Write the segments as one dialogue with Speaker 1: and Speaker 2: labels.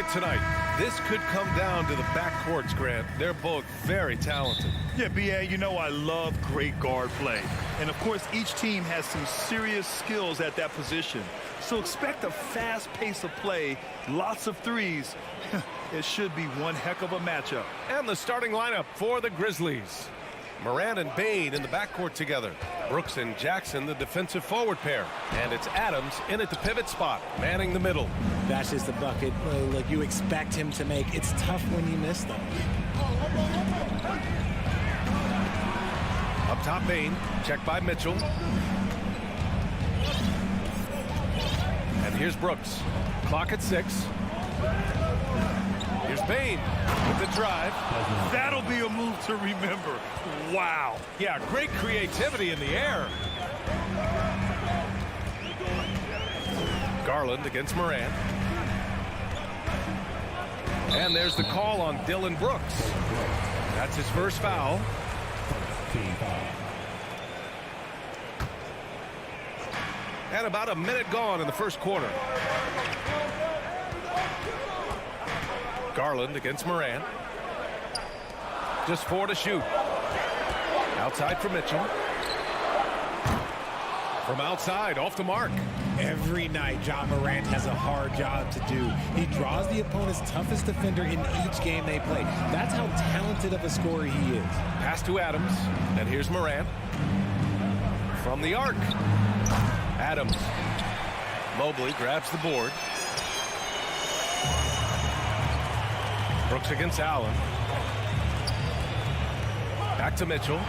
Speaker 1: bucket tonight. This could come down to the backcourts, Grant. They're both very talented.
Speaker 2: Yeah, B.A., you know I love great guard play. And, of course, each team has some serious skills at that position. So expect a fast pace of play, lots of threes. It should be one heck of a matchup.
Speaker 1: And the starting lineup for the Grizzlies. Morant and Bane in the backcourt together. Brooks and Jackson, the defensive forward pair. And it's Adams in at the pivot spot, manning the middle.
Speaker 3: That's just the bucket like you expect him to make. It's tough when you miss them.
Speaker 1: Up top, Bane. Checked by Mitchell. And here's Brooks. Clock at 6. Here's Bane with the drive.
Speaker 2: That'll be a move to remember. Wow.
Speaker 1: Yeah, great creativity in the air. Garland against Morant. And there's the call on Dillon Brooks. That's his first foul. And about a minute gone in the first quarter. Garland against Morant. Just 4 to shoot. Outside for Mitchell. From outside, off the mark.
Speaker 3: Every night, Ja Morant has a hard job to do. He draws the opponent's toughest defender in each game they play. That's how talented of a scorer he is.
Speaker 1: Pass to Adams. And here's Morant. From the arc. Adams. Mobley grabs the board. Brooks against Allen. Back to Mitchell.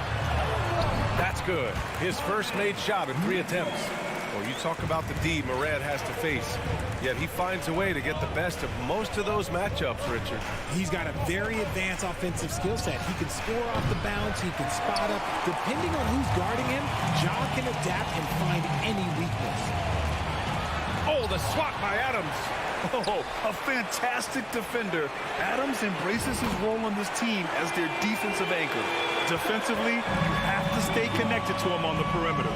Speaker 1: That's good. His first made shot in 3 attempts. Well, you talk about the D Morant has to face. Yet he finds a way to get the best of most of those matchups, Richard.
Speaker 3: He's got a very advanced offensive skill set. He can score off the bounce. He can spot up. Depending on who's guarding him, Ja can adapt and find any weakness.
Speaker 1: Oh, the swat by Adams.
Speaker 2: Oh, a fantastic defender. Adams embraces his role on this team as their defensive anchor. Defensively, you have to stay connected to him on the perimeter.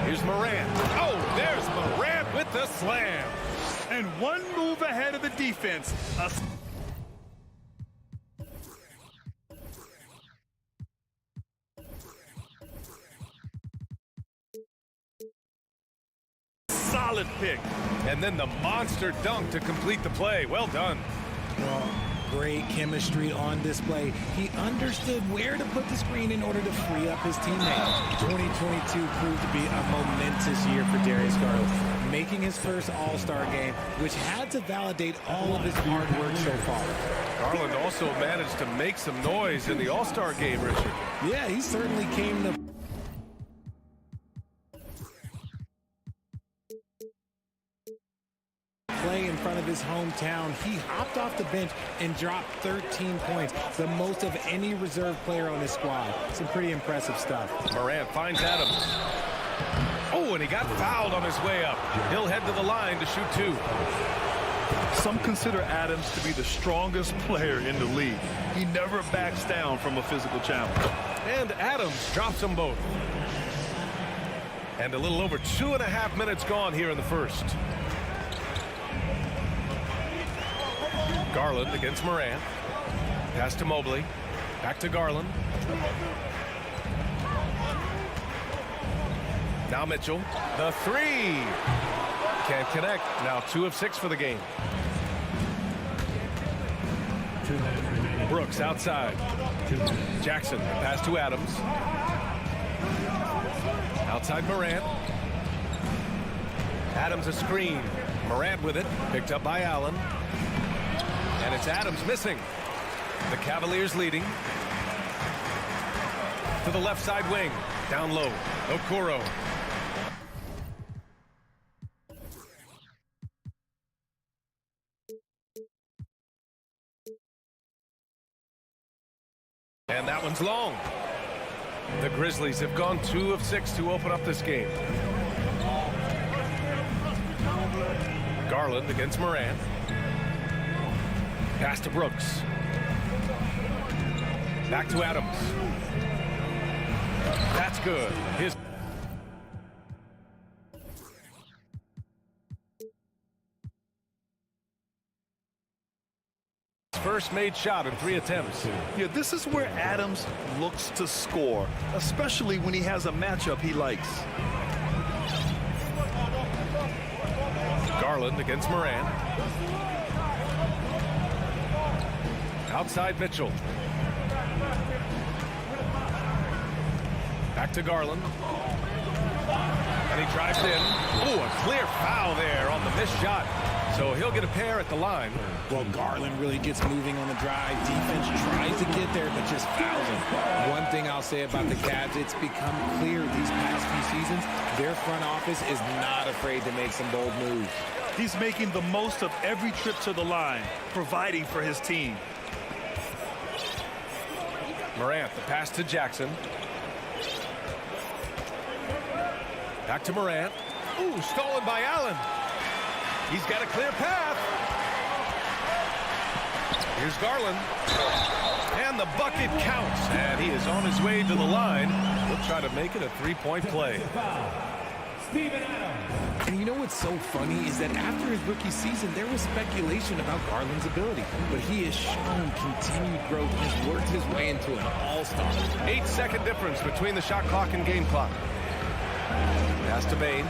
Speaker 1: Here's Morant. Oh, there's Morant with the slam.
Speaker 2: And one move ahead of the defense. Solid pick.
Speaker 1: And then the monster dunk to complete the play. Well done.
Speaker 3: Well, great chemistry on display. He understood where to put the screen in order to free up his teammate. 2022 proved to be a momentous year for Darius Garland, making his first All-Star game, which had to validate all of his hard work so far.
Speaker 1: Garland also managed to make some noise in the All-Star game, Richard.
Speaker 3: Yeah, he certainly came to play in front of his hometown. He hopped off the bench and dropped 13 points, the most of any reserve player on his squad. Some pretty impressive stuff.
Speaker 1: Morant finds Adams. Oh, and he got fouled on his way up. He'll head to the line to shoot 2.
Speaker 2: Some consider Adams to be the strongest player in the league. He never backs down from a physical challenge.
Speaker 1: And Adams drops them both. And a little over 2.5 minutes gone here in the first. Garland against Morant. Pass to Mobley. Back to Garland. Now Mitchell. The 3. Can't connect. Now 2 of 6 for the game. Brooks outside. Jackson. Pass to Adams. Outside Morant. Adams a screen. Morant with it. Picked up by Allen. And it's Adams missing. The Cavaliers leading. To the left side wing. Down low. Okoro. And that one's long. The Grizzlies have gone 2 of 6 to open up this game. Garland against Morant. Pass to Brooks. Back to Adams. That's good. His first made shot in 3 attempts.
Speaker 2: Yeah, this is where Adams looks to score, especially when he has a matchup he likes.
Speaker 1: Garland against Moran. Outside Mitchell. Back to Garland. And he drives in. Oh, a clear foul there on the missed shot. So he'll get a pair at the line.
Speaker 3: Well, Garland really gets moving on the drive. Defense tries to get there, but just fouls him. One thing I'll say about the Cavs, it's become clear these past few seasons, their front office is not afraid to make some bold moves.
Speaker 2: He's making the most of every trip to the line, providing for his team.
Speaker 1: Morant, the pass to Jackson. Back to Morant. Ooh, stolen by Allen. He's got a clear path. Here's Garland. And the bucket counts. And he is on his way to the line. He'll try to make it a three-point play.
Speaker 3: And you know what's so funny is that after his rookie season, there was speculation about Garland's ability. But he has shown continued growth and has worked his way into an all-star.
Speaker 1: 8-second difference between the shot clock and game clock. Pass to Bain.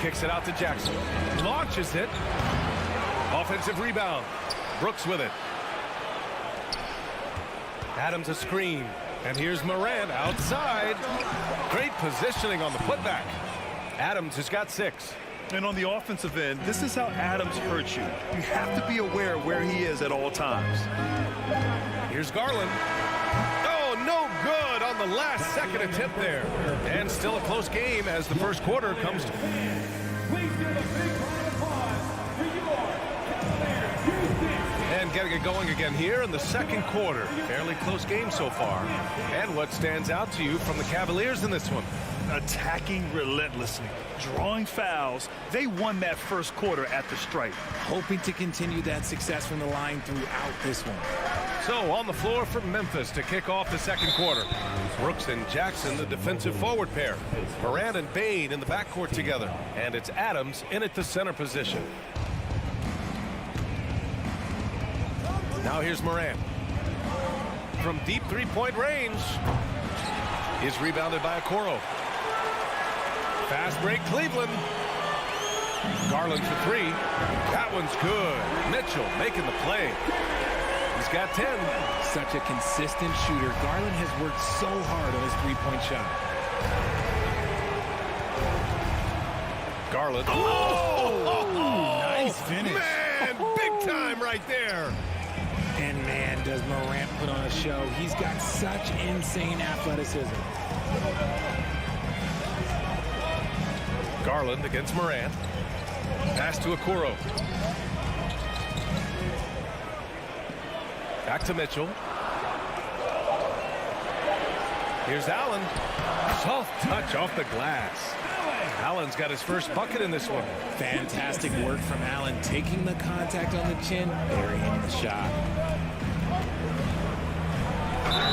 Speaker 1: Kicks it out to Jackson. Launches it. Offensive rebound. Brooks with it. Adams a screen. And here's Morant outside. Great positioning on the putback. Adams has got 6.
Speaker 2: And on the offensive end, this is how Adams hurts you. You have to be aware of where he is at all times.
Speaker 1: Here's Garland. Oh, no good on the last second attempt there. And still a close game as the first quarter comes to... And getting it going again here in the second quarter. Fairly close game so far. And what stands out to you from the Cavaliers in this one?
Speaker 2: Attacking relentlessly, drawing fouls. They won that first quarter at the stripe.
Speaker 3: Hoping to continue that success from the line throughout this one.
Speaker 1: So on the floor for Memphis to kick off the second quarter. Brooks and Jackson, the defensive forward pair. Morant and Bain in the backcourt together. And it's Adams in at the center position. Now here's Morant. From deep three-point range. Is rebounded by Okoro. Fast break Cleveland. Garland for 3. That one's good. Mitchell making the play. He's got 10.
Speaker 3: Such a consistent shooter. Garland has worked so hard on his three-point shot.
Speaker 1: Garland. Oh!
Speaker 3: Nice finish.
Speaker 1: Man, big time right there.
Speaker 3: And man, does Morant put on a show. He's got such insane athleticism.
Speaker 1: Garland against Morant. Pass to Okoro. Back to Mitchell. Here's Allen. Soft touch off the glass. Allen's got his first bucket in this one.
Speaker 3: Fantastic work from Allen, taking the contact on the chin, burying the shot.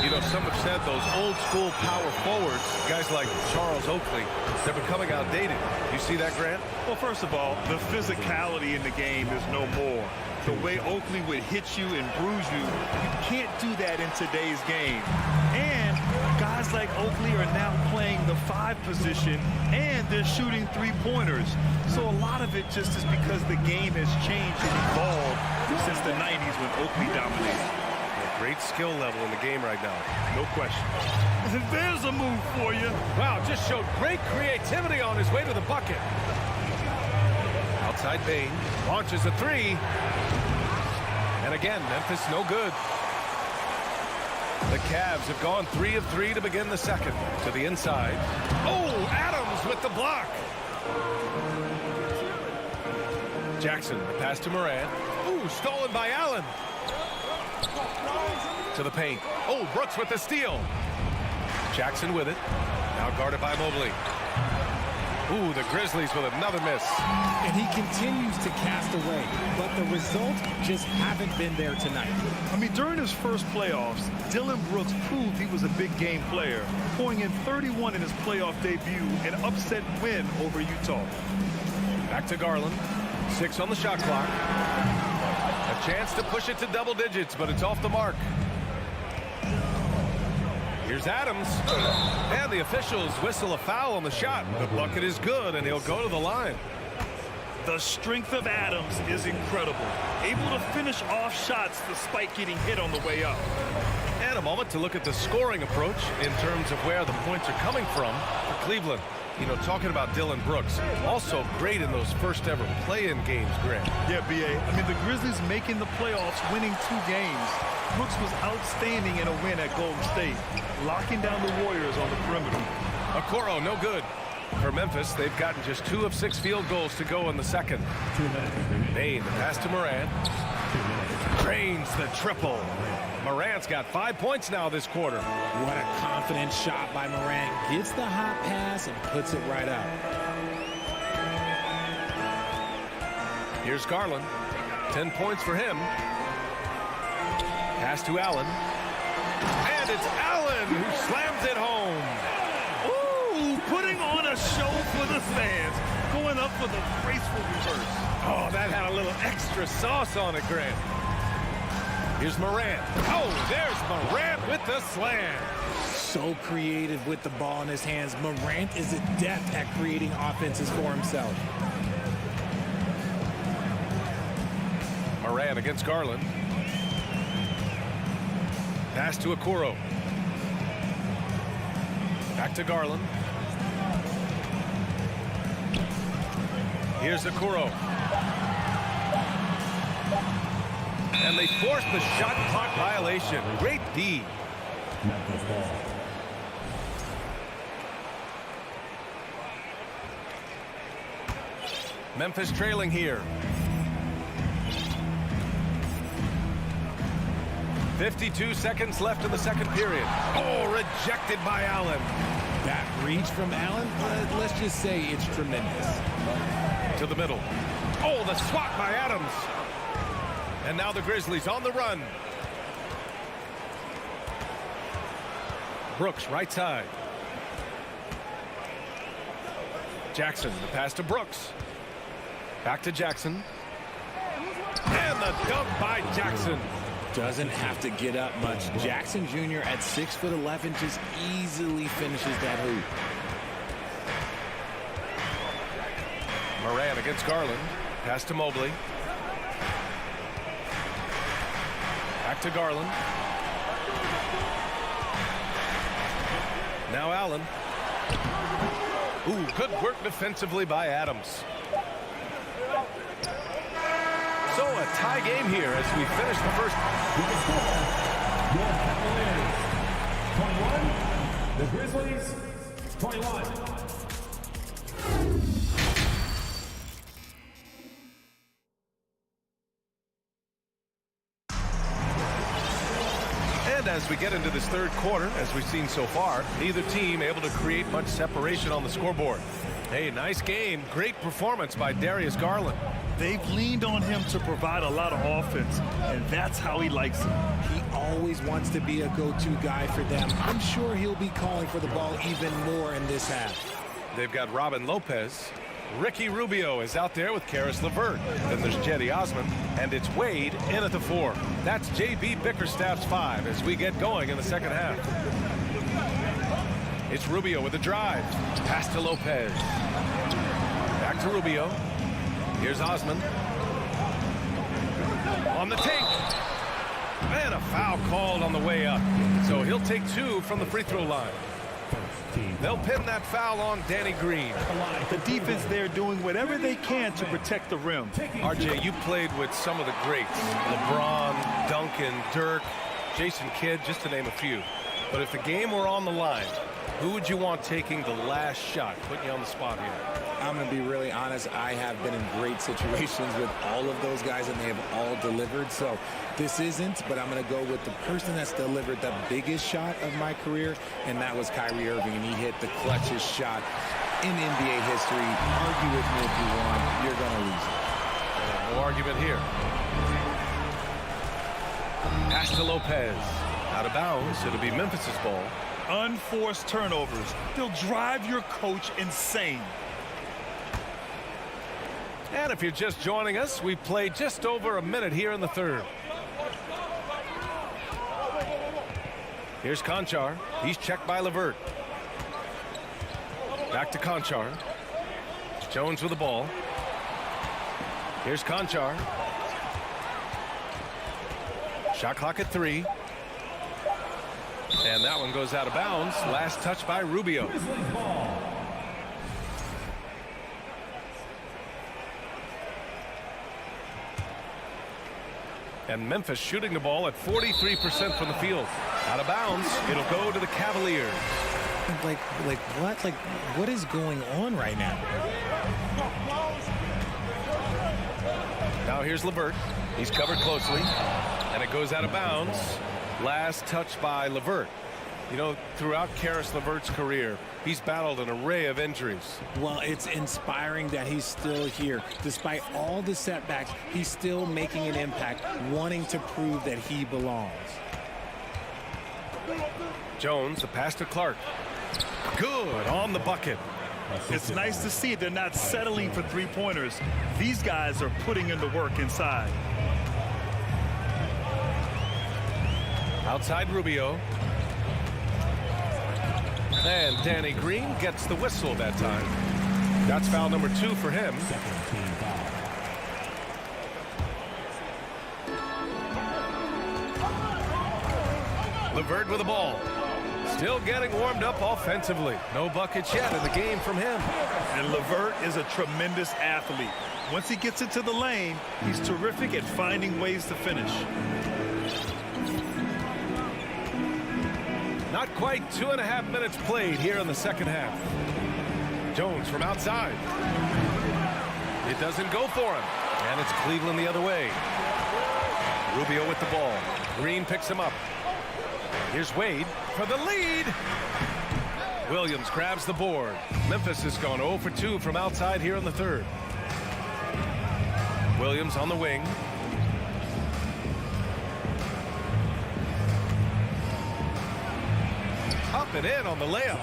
Speaker 1: You know, some have said those old school power forwards, guys like Charles Oakley, they're becoming outdated. You see that, Grant?
Speaker 2: Well, first of all, the physicality in the game is no more. The way Oakley would hit you and bruise you, you can't do that in today's game. And guys like Oakley are now playing the 5 position, and they're shooting three-pointers. So a lot of it just is because the game has changed and evolved since the 90s when Oakley dominated.
Speaker 1: Great skill level in the game right now.
Speaker 2: No question. There's a move for you.
Speaker 1: Wow, just showed great creativity on his way to the bucket. Outside Bain, launches a 3. And again, Memphis no good. The Cavs have gone 3 of 3 to begin the second. To the inside. Oh, Adams with the block. Jackson, the pass to Morant. Ooh, stolen by Allen. To the paint. Oh, Brooks with the steal. Jackson with it. Now guarded by Mobley. Ooh, the Grizzlies with another miss.
Speaker 3: And he continues to cast away, but the results just haven't been there tonight.
Speaker 2: I mean, during his first playoffs, Dillon Brooks proved he was a big game player, pouring in 31 in his playoff debut, an upset win over Utah.
Speaker 1: Back to Garland. 6 on the shot clock. A A chance to push it to double digits, but it's off the mark. Here's Adams. And the officials whistle a foul on the shot. The bucket is good, and he'll go to the line.
Speaker 2: The strength of Adams is incredible. Able to finish off shots despite getting hit on the way up.
Speaker 1: And a moment to look at the scoring approach in terms of where the points are coming from for Cleveland. You know, talking about Dylan Brooks, also great in those first ever play-in games, Grant.
Speaker 2: Yeah, B.A. I mean, the Grizzlies making the playoffs, winning 2 games. Brooks was outstanding in a win at Golden State, locking down the Warriors on the perimeter.
Speaker 1: Okoro, no good. For Memphis, they've gotten just 2 of 6 field goals to go in the second. Bain, the pass to Morant. Drains the triple. Morant's got 5 points now this quarter.
Speaker 3: What a confident shot by Morant. Gets the hot pass and puts it right up.
Speaker 1: Here's Garland. 10 points for him. Pass to Allen. And it's Allen who slams it home.
Speaker 2: Ooh, putting on a show for the fans. Going up for the graceful reverse.
Speaker 1: Oh, that had a little extra sauce on it, Grant. Here's Morant. Oh, there's Morant with the slam.
Speaker 3: So creative with the ball in his hands. Morant is adept at creating offenses for himself.
Speaker 1: Morant against Garland. Pass to Okoro. Back to Garland. Here's Okoro. And they force the shot clock violation. Great D. Memphis trailing here. 52 seconds left in the second period. Oh, rejected by Allen.
Speaker 3: That reach from Allen, let's just say it's tremendous.
Speaker 1: To the middle. Oh, the swat by Adams. And now the Grizzlies on the run. Brooks, right side. Jackson, the pass to Brooks. Back to Jackson. And the dunk by Jackson.
Speaker 3: Doesn't have to get up much. Jackson Jr. at 6'11" just easily finishes that hoop.
Speaker 1: Morant against Garland. Pass to Mobley. Back to Garland. Now Allen. Ooh, good work defensively by Adams. So a tie game here as we finish the first.
Speaker 4: The Grizzlies, 21.
Speaker 1: And as we get into this third quarter, as we've seen so far, neither team able to create much separation on the scoreboard. Hey, nice game. Great performance by Darius Garland.
Speaker 2: They've leaned on him to provide a lot of offense, and that's how he likes it.
Speaker 3: He always wants to be a go-to guy for them. I'm sure he'll be calling for the ball even more in this half.
Speaker 1: They've got Robin Lopez. Ricky Rubio is out there with Karis LeVert. Then there's Jetty Osman, and it's Wade in at the 4. That's J.B. Bickerstaff's 5 as we get going in the second half. It's Rubio with a drive. Pass to Lopez. Back to Rubio. Here's Osman. On the take. And a foul called on the way up. So he'll take 2 from the free throw line. They'll pin that foul on Danny Green.
Speaker 2: The defense there doing whatever they can to protect the rim.
Speaker 1: RJ, you played with some of the greats. LeBron, Duncan, Dirk, Jason Kidd, just to name a few. But if the game were on the line, who would you want taking the last shot? Putting you on the spot here.
Speaker 3: I'm going to be really honest. I have been in great situations with all of those guys, and they have all delivered. So this isn't, but I'm going to go with the person that's delivered the biggest shot of my career, and that was Kyrie Irving, and he hit the clutchest shot in NBA history. Argue with me if you want. You're going to lose it.
Speaker 1: No argument here. Pass to Lopez. Out of bounds. It'll be Memphis's ball.
Speaker 2: Unforced turnovers. They'll drive your coach insane.
Speaker 1: And if you're just joining us, we've played just over a minute here in the third. Here's Conchar. He's checked by Levert. Back to Conchar. Jones with the ball. Here's Conchar. Shot clock at 3. And that one goes out of bounds. Last touch by Rubio. And Memphis shooting the ball at 43% from the field. Out of bounds. It'll go to the Cavaliers.
Speaker 3: Like what? Like, what is going on right now?
Speaker 1: Now here's Levert. He's covered closely. And it goes out of bounds. Last touch by Levert. You know, throughout Karis Levert's career, he's battled an array of injuries.
Speaker 3: Well, it's inspiring that he's still here. Despite all the setbacks, he's still making an impact, wanting to prove that he belongs.
Speaker 1: Jones, the pass to Clark. Good on the bucket.
Speaker 2: It's nice to see they're not settling for three-pointers. These guys are putting in the work inside.
Speaker 1: Outside Rubio. And Danny Green gets the whistle that time. That's foul number 2 for him. Levert with the ball. Still getting warmed up offensively. No buckets yet in the game from him.
Speaker 2: And Levert is a tremendous athlete. Once he gets into the lane, he's terrific at finding ways to finish.
Speaker 1: Not quite 2.5 minutes played here in the second half. Jones from outside. It doesn't go for him. And it's Cleveland the other way. Rubio with the ball. Green picks him up. Here's Wade for the lead. Williams grabs the board. Memphis has gone 0 for 2 from outside here in the third. Williams on the wing. Up and in on the layup.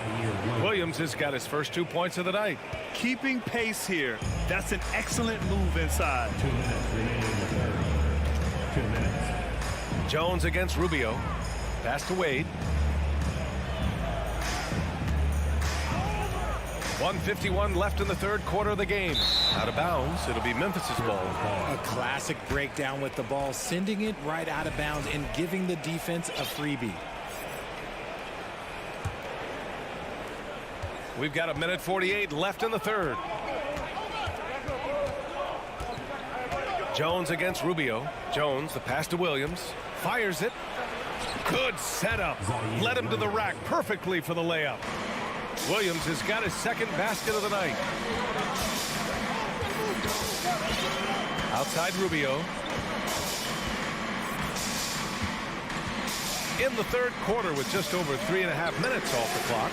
Speaker 1: Williams has got his first 2 points of the night.
Speaker 2: Keeping pace here. That's an excellent move inside.
Speaker 4: 2 minutes remaining in the third. 2 minutes.
Speaker 1: Jones against Rubio. Pass to Wade. 1:51 left in the third quarter of the game. Out of bounds. It'll be Memphis's ball.
Speaker 3: A classic breakdown with the ball, sending it right out of bounds and giving the defense a freebie.
Speaker 1: We've got 1:48 left in the third. Jones against Rubio. Jones, the pass to Williams. Fires it. Good setup. Led him to the rack perfectly for the layup. Williams has got his second basket of the night. Outside Rubio. In the third quarter with just over 3.5 minutes off the clock.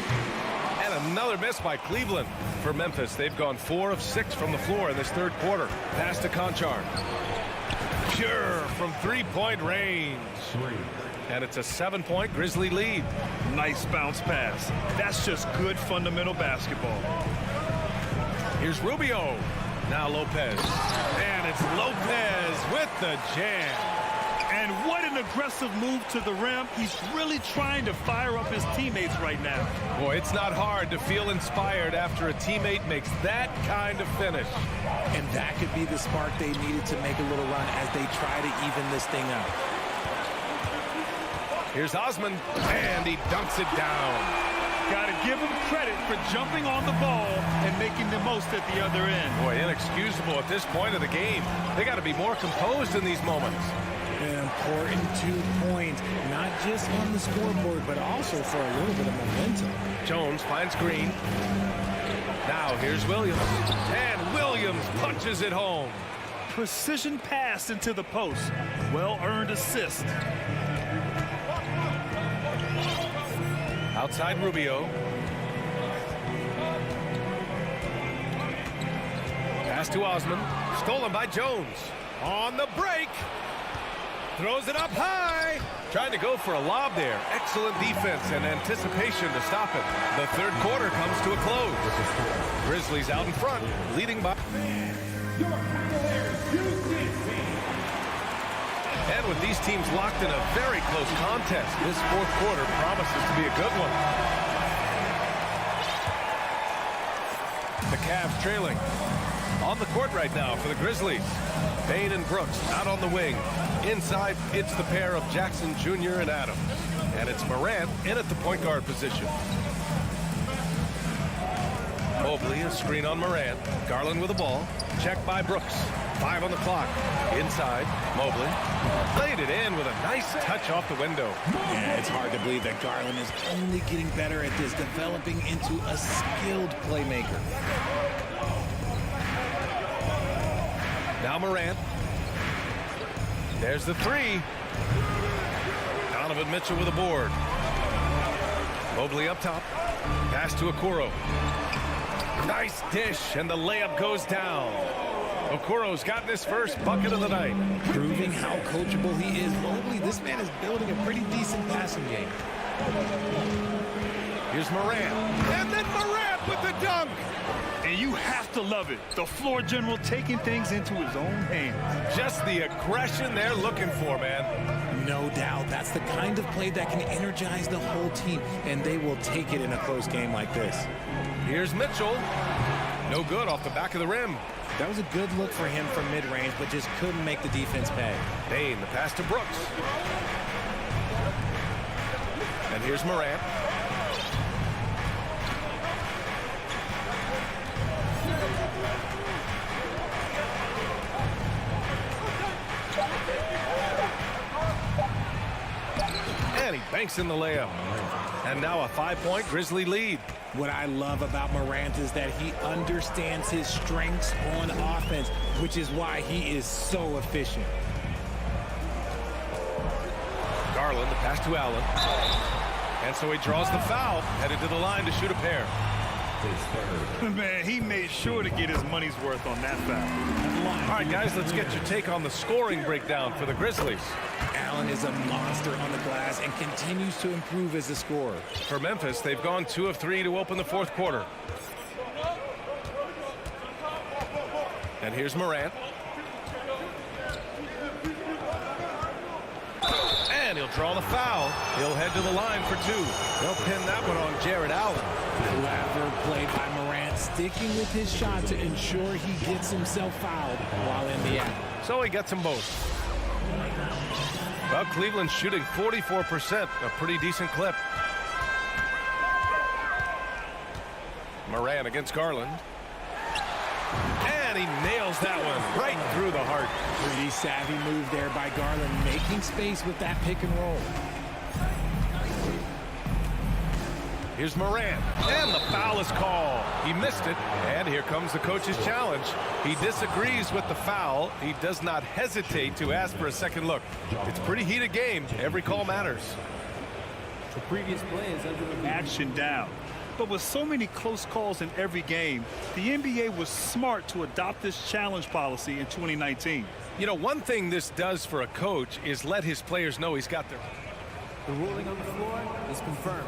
Speaker 1: And another miss by Cleveland. For Memphis, they've gone 4 of 6 from the floor in this third quarter. Pass to Conchar. Pure from three-point range. And it's a 7-point Grizzly lead.
Speaker 2: Nice bounce pass. That's just good fundamental basketball.
Speaker 1: Here's Rubio. Now Lopez. And it's Lopez with the jam.
Speaker 2: And what an aggressive move to the rim. He's really trying to fire up his teammates right now.
Speaker 1: Boy, it's not hard to feel inspired after a teammate makes that kind of finish.
Speaker 3: And that could be the spark they needed to make a little run as they try to even this thing up.
Speaker 1: Here's Osman, and he dunks it down.
Speaker 2: Got to give him credit for jumping on the ball and making the most at the other end.
Speaker 1: Boy, inexcusable at this point of the game. They got to be more composed in these moments.
Speaker 3: An important 2 points, not just on the scoreboard, but also for a little bit of momentum.
Speaker 1: Jones finds Green. Now here's Williams. And Williams punches it home.
Speaker 2: Precision pass into the post. Well-earned assist.
Speaker 1: Outside Rubio. Pass to Osman. Stolen by Jones. On the break. Throws it up high. Trying to go for a lob there. Excellent defense and anticipation to stop it. The third quarter comes to a close. Grizzlies out in front, leading by...
Speaker 4: your Cavaliers Houston team.
Speaker 1: And with these teams locked in a very close contest, this fourth quarter promises to be a good one. The Cavs trailing. On the court right now for the Grizzlies. Bane and Brooks out on the wing. Inside, it's the pair of Jackson Jr. and Adams. And it's Morant in at the point guard position. Mobley, a screen on Morant. Garland with the ball. Checked by Brooks. 5 on the clock. Inside, Mobley. Played it in with a nice touch off the window.
Speaker 3: Yeah, it's hard to believe that Garland is only getting better at this, developing into a skilled playmaker.
Speaker 1: Now Morant. There's the three. Donovan Mitchell with a board. Mobley up top. Pass to Okoro. Nice dish, and the layup goes down. Okoro's gotten his first bucket of the night.
Speaker 3: Proving how coachable he is. Mobley, this man is building a pretty decent passing game.
Speaker 1: Here's Morant. And then Morant with the dunk.
Speaker 2: And you have to love it. The floor general taking things into his own hands.
Speaker 1: Just the aggression they're looking for, man.
Speaker 3: No doubt. That's the kind of play that can energize the whole team, and they will take it in a close game like this.
Speaker 1: Here's Mitchell. No good off the back of the rim.
Speaker 3: That was a good look for him from mid-range, but just couldn't make the defense pay.
Speaker 1: Bane, the pass to Brooks. And here's Morant. And he banks in the layup. And now a 5-point Grizzly lead.
Speaker 3: What I love about Morant is that he understands his strengths on offense, which is why he is so efficient.
Speaker 1: Garland, the pass to Allen. And so he draws the foul, headed to the line to shoot a pair.
Speaker 2: Man, he made sure to get his money's worth on that foul.
Speaker 1: All right, guys, let's get your take on the scoring breakdown for the Grizzlies.
Speaker 3: Allen is a monster on the glass and continues to improve as a scorer.
Speaker 1: For Memphis, they've gone 2 of 3 to open the fourth quarter. And here's Morant. And he'll draw the foul. He'll head to the line for 2. They'll pin that one on Jared Allen.
Speaker 3: Clever play by Morant, sticking with his shot to ensure he gets himself fouled while in the act.
Speaker 1: So he gets them both. Well, Cleveland's shooting 44%, a pretty decent clip. Morant against Garland. And he nails that one right through the heart.
Speaker 3: Pretty savvy move there by Garland, making space with that pick and roll.
Speaker 1: Here's Morant, and the foul is called. He missed it, and here comes the coach's challenge. He disagrees with the foul. He does not hesitate to ask for a second look. It's a pretty heated game. Every call matters.
Speaker 4: The previous play is under the
Speaker 2: Action down. But with so many close calls in every game, the NBA was smart to adopt this challenge policy in 2019.
Speaker 1: You know, one thing this does for a coach is let his players know he's got their...
Speaker 4: The ruling on the floor is confirmed.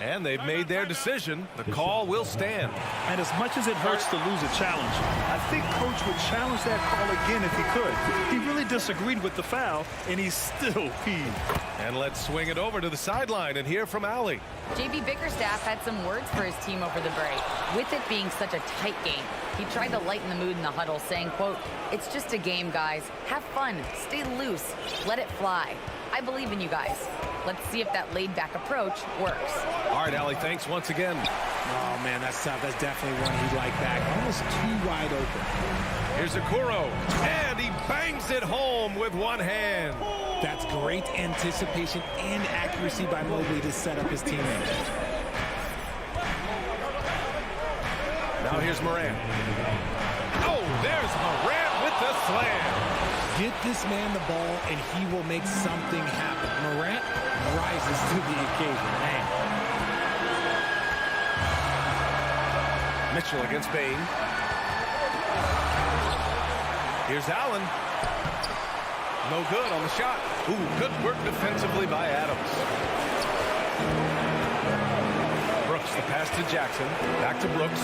Speaker 1: And they've made their decision. The call will stand.
Speaker 2: And as much as it hurts to lose a challenge, I think Coach would challenge that call again if he could. He really disagreed with the foul, and he's still peeved.
Speaker 1: And let's swing it over to the sideline and hear from Allie.
Speaker 5: JB Bickerstaff had some words for his team over the break. With it being such a tight game, he tried to lighten the mood in the huddle, saying, quote, "It's just a game, guys. Have fun. Stay loose. Let it fly. I believe in you guys. Let's see if that laid-back approach works."
Speaker 1: All right, Allie, thanks once again.
Speaker 3: Oh, man, that's tough. That's definitely one he'd like back. Almost too wide open.
Speaker 1: Here's Okoro, and he bangs it home with one hand.
Speaker 3: That's great anticipation and accuracy by Mobley to set up his teammates.
Speaker 1: Now here's Morant. Oh, there's Morant with the slam.
Speaker 3: Get this man the ball, and he will make something happen. Morant rises to the occasion. Man.
Speaker 1: Mitchell against Bane. Here's Allen. No good on the shot. Ooh, good work defensively by Adams. Brooks, the pass to Jackson. Back to Brooks.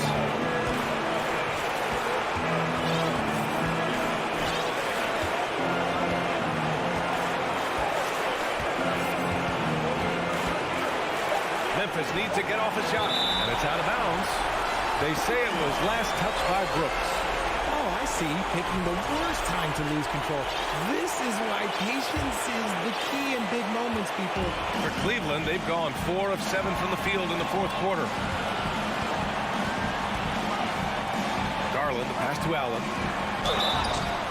Speaker 1: to get off a shot. And it's out of bounds. They say it was last touched by Brooks.
Speaker 3: Oh, I see. Picking the worst time to lose control. This is why patience is the key in big moments, people.
Speaker 1: For Cleveland, they've gone 4 of 7 from the field in the fourth quarter. Garland, the pass to Allen.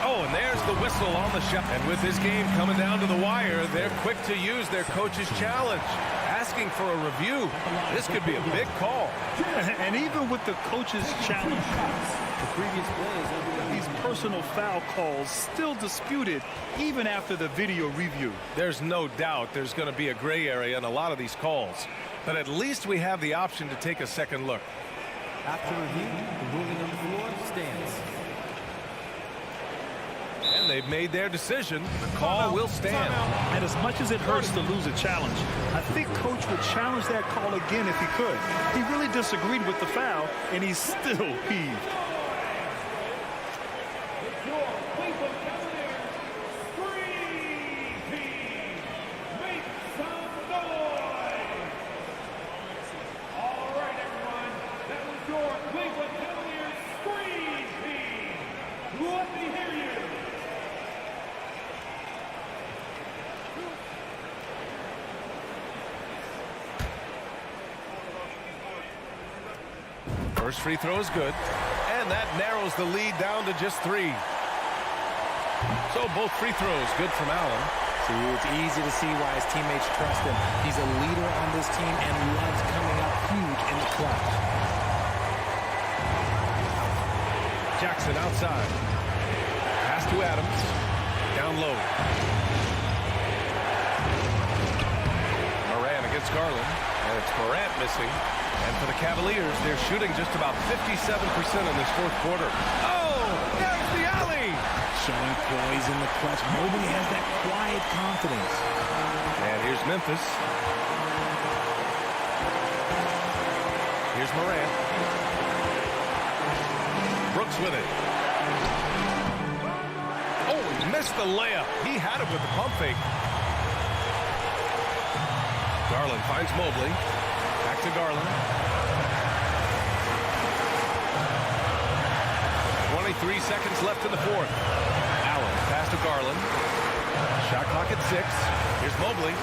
Speaker 1: Oh, and there's the whistle on the shot. And with this game coming down to the wire, they're quick to use their coach's challenge. Asking for a review. This could be a big call.
Speaker 2: And even with the coach's challenge, these personal foul calls still disputed even after the video review.
Speaker 1: There's no doubt there's going to be a gray area in a lot of these calls. But at least we have the option to take a second look.
Speaker 6: After review, the ruling on the floor stands.
Speaker 1: And they've made their decision. The call will stand.
Speaker 2: And as much as it hurts to lose a challenge, I think Coach would challenge that call again if he could. He really disagreed with the foul, and he's still peeved.
Speaker 1: First free throw is good, and that narrows the lead down to just 3. So both free throws good from Allen.
Speaker 3: See, it's easy to see why his teammates trust him. He's a leader on this team and loves coming up huge in the clutch.
Speaker 1: Jackson outside. Pass to Adams. Down low. Moran against Garland, and it's Morant missing. And for the Cavaliers, they're shooting just about 57% in this fourth quarter. Oh, there's the alley!
Speaker 3: Showing poise in the clutch. Mobley has that quiet confidence.
Speaker 1: And here's Memphis. Here's Morant. Brooks with it. Oh, he missed the layup. He had it with the pump fake. Garland finds Mobley. Back to Garland. 23 seconds left in the fourth. Allen, pass to Garland. Shot clock at 6. Here's Mobley.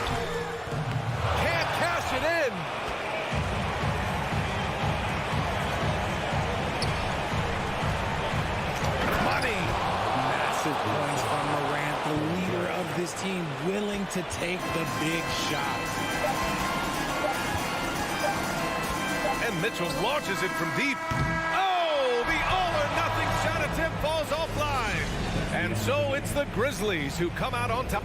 Speaker 1: Can't cash it in. Money.
Speaker 3: Massive points from Morant, the leader of this team, willing to take the big shots.
Speaker 1: And Mitchell launches it from deep. Oh, the all-or-nothing shot attempt falls offline. And so it's the Grizzlies who come out on top.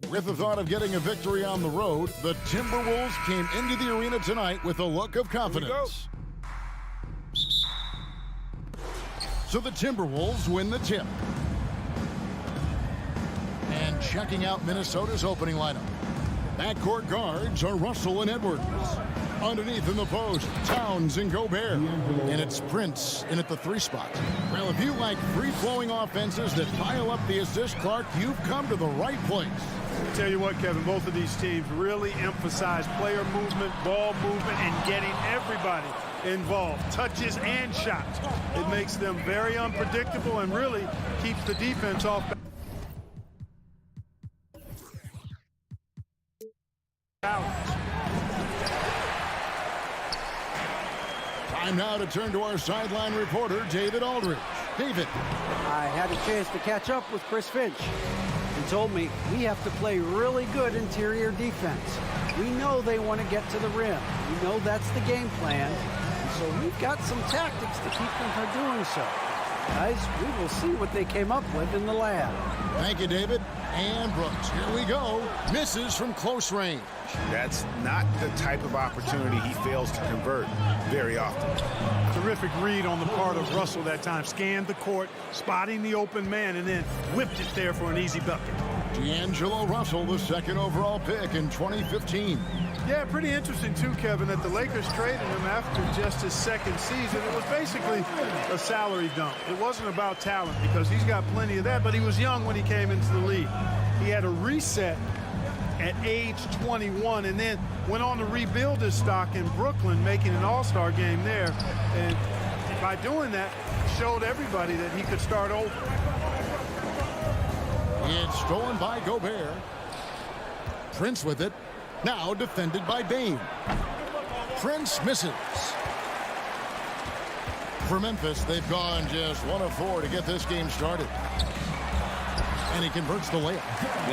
Speaker 7: With the thought of getting a victory on the road, the Timberwolves came into the arena tonight with a look of confidence. So the Timberwolves win the tip. And checking out Minnesota's opening lineup. Backcourt guards are Russell and Edwards. Underneath in the post, Towns and Gobert. And it's Prince in at the 3 spot. Well, if you like free-flowing offenses that pile up the assist, Clark, you've come to the right place.
Speaker 8: Tell you what, Kevin, both of these teams really emphasize player movement, ball movement, and getting everybody involved, touches and shots. It makes them very unpredictable and really keeps the defense off balance.
Speaker 7: Time now to turn to our sideline reporter, David Aldridge. David.
Speaker 9: I had a chance to catch up with Chris Finch. He told me we have to play really good interior defense. We know they want to get to the rim. We know that's the game plan. And so we've got some tactics to keep them from doing so. Guys, we will see what they came up with in the lab.
Speaker 7: Thank you, David. And Brooks, here we go. Misses from close range.
Speaker 10: That's not the type of opportunity he fails to convert very often.
Speaker 8: Terrific read on the part of Russell that time. Scanned the court, spotting the open man, and then whipped it there for an easy bucket.
Speaker 7: D'Angelo Russell, the 2nd overall pick in 2015.
Speaker 8: Yeah, pretty interesting, too, Kevin, that the Lakers traded him after just his 2nd season. It was basically a salary dump. It wasn't about talent because he's got plenty of that, but he was young when he came into the league. He had a reset at age 21 and then went on to rebuild his stock in Brooklyn, making an all-star game there. And by doing that, showed everybody that he could start over.
Speaker 7: It's stolen by Gobert. Prince with it. Now defended by Bane. Prince misses. For Memphis, they've gone just 1 of 4 to get this game started. And he converts the layup.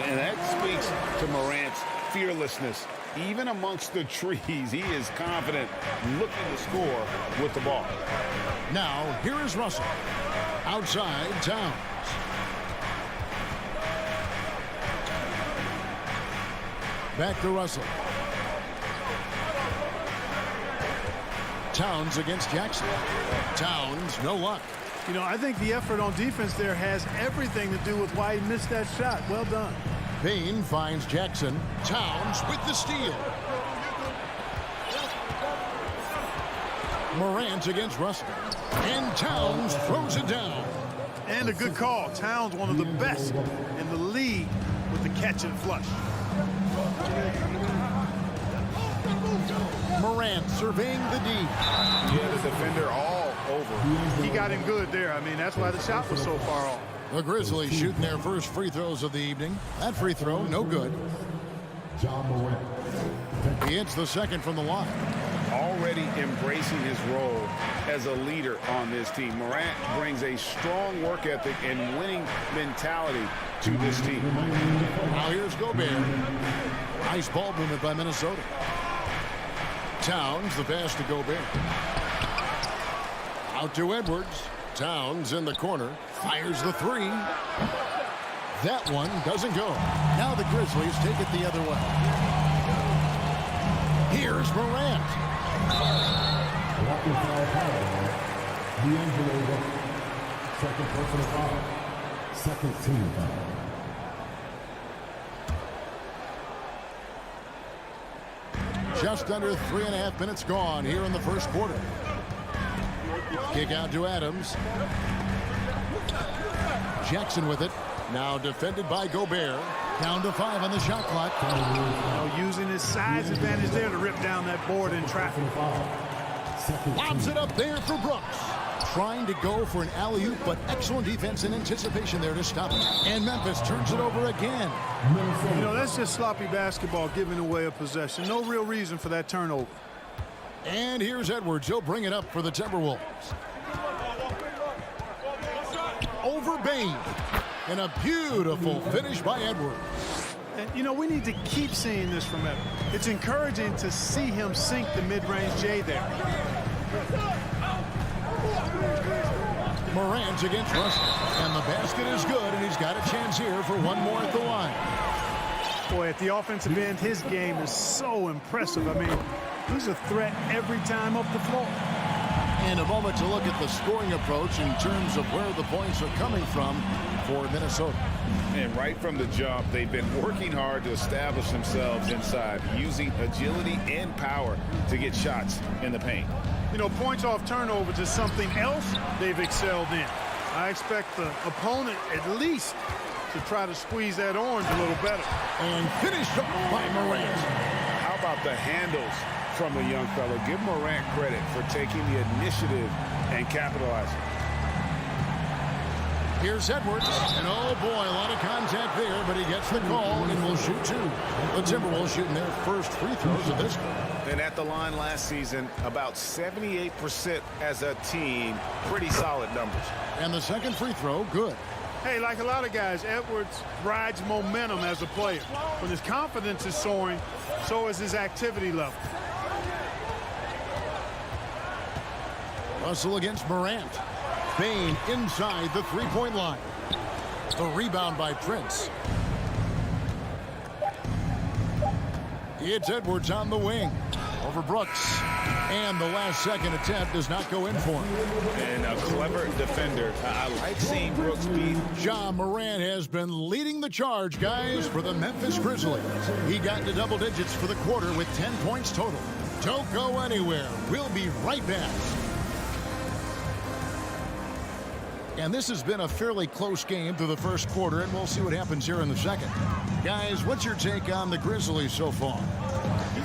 Speaker 10: And that speaks to Morant's fearlessness. Even amongst the trees, he is confident, looking to score with the ball.
Speaker 7: Now, here is Russell. Outside, Towns. Back to Russell. Towns against Jackson. Towns, no luck.
Speaker 8: You know, I think the effort on defense there has everything to do with why he missed that shot. Well done.
Speaker 7: Payne finds Jackson. Towns with the steal. Morant against Russell. And Towns throws it down.
Speaker 8: And a good call. Towns, one of the best in the league with the catch and flush.
Speaker 7: Morant surveying the D.
Speaker 10: Yeah, the defender all over.
Speaker 8: He got him good there. I mean, that's why the shot was so far off.
Speaker 7: The Grizzlies shooting their first free throws of the evening. That free throw, no good. He hits the 2nd from the line.
Speaker 10: Already embracing his role as a leader on this team. Morant brings a strong work ethic and winning mentality to this team.
Speaker 7: Now here's Gobert. Nice ball movement by Minnesota. Towns, the pass to Gobert. Out to Edwards. Towns in the corner. Fires the 3. That one doesn't go. Now the Grizzlies take it the other way. Here's Morant.
Speaker 4: Second personal foul. Second team foul.
Speaker 7: Just under 3.5 minutes gone here in the first quarter. Kick out to Adams. Jackson with it. Now defended by Gobert. Down to 5 on the shot clock.
Speaker 8: Using his size advantage there to rip down that board in traffic.
Speaker 7: Lobs it up there for Brooks. Trying to go for an alley-oop, but excellent defense and anticipation there to stop it. And Memphis turns it over again.
Speaker 8: You know, that's just sloppy basketball, giving away a possession. No real reason for that turnover.
Speaker 7: And here's Edwards. He'll bring it up for the Timberwolves. Over Bane. And a beautiful finish by Edwards.
Speaker 8: And, you know, we need to keep seeing this from Edwards. It's encouraging to see him sink the mid-range J there.
Speaker 7: Morant against Russell. And the basket is good, and he's got a chance here for one more at the line.
Speaker 8: Boy, at the offensive end, his game is so impressive. I mean, he's a threat every time up the floor.
Speaker 7: And a moment to look at the scoring approach in terms of where the points are coming from for Minnesota.
Speaker 10: And right from the jump, they've been working hard to establish themselves inside, using agility and power to get shots in the paint.
Speaker 8: You know, points off turnovers is something else they've excelled in. I expect the opponent at least to try to squeeze that orange a little better.
Speaker 7: And finished up by Morant.
Speaker 10: How about the handles from the young fella? Give Morant credit for taking the initiative and capitalizing.
Speaker 7: Here's Edwards, and oh boy, a lot of contact there, but he gets the call and will shoot two. The Timberwolves shooting their first free throws of this one.
Speaker 10: And at the line last season, about 78% as a team. Pretty solid numbers.
Speaker 7: And the second free throw, good.
Speaker 8: Hey, like a lot of guys, Edwards rides momentum as a player. When his confidence is soaring, so is his activity level.
Speaker 7: Russell against Morant. Bain inside the three-point line. The rebound by Prince. It's Edwards on the wing. Over Brooks. And the last second attempt does not go in for him.
Speaker 10: And a clever defender. I like seeing Brooks beat.
Speaker 7: Ja Morant has been leading the charge, guys, for the Memphis Grizzlies. He got into double digits for the quarter with 10 points total. Don't go anywhere. We'll be right back. And this has been a fairly close game through the first quarter, and we'll see what happens here in the second. Guys, what's your take on the Grizzlies so far?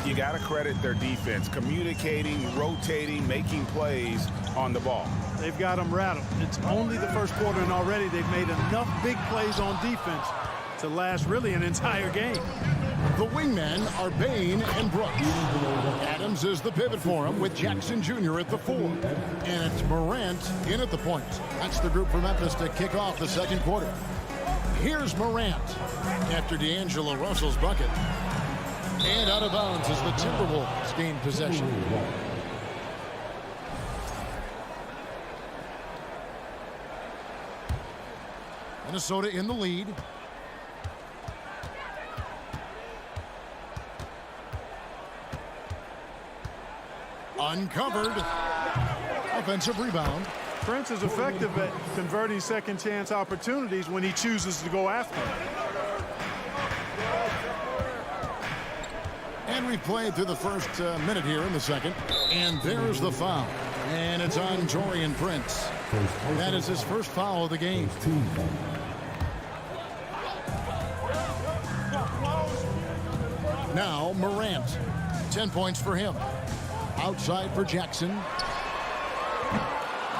Speaker 10: You got to credit their defense, communicating, rotating, making plays on the ball.
Speaker 8: They've got them rattled. It's only the first quarter, and already they've made enough big plays on defense to last really an entire game.
Speaker 7: The wingmen are Bain and Brooks. Adams is the pivot for him with Jackson Jr. at the 4. And it's Morant in at the point. That's the group for Memphis to kick off the second quarter. Here's Morant after D'Angelo Russell's bucket. And out of bounds as the Timberwolves gain possession. Minnesota in the lead. Uncovered. Offensive rebound.
Speaker 8: Prince is effective at converting second chance opportunities when he chooses to go after them.
Speaker 7: And we've played through the first minute here in the second. And there's the foul. And it's on Taurean Prince. That is his first foul of the game. Now Morant. 10 points for him. Outside for Jackson.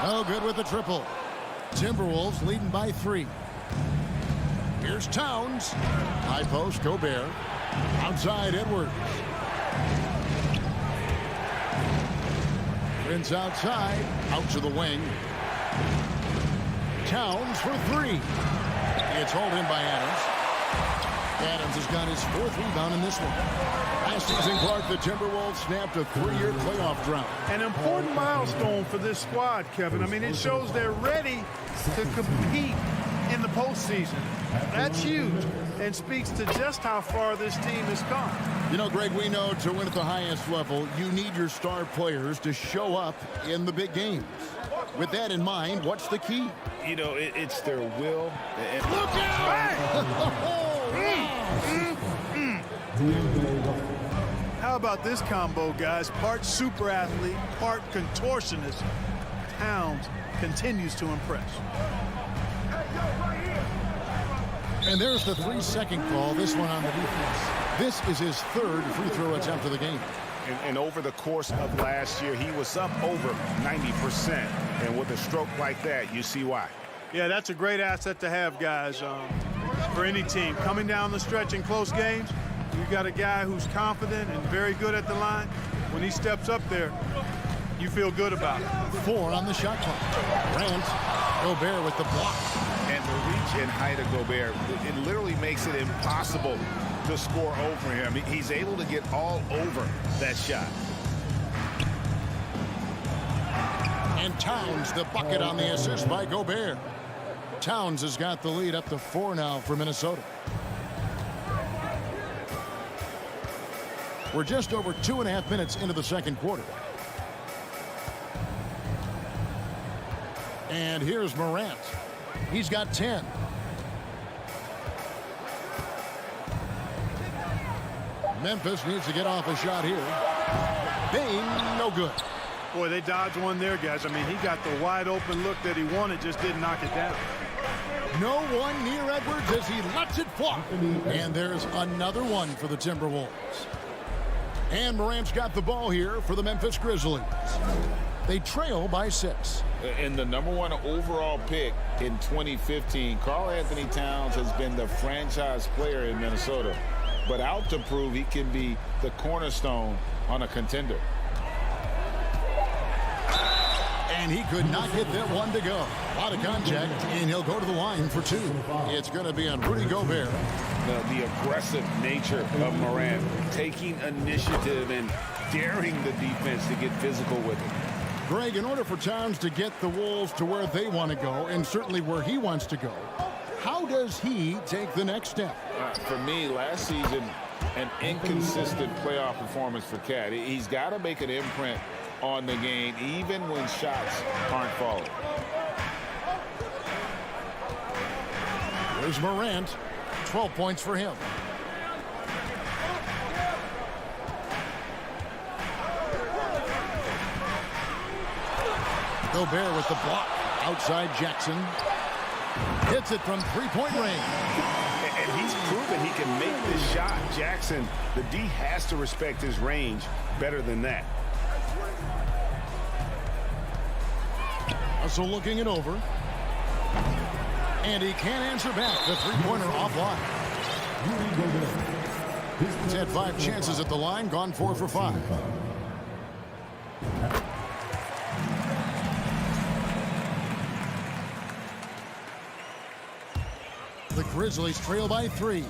Speaker 7: No good with the triple. Timberwolves leading by 3. Here's Towns. High post, Gobert. Outside, Edwards. Prince outside. Out to the wing. Towns for 3. It's hauled in by Adams. Adams has got his 4th rebound in this one. Last season, Clark, the Timberwolves snapped a 3-year playoff drought.
Speaker 8: An important milestone for this squad, Kevin. I mean, it shows they're ready to compete in the postseason. That's huge and speaks to just how far this team has come.
Speaker 7: You know, Greg, we know to win at the highest level, you need your star players to show up in the big games. With that in mind, what's the key?
Speaker 10: You know, it's their will.
Speaker 8: Look out! How about this combo, guys? Part super athlete, part contortionist. Towns continues to impress.
Speaker 7: And there's the 3-second call, this one on the defense. This is his 3rd free throw attempt of the game.
Speaker 10: And over the course of last year, he was up over 90%. And with a stroke like that, you see why.
Speaker 8: Yeah, that's a great asset to have, guys, for any team. Coming down the stretch in close games, you've got a guy who's confident and very good at the line. When he steps up there, you feel good about it.
Speaker 7: 4 on the shot clock. Grant, Gobert with the block.
Speaker 10: And the reach and height of Gobert, it literally makes it impossible to score over him. He's able to get all over that shot.
Speaker 7: And Towns, the bucket on the assist by Gobert. Towns has got the lead up to 4 now for Minnesota. We're just over 2.5 minutes into the second quarter. And here's Morant. He's got 10. Memphis needs to get off a shot here. Bing, no good.
Speaker 8: Boy, they dodged one there, guys. I mean, he got the wide open look that he wanted, just didn't knock it down.
Speaker 7: No one near Edwards as he lets it fly. And there's another one for the Timberwolves. And Morant's got the ball here for the Memphis Grizzlies. They trail by 6.
Speaker 10: And the #1 overall pick in 2015, Karl Anthony Towns has been the franchise player in Minnesota, but out to prove he can be the cornerstone on a contender.
Speaker 7: And he could not get that one to go. A lot of contact, and he'll go to the line for 2. It's going to be on Rudy Gobert.
Speaker 10: The aggressive nature of Morant, taking initiative and daring the defense to get physical with it.
Speaker 7: Greg, in order for Towns to get the Wolves to where they want to go, and certainly where he wants to go, how does he take the next step?
Speaker 10: For me, last season, an inconsistent playoff performance for Cat. He's got to make an imprint on the game, even when shots aren't falling.
Speaker 7: There's Morant. 12 points for him. Gobert with the block. Outside Jackson. Hits it from three-point range.
Speaker 10: And he's proven he can make this shot. Jackson, the D has to respect his range better than that.
Speaker 7: So looking it over. And he can't answer back. The three-pointer offline. He's had 5 chances at the line, gone 4 for 5. The Grizzlies trail by 3.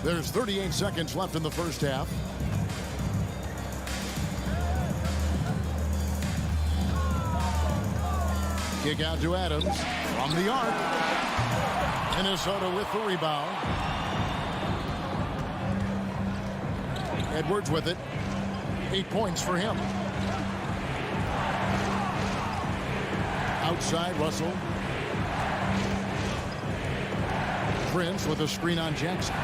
Speaker 7: There's 38 seconds left in the first half. Kick out to Adams from the arc. Minnesota with the rebound. Edwards with it. 8 points for him. Outside Russell. Prince with a screen on Jackson.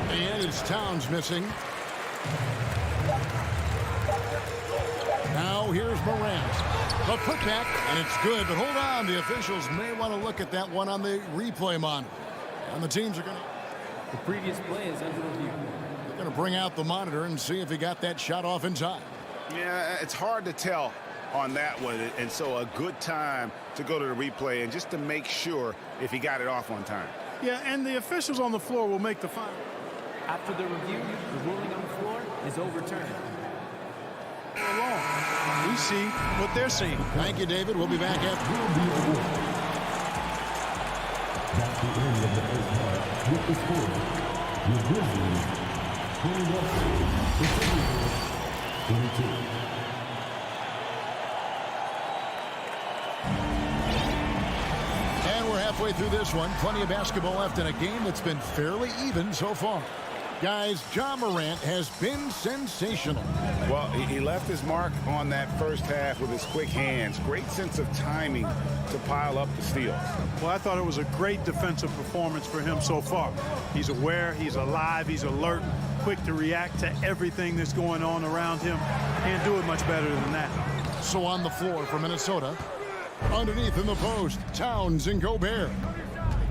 Speaker 7: And it's Towns missing. Now here's Morant. The putback, and it's good, but hold on. The officials may want to look at that one on the replay monitor. And the teams are going to...
Speaker 6: The previous play is under review.
Speaker 7: They're going to bring out the monitor and see if he got that shot off in time.
Speaker 10: Yeah, it's hard to tell on that one, and so a good time to go to the replay and just to make sure if he got it off on time.
Speaker 8: Yeah, and the officials on the floor will make the final.
Speaker 6: After the review, the ruling on the floor is overturned.
Speaker 8: We see what they're seeing.
Speaker 7: Thank you, David. We'll be back after.
Speaker 4: That's the end of the first half. With the score, the Grizzlies 21, the Timberwolves 22.
Speaker 7: And we're halfway through this one. Plenty of basketball left in a game that's been fairly even so far. Guys, Ja Morant has been sensational.
Speaker 10: Well, he left his mark on that first half with his quick hands. Great sense of timing to pile up the steals.
Speaker 8: Well, I thought it was a great defensive performance for him so far. He's aware, he's alive, he's alert, quick to react to everything that's going on around him. Can't do it much better than that.
Speaker 7: So on the floor for Minnesota, underneath in the post, Towns and Gobert.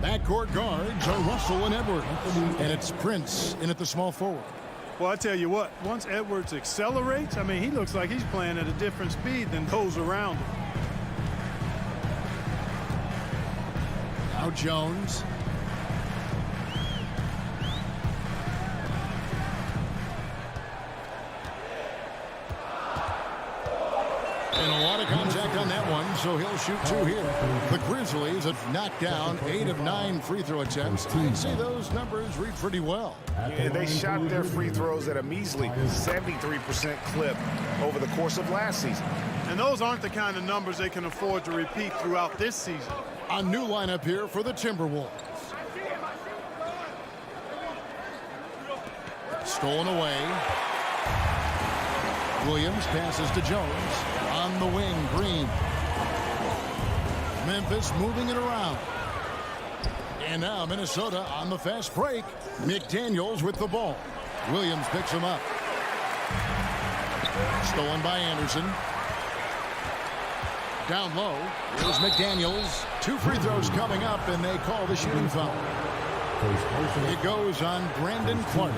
Speaker 7: Backcourt guards are Russell and Edwards. And it's Prince in at the small forward.
Speaker 8: Well, I tell you what, once Edwards accelerates, I mean, he looks like he's playing at a different speed than those around him.
Speaker 7: Now Jones. And a lot of contact on that one, so he'll shoot 2 here. The Grizzlies have knocked down 8 of 9 free throw attempts. I'd say those numbers read pretty well.
Speaker 10: Yeah, they shot their free throws at a measly 73% clip over the course of last season.
Speaker 8: And those aren't the kind of numbers they can afford to repeat throughout this season.
Speaker 7: A new lineup here for the Timberwolves. Stolen away. Williams passes to Jones. On the wing, Green. Memphis moving it around. And now Minnesota on the fast break. McDaniels with the ball. Williams picks him up. Stolen by Anderson. Down low. Here's McDaniels. 2 free throws coming up, and they call the shooting foul. It goes on Brandon Clark.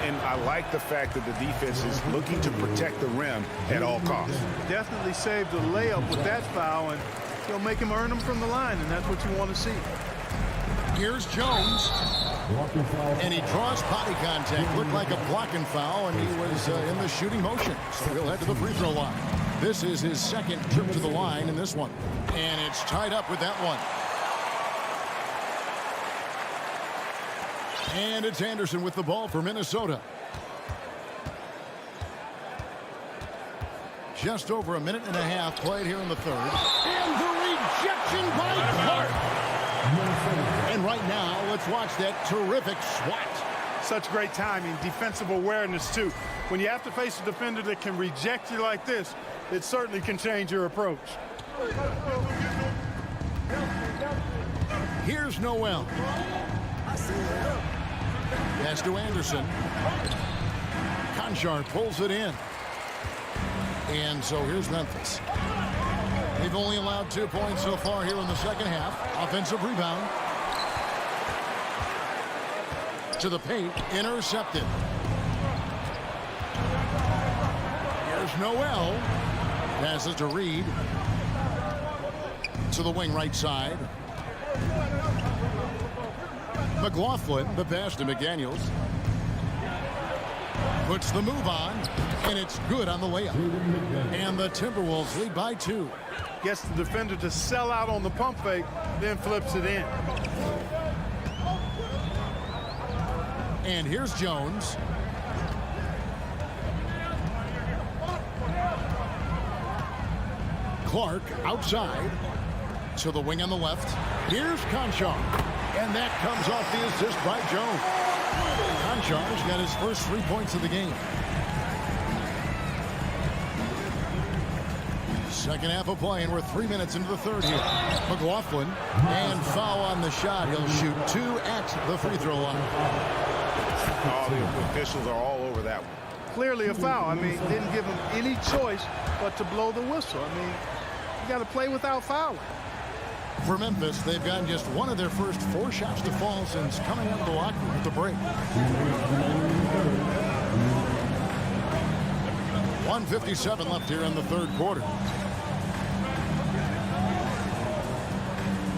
Speaker 11: And I like the fact that the defense is looking to protect the rim at all costs.
Speaker 8: Definitely saved the layup with that foul, and he'll make him earn them from the line, and that's what you want to see.
Speaker 7: Here's Jones. And he draws body contact. Looked like a blocking foul, and he was in the shooting motion. So he'll head to the free throw line. This is his second trip to the line in this one. And it's tied up with that one. And it's Anderson with the ball for Minnesota. Just over a minute and a half played here in the third. And the rejection by Clark. And right now, let's watch that terrific swat.
Speaker 8: Such great timing, defensive awareness, too. When you have to face a defender that can reject you like this, it certainly can change your approach.
Speaker 7: Here's Noel. Pass to Anderson. Conchar pulls it in. And so here's Memphis. They've only allowed 2 points so far here in the second half. Offensive rebound. To the paint. Intercepted. Here's Noel. Passes to Reed. To the wing right side. McLaughlin, the pass to McDaniels. Puts the move on, and it's good on the layup. And the Timberwolves lead by 2.
Speaker 8: Gets the defender to sell out on the pump fake, then flips it in.
Speaker 7: And here's Jones. Clark outside. To the wing on the left. Here's Conchar. And that comes off the assist by Jones. Conchar's got his first 3 points of the game. Second half of play, and we're 3 minutes into the third here. McLaughlin, and foul on the shot. He'll shoot 2 at the free throw line.
Speaker 11: All the officials are all over that one.
Speaker 8: Clearly a foul. I mean, didn't give him any choice but to blow the whistle. I mean, you got to play without fouling.
Speaker 7: For Memphis, they've gotten just one of their first 4 shots to fall since coming out of the locker room at the break. 1:57 left here in the third quarter.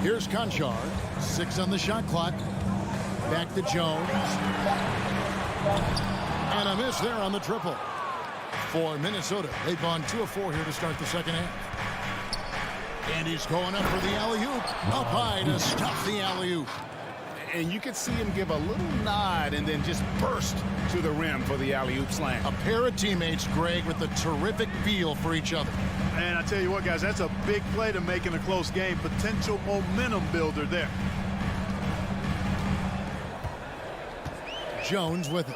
Speaker 7: Here's Conchar. 6 on the shot clock. Back to Jones. And a miss there on the triple. For Minnesota, they've gone 2 of 4 here to start the second half. And he's going up for the alley-oop. Up high to stuff the alley-oop.
Speaker 11: And you could see him give a little nod and then just burst to the rim for the alley-oop slam.
Speaker 7: A pair of teammates, Greg, with a terrific feel for each other.
Speaker 8: And I tell you what, guys, that's a big play to make in a close game. Potential momentum builder there.
Speaker 7: Jones with it.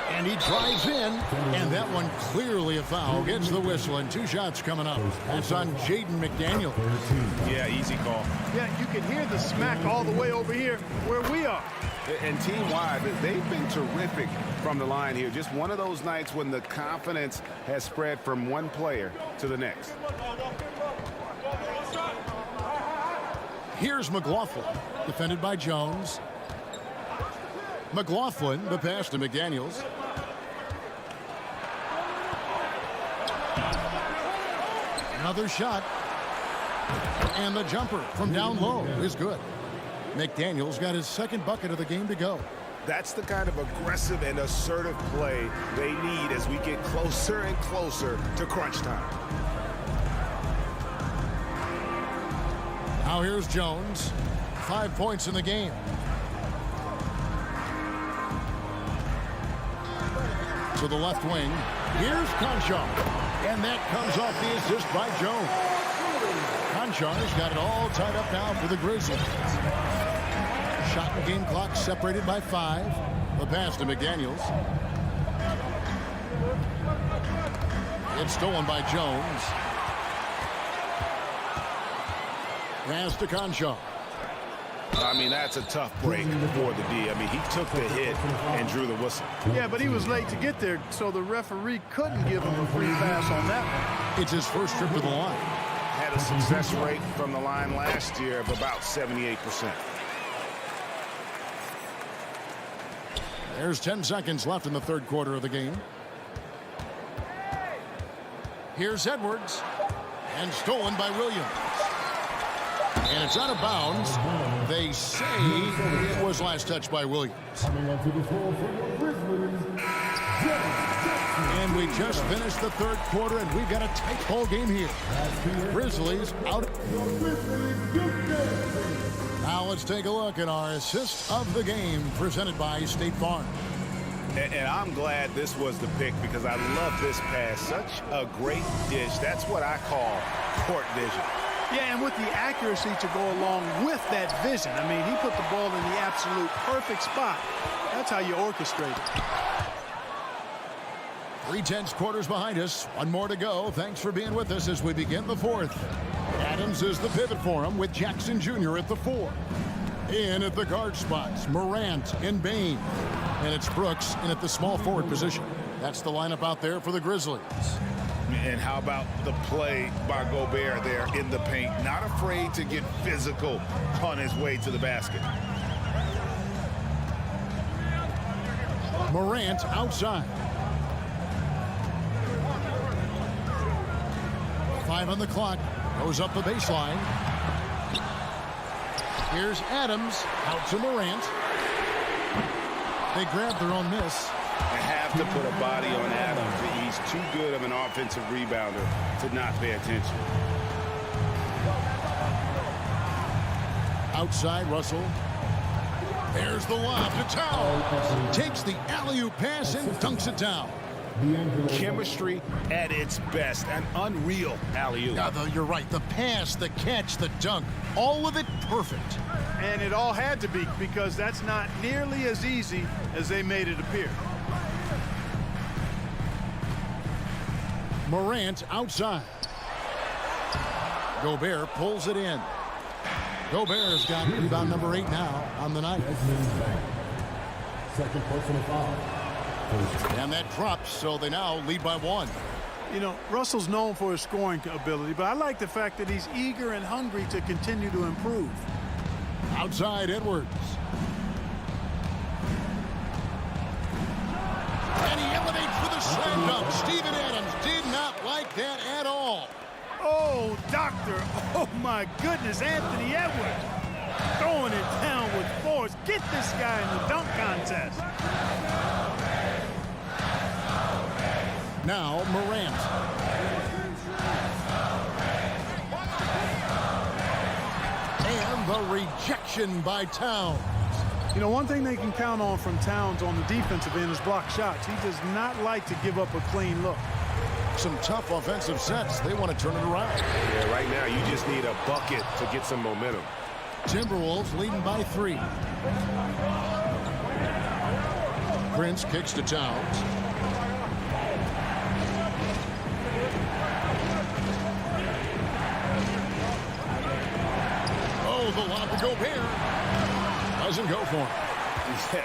Speaker 7: And he drives in, and that one clearly a foul. Gets the whistle, and 2 shots coming up. That's on Jaden McDaniel.
Speaker 11: Yeah, easy call.
Speaker 8: Yeah, you can hear the smack all the way over here where we are.
Speaker 11: And team-wide, they've been terrific from the line here. Just one of those nights when the confidence has spread from one player to the next.
Speaker 7: Here's McLaughlin, defended by Jones. McLaughlin, the pass to McDaniels. Another shot. And the jumper from down low is good. McDaniels got his second bucket of the game to go.
Speaker 11: That's the kind of aggressive and assertive play they need as we get closer and closer to crunch time.
Speaker 7: Now here's Jones. 5 points in the game. To the left wing. Here's Conchar. And that comes off the assist by Jones. Conchar's got it all tied up now for the Grizzlies. Shot and game clock separated by 5. The pass to McDaniels. It's stolen by Jones. Pass to Concho.
Speaker 11: I mean, that's a tough break for the D. I mean, he took the hit and drew the whistle.
Speaker 8: Yeah, but he was late to get there, so the referee couldn't give him a free pass on that one.
Speaker 7: It's his first trip to the line.
Speaker 11: Had a success rate from the line last year of about 78%.
Speaker 7: There's 10 seconds left in the third quarter of the game. Here's Edwards. And stolen by Williams. And it's out of bounds. They say it was last touched by Williams. And we just finished the third quarter, and we've got a tight ball game here. Grizzlies out. Now let's take a look at our assist of the game presented by State Farm.
Speaker 11: And I'm glad this was the pick because I love this pass. Such a great dish. That's what I call court vision.
Speaker 8: Yeah, and with the accuracy to go along with that vision. I mean, he put the ball in the absolute perfect spot. That's how you orchestrate it.
Speaker 7: 3/10 quarters behind us. One more to go. Thanks for being with us as we begin the fourth. Adams is the pivot for him with Jackson Jr. at the 4. In at the guard spots, Morant and Bain. And it's Brooks in at the small forward position. That's the lineup out there for the Grizzlies.
Speaker 11: And how about the play by Gobert there in the paint? Not afraid to get physical on his way to the basket.
Speaker 7: Morant outside. 5 on the clock. Goes up the baseline. Here's Adams out to Morant. They grab their own miss.
Speaker 11: I have to put a body on Adams. He's too good of an offensive rebounder to not pay attention.
Speaker 7: Outside, Russell. There's the lob to Towel. Takes the alley-oop pass and dunks it down.
Speaker 11: Chemistry at its best. An unreal alley-oop.
Speaker 7: Yeah, you're right. The pass, the catch, the dunk. All of it perfect.
Speaker 8: And it all had to be because that's not nearly as easy as they made it appear.
Speaker 7: Morant outside. Gobert pulls it in. Gobert's got rebound number 8 now on the night.
Speaker 4: Second personal foul.
Speaker 7: And that drops, so they now lead by 1.
Speaker 8: You know, Russell's known for his scoring ability, but I like the fact that he's eager and hungry to continue to improve.
Speaker 7: Outside, Edwards. And he elevates for the slam dunk. Steven Adams did not like that at all.
Speaker 8: Oh, doctor. Oh, my goodness. Anthony Edwards throwing it down with force. Get this guy in the dunk contest.
Speaker 7: Now, Morant. And the rejection by Towns.
Speaker 8: You know, one thing they can count on from Towns on the defensive end is block shots. He does not like to give up a clean look.
Speaker 7: Some tough offensive sets. They want to turn it around.
Speaker 11: Yeah, right now you just need a bucket to get some momentum.
Speaker 7: Timberwolves leading by 3. Prince kicks to Towns. Oh, the lob to Gobert. Doesn't go for him.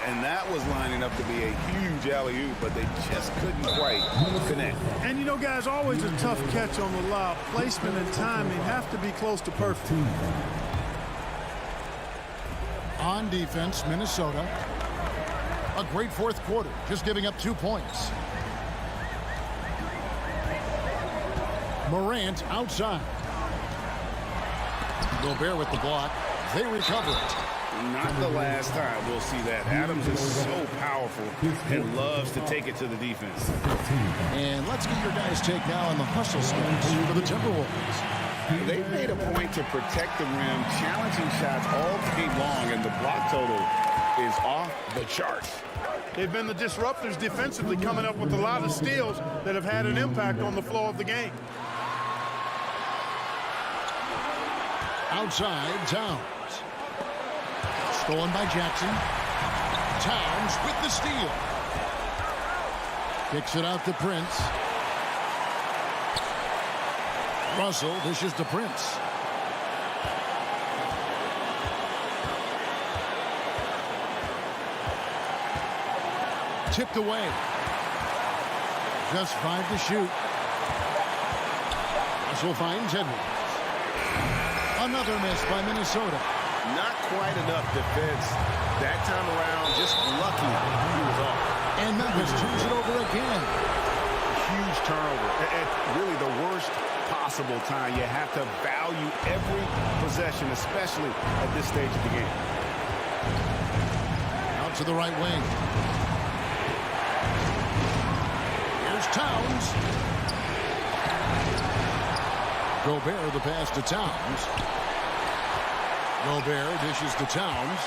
Speaker 11: And that was lining up to be a huge alley-oop, but they just couldn't quite connect.
Speaker 8: And, you know, guys, always a tough catch on the lob. Placement and timing have to be close to perfect.
Speaker 7: On defense, Minnesota. A great fourth quarter, just giving up 2 points. Morant outside. Gobert with the block. They recover it.
Speaker 11: Not the last time we'll see that. Adams is so powerful and loves to take it to the defense.
Speaker 7: And let's get your guys' take now on the hustle schemes for the Timberwolves.
Speaker 11: They've made a point to protect the rim, challenging shots all day long, and the block total is off the charts.
Speaker 8: They've been the disruptors defensively, coming up with a lot of steals that have had an impact on the flow of the game.
Speaker 7: Outside, Towns. Stolen by Jackson. Towns with the steal. Kicks it out to Prince. Russell dishes to Prince. Tipped away. Just 5 to shoot. Russell finds Edwards. Another miss by Minnesota.
Speaker 11: Not quite enough defense that time around. Just lucky he was off.
Speaker 7: And Memphis turns it over again.
Speaker 11: Huge turnover at really the worst possible time. You have to value every possession, especially at this stage of the game.
Speaker 7: Out to the right wing. Here's Towns. Gobert the pass to Towns. Gobert dishes to Towns.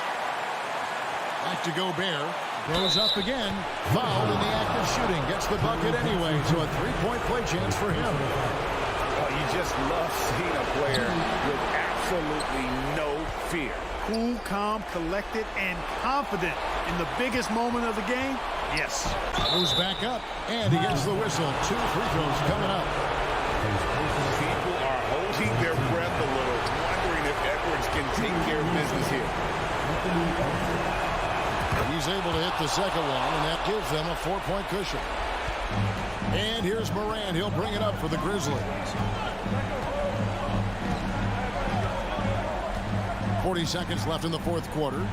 Speaker 7: Back to Gobert. Goes up again. Foul in the act of shooting. Gets the bucket anyway. So a three-point play chance for him.
Speaker 11: You just love seeing a player with absolutely no fear.
Speaker 8: Cool, calm, collected, and confident in the biggest moment of the game. Yes.
Speaker 7: Goes back up. And he gets the whistle. 2 free throws coming up.
Speaker 11: People are holding their breath a little, wondering if Edwards can take care of business here.
Speaker 7: He's able to hit the second one, and that gives them a 4-point cushion. And here's Moran. He'll bring it up for the Grizzlies. 40 seconds left in the fourth quarter.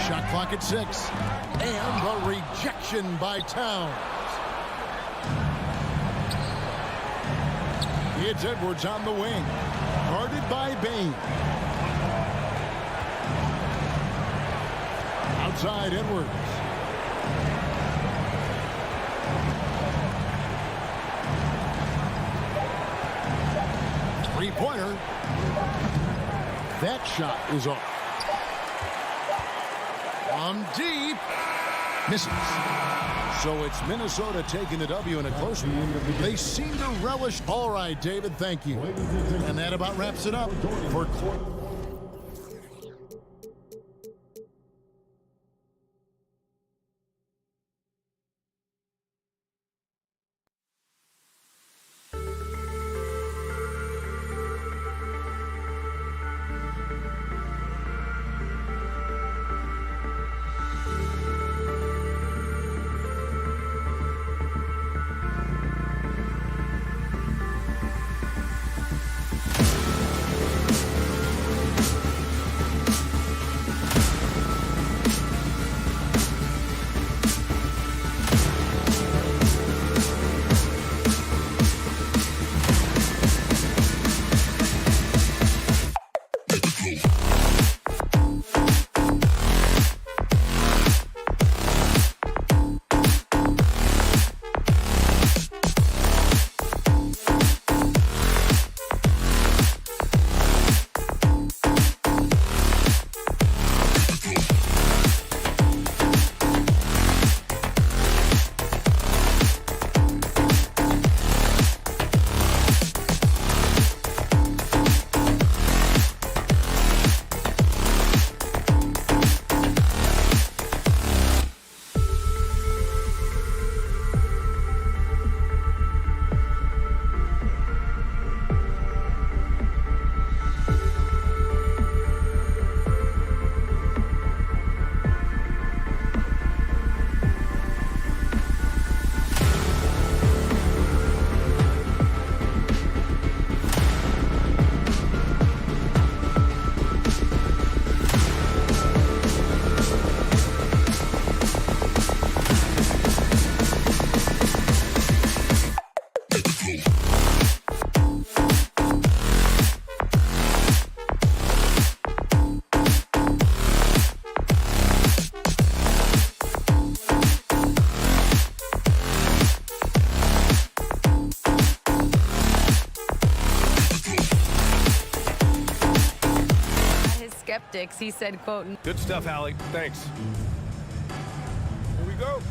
Speaker 7: Shot clock at 6. And the rejection by Towns. It's Edwards on the wing. Guarded by Bain. Outside Edwards. Three-pointer. That shot is off. On deep. Misses. So it's Minnesota taking the W in a close one. They seem to relish. All right, David, thank you. And that about wraps it up for
Speaker 5: skeptics. He said, quote,
Speaker 1: "Good stuff, Allie. Thanks."
Speaker 11: Here we go.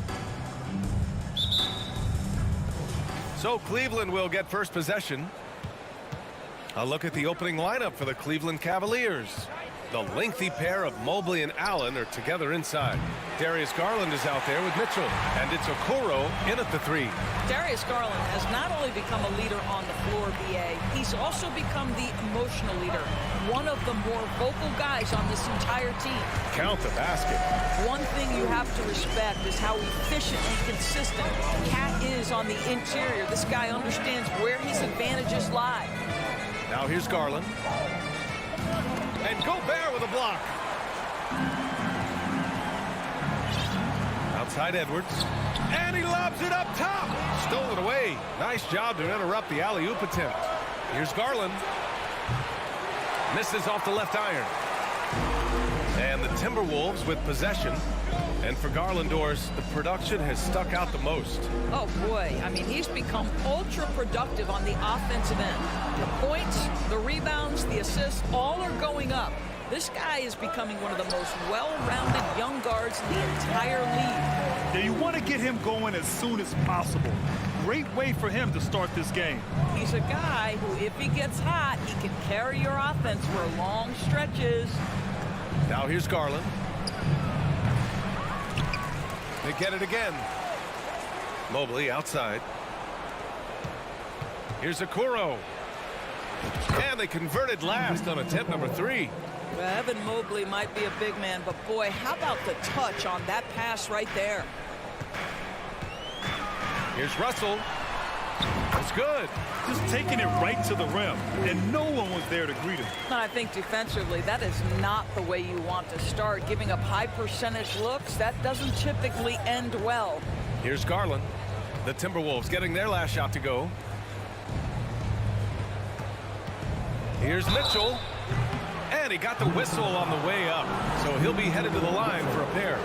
Speaker 1: So Cleveland will get first possession. A look at the opening lineup for the Cleveland Cavaliers. The lengthy pair of Mobley and Allen are together inside. Darius Garland is out there with Mitchell, and it's Okoro in at the 3.
Speaker 12: Darius Garland has not only become a leader on the floor, BA, he's also become the emotional leader. One of the more vocal guys on this entire team.
Speaker 1: Count the basket.
Speaker 12: One thing you have to respect is how efficient and consistent Cat is on the interior. This guy understands where his advantages lie.
Speaker 1: Now here's Garland. And Gobert with a block. Outside Edwards. And he lobs it up top. Stolen away. Nice job to interrupt the alley-oop attempt. Here's Garland. Misses off the left iron. And the Timberwolves with possession. And for Garland, Doris, the production has stuck out the most.
Speaker 12: Oh, boy. I mean, he's become ultra productive on the offensive end. The points, the rebounds, the assists, all are going up. This guy is becoming one of the most well-rounded young guards in the entire league.
Speaker 2: Yeah, you want to get him going as soon as possible. Great way for him to start this game.
Speaker 12: He's a guy who, if he gets hot, he can carry your offense for long stretches.
Speaker 1: Now here's Garland. They get it again. Mobley outside. Here's Okoro. And they converted last on attempt number 3.
Speaker 12: Well, Evan Mobley might be a big man, but boy, how about the touch on that pass right there?
Speaker 1: Here's Russell. It's good.
Speaker 2: Just taking it right to the rim, and no one was there to greet him.
Speaker 12: I think defensively, that is not the way you want to start. Giving up high percentage looks, that doesn't typically end well.
Speaker 1: Here's Garland. The Timberwolves getting their last shot to go. Here's Mitchell. And he got the whistle on the way up. So he'll be headed to the line for a pair.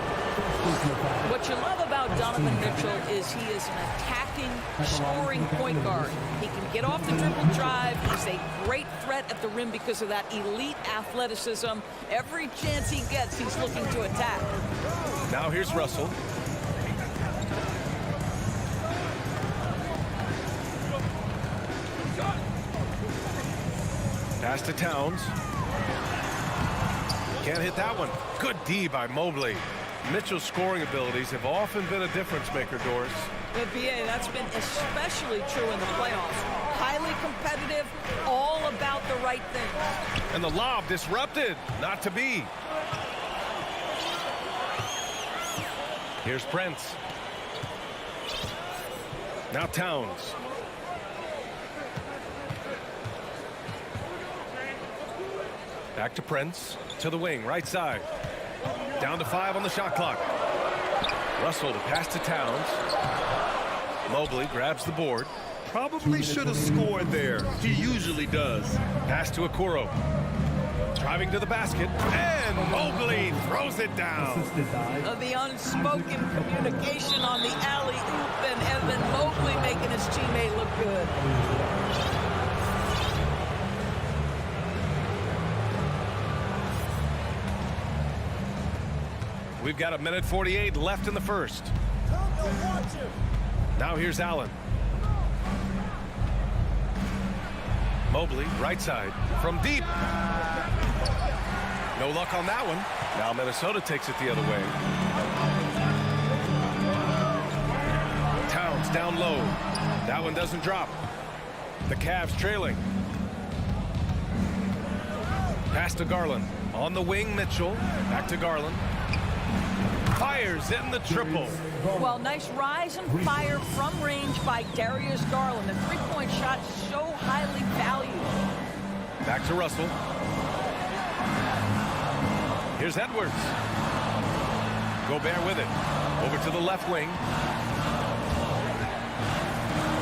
Speaker 12: What you love about Donovan Mitchell is he is an attacking, scoring point guard. He can get off the dribble drive. He's a great threat at the rim because of that elite athleticism. Every chance he gets, he's looking to attack.
Speaker 1: Now here's Russell. Pass to Towns. Can't hit that one. Good D by Mobley. Mitchell's scoring abilities have often been a difference maker, Doris.
Speaker 12: The BA, that's been especially true in the playoffs. Highly competitive, all about the right things.
Speaker 1: And the lob disrupted. Not to be. Here's Prince. Now Towns. Back to Prince. To the wing, right side. Down to 5 on the shot clock. Russell to pass to Towns. Mobley grabs the board.
Speaker 2: Probably should have scored there. He usually does.
Speaker 1: Pass to Okoro. Driving to the basket. And Mobley throws it down.
Speaker 12: The unspoken communication on the alley-oop, and Evan Mobley making his teammate look good.
Speaker 1: We've got 1:48 left in the first. Now here's Allen. Mobley, right side, from deep. No luck on that one. Now Minnesota takes it the other way. Towns down low. That one doesn't drop. The Cavs trailing. Pass to Garland. On the wing, Mitchell. Back to Garland. Fires in the triple.
Speaker 12: Well, nice rise and fire from range by Darius Garland. The three-point shot so highly valued.
Speaker 1: Back to Russell. Here's Edwards. Gobert with it. Over to the left wing.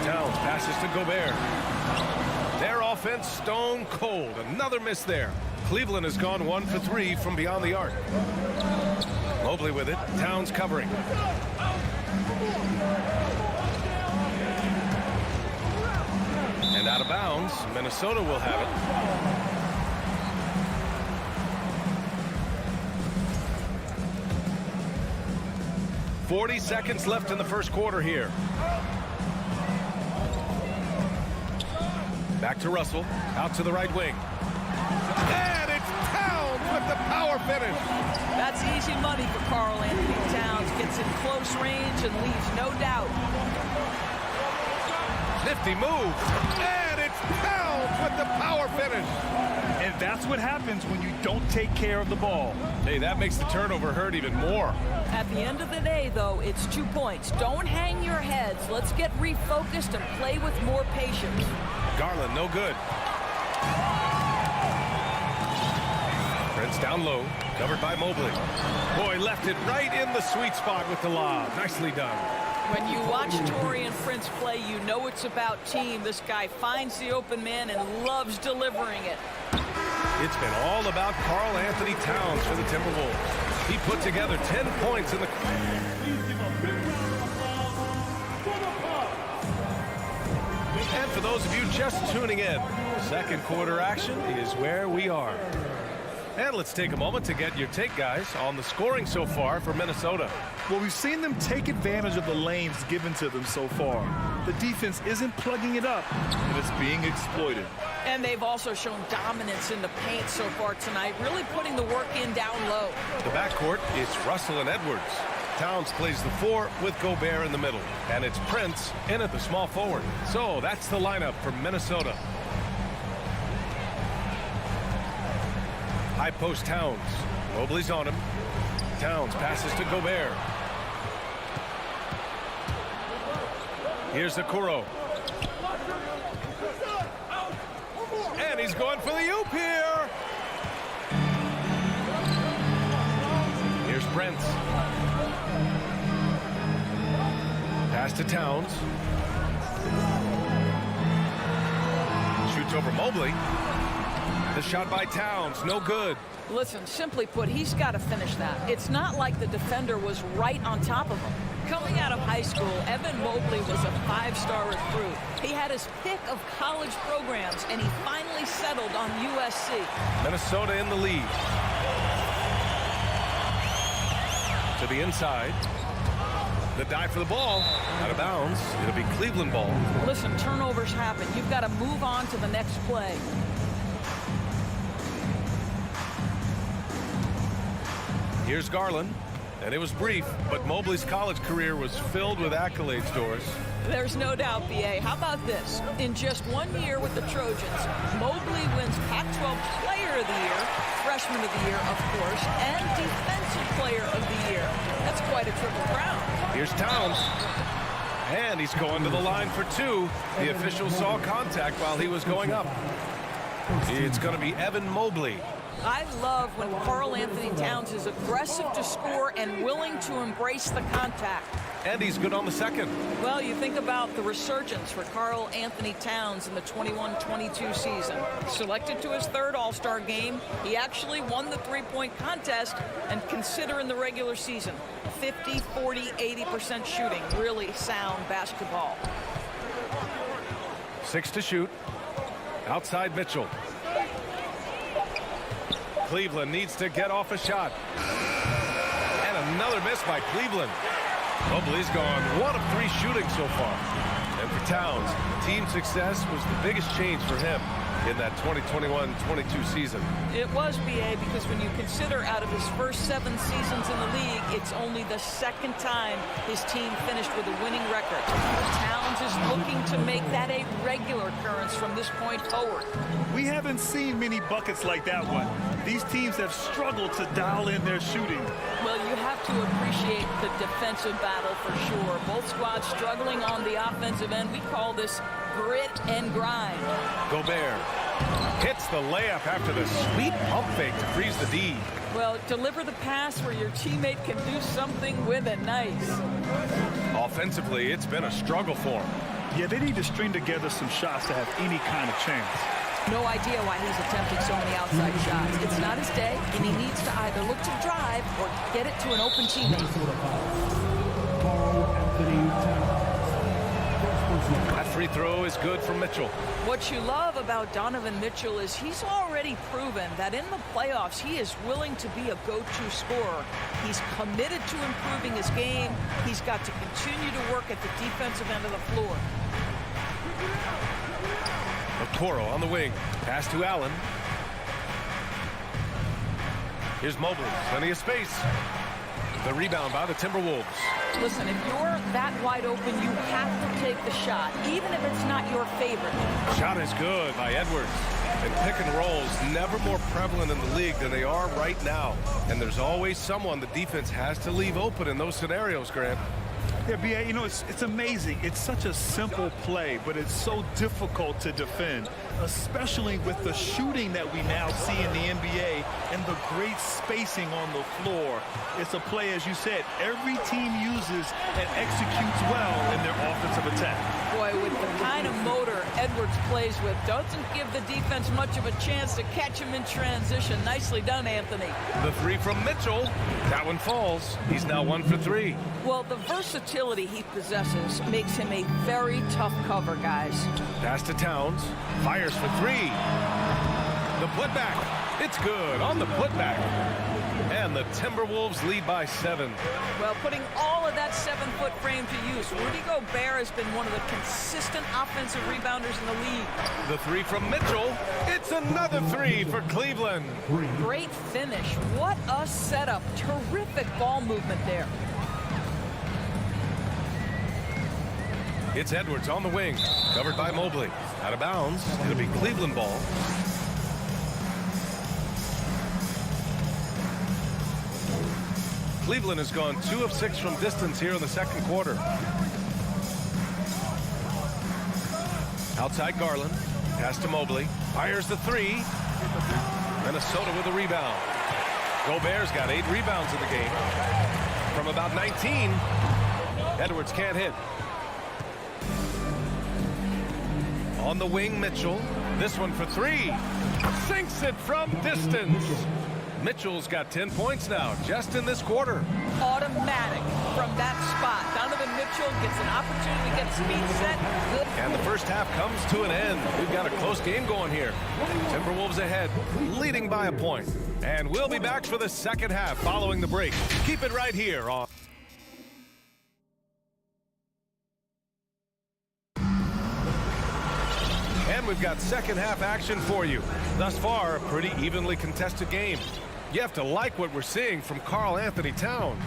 Speaker 1: Towns passes to Gobert. Their offense stone cold. Another miss there. Cleveland has gone 1 for 3 from beyond the arc. Mobley with it. Towns covering. And out of bounds. Minnesota will have it. .40 seconds left in the first quarter here. Back to Russell. Out to the right wing. And it's Towns with the power finish.
Speaker 12: That's easy money for Karl Anthony Towns. Gets in close range and leaves no doubt.
Speaker 1: Nifty move. And it's Towns with the power finish.
Speaker 2: And that's what happens when you don't take care of the ball.
Speaker 1: Hey, that makes the turnover hurt even more.
Speaker 12: At the end of the day, though, it's 2 points. Don't hang your heads. Let's get refocused and play with more patience.
Speaker 1: Garland, no good. Prince down low, covered by Mobley. Boy, left it right in the sweet spot with the lob. Nicely done.
Speaker 12: When you watch Taurean Prince play, you know it's about team. This guy finds the open man and loves delivering it.
Speaker 1: It's been all about Karl Anthony Towns for the Timberwolves. He put together 10 points in the... And for those of you just tuning in, second quarter action is where we are. And let's take a moment to get your take, guys, on the scoring so far for Minnesota.
Speaker 2: Well, we've seen them take advantage of the lanes given to them so far. The defense isn't plugging it up, and it's being exploited.
Speaker 12: And they've also shown dominance in the paint so far tonight, really putting the work in down low.
Speaker 1: The backcourt is Russell and Edwards. Towns plays the 4 with Gobert in the middle. And it's Prince in at the small forward. So that's the lineup for Minnesota. High post Towns. Mobley's on him. Towns passes to Gobert. Here's Okoro. And he's going for the oop here. Here's Prince. Pass to Towns. Shoots over Mobley. The shot by Towns, no good.
Speaker 12: Listen, simply put, he's got to finish that. It's not like the defender was right on top of him. Coming out of high school, Evan Mobley was a 5-star recruit. He had his pick of college programs, and he finally settled on USC.
Speaker 1: Minnesota in the lead. To the inside. The dive for the ball. Out of bounds. It'll be Cleveland ball.
Speaker 12: Listen, turnovers happen. You've got to move on to the next play.
Speaker 1: Here's Garland, and it was brief, but Mobley's college career was filled with accolades, Doris.
Speaker 12: There's no doubt, B.A. How about this? In just 1 year with the Trojans, Mobley wins Pac-12 Player of the Year, Freshman of the Year, of course, and Defensive Player of the Year. That's quite a triple crown.
Speaker 1: Here's Towns, and he's going to the line for 2. The official saw contact while he was going up. It's going to be Evan Mobley.
Speaker 12: I love when Karl Anthony Towns is aggressive to score and willing to embrace the contact.
Speaker 1: And he's good on the second.
Speaker 12: Well, you think about the resurgence for Karl Anthony Towns in the 21-22 season. Selected to his 3rd All-Star game, he actually won the three-point contest, and consider in the regular season, 50, 40, 80% shooting. Really sound basketball.
Speaker 1: 6 to shoot. Outside Mitchell. Cleveland needs to get off a shot. And another miss by Cleveland. Mobley's gone 1 of 3 shooting so far. And for Towns, team success was the biggest change for him in that 2021-22 season.
Speaker 12: It was, B.A., because when you consider out of his first 7 seasons in the league, it's only the 2nd time his team finished with a winning record. Towns is looking to make that a regular occurrence from this point forward.
Speaker 2: We haven't seen many buckets like that one. These teams have struggled to dial in their shooting.
Speaker 12: Well, you have to appreciate the defensive battle for sure. Both squads struggling on the offensive end. We call this grit and grind.
Speaker 1: Gobert hits the layup after the sweet pump fake to freeze the D.
Speaker 12: Well, deliver the pass where your teammate can do something with it. Nice.
Speaker 1: Offensively, it's been a struggle for him.
Speaker 2: Yeah, they need to string together some shots to have any kind of chance.
Speaker 12: No idea why he's attempting so many outside shots. It's not his day, and he needs to either look to drive or get it to an open teammate.
Speaker 1: That free throw is good for Mitchell.
Speaker 12: What you love about Donovan Mitchell is he's already proven that in the playoffs he is willing to be a go-to scorer. He's committed to improving his game. He's got to continue to work at the defensive end of the floor.
Speaker 1: Toro on the wing. Pass to Allen. Here's Mobley. Plenty of space. The rebound by the Timberwolves.
Speaker 12: Listen, if you're that wide open, you have to take the shot, even if it's not your favorite.
Speaker 1: Shot is good by Edwards. And pick and rolls never more prevalent in the league than they are right now. And there's always someone the defense has to leave open in those scenarios, Grant.
Speaker 2: Yeah, B.A., you know, it's amazing. It's such a simple play, but it's so difficult to defend, especially with the shooting that we now see in the NBA and the great spacing on the floor. It's a play, as you said, every team uses and executes well in their offensive attack.
Speaker 12: Boy, with the kind of motor Edwards plays with, doesn't give the defense much of a chance to catch him in transition. Nicely done, Anthony.
Speaker 1: The three from Mitchell. That one falls. He's now 1 for 3.
Speaker 12: Well, the versatility he possesses makes him a very tough cover, guys.
Speaker 1: Pass to Towns. Fires for 3. The putback. It's good on the putback. And the Timberwolves lead by 7.
Speaker 12: Well, putting all of that 7-foot frame to use, Rudy Gobert has been one of the consistent offensive rebounders in the league.
Speaker 1: The 3 from Mitchell. It's another 3 for Cleveland.
Speaker 12: Great finish. What a setup. Terrific ball movement there.
Speaker 1: It's Edwards on the wing, covered by Mobley. Out of bounds. It'll be Cleveland ball. Cleveland has gone 2 of 6 from distance here in the second quarter. Outside Garland. Pass to Mobley. Fires the 3. Minnesota with a rebound. Gobert's got 8 rebounds in the game. From about 19. Edwards can't hit. On the wing, Mitchell. This one for 3. Sinks it from distance. Mitchell's got 10 points now, just in this quarter.
Speaker 12: Automatic from that spot. Donovan Mitchell gets an opportunity to get his feet set. Good.
Speaker 1: And the first half comes to an end. We've got a close game going here. Timberwolves ahead, leading by a point. And we'll be back for the second half following the break. Keep it right here on... And we've got second half action for you. Thus far, a pretty evenly contested game. You have to like what we're seeing from Karl Anthony Towns.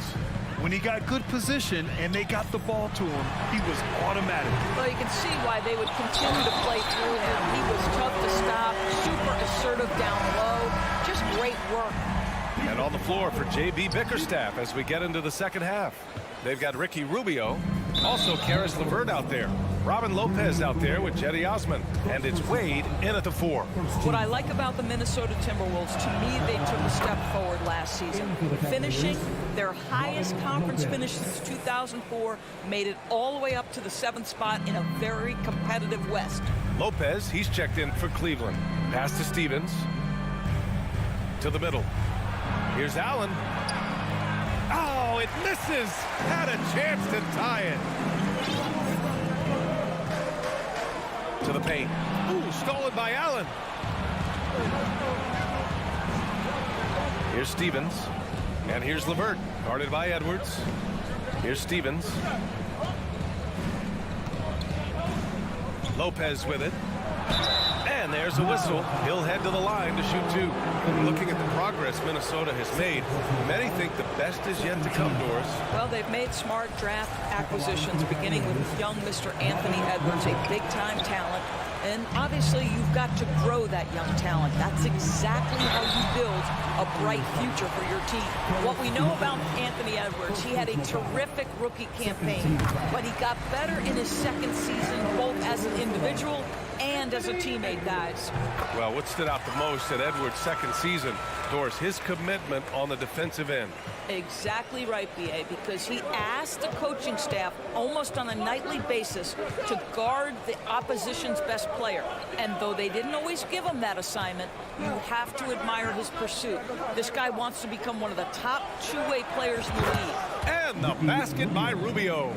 Speaker 2: When he got good position and they got the ball to him, he was automatic.
Speaker 12: Well, you can see why they would continue to play through him. He was tough to stop, super assertive down low, just great work.
Speaker 1: And on the floor for J.B. Bickerstaff as we get into the second half. They've got Ricky Rubio, also Karis LeVert out there. Robin Lopez out there with Jetty Osman. And it's Wade in at the 4.
Speaker 12: What I like about the Minnesota Timberwolves, to me, they took a step forward last season. Finishing their highest conference finish since 2004, made it all the way up to the 7th spot in a very competitive West.
Speaker 1: Lopez, he's checked in for Cleveland. Pass to Stevens. To the middle. Here's Allen. Oh, it misses. Had a chance to tie it. To the paint. Ooh, stolen by Allen. Here's Stevens. And here's LeVert. Guarded by Edwards. Here's Stevens. Lopez with it. And there's a whistle. He'll head to the line to shoot 2. Looking at the progress Minnesota has made, many think the best is yet to come, Doris.
Speaker 12: Well, they've made smart draft acquisitions, beginning with young Mr. Anthony Edwards, a big-time talent. And obviously, you've got to grow that young talent. That's exactly how you build a bright future for your team. What we know about Anthony Edwards, he had a terrific rookie campaign, but he got better in his second season, both as an individual and as a teammate, guys.
Speaker 1: Well, what stood out the most at Edwards' second season, Doris, his commitment on the defensive end.
Speaker 12: Exactly right, B.A., because he asked the coaching staff almost on a nightly basis to guard the opposition's best player. And though they didn't always give him that assignment, you have to admire his pursuit. This guy wants to become one of the top two-way players in the league.
Speaker 1: And the basket by Rubio.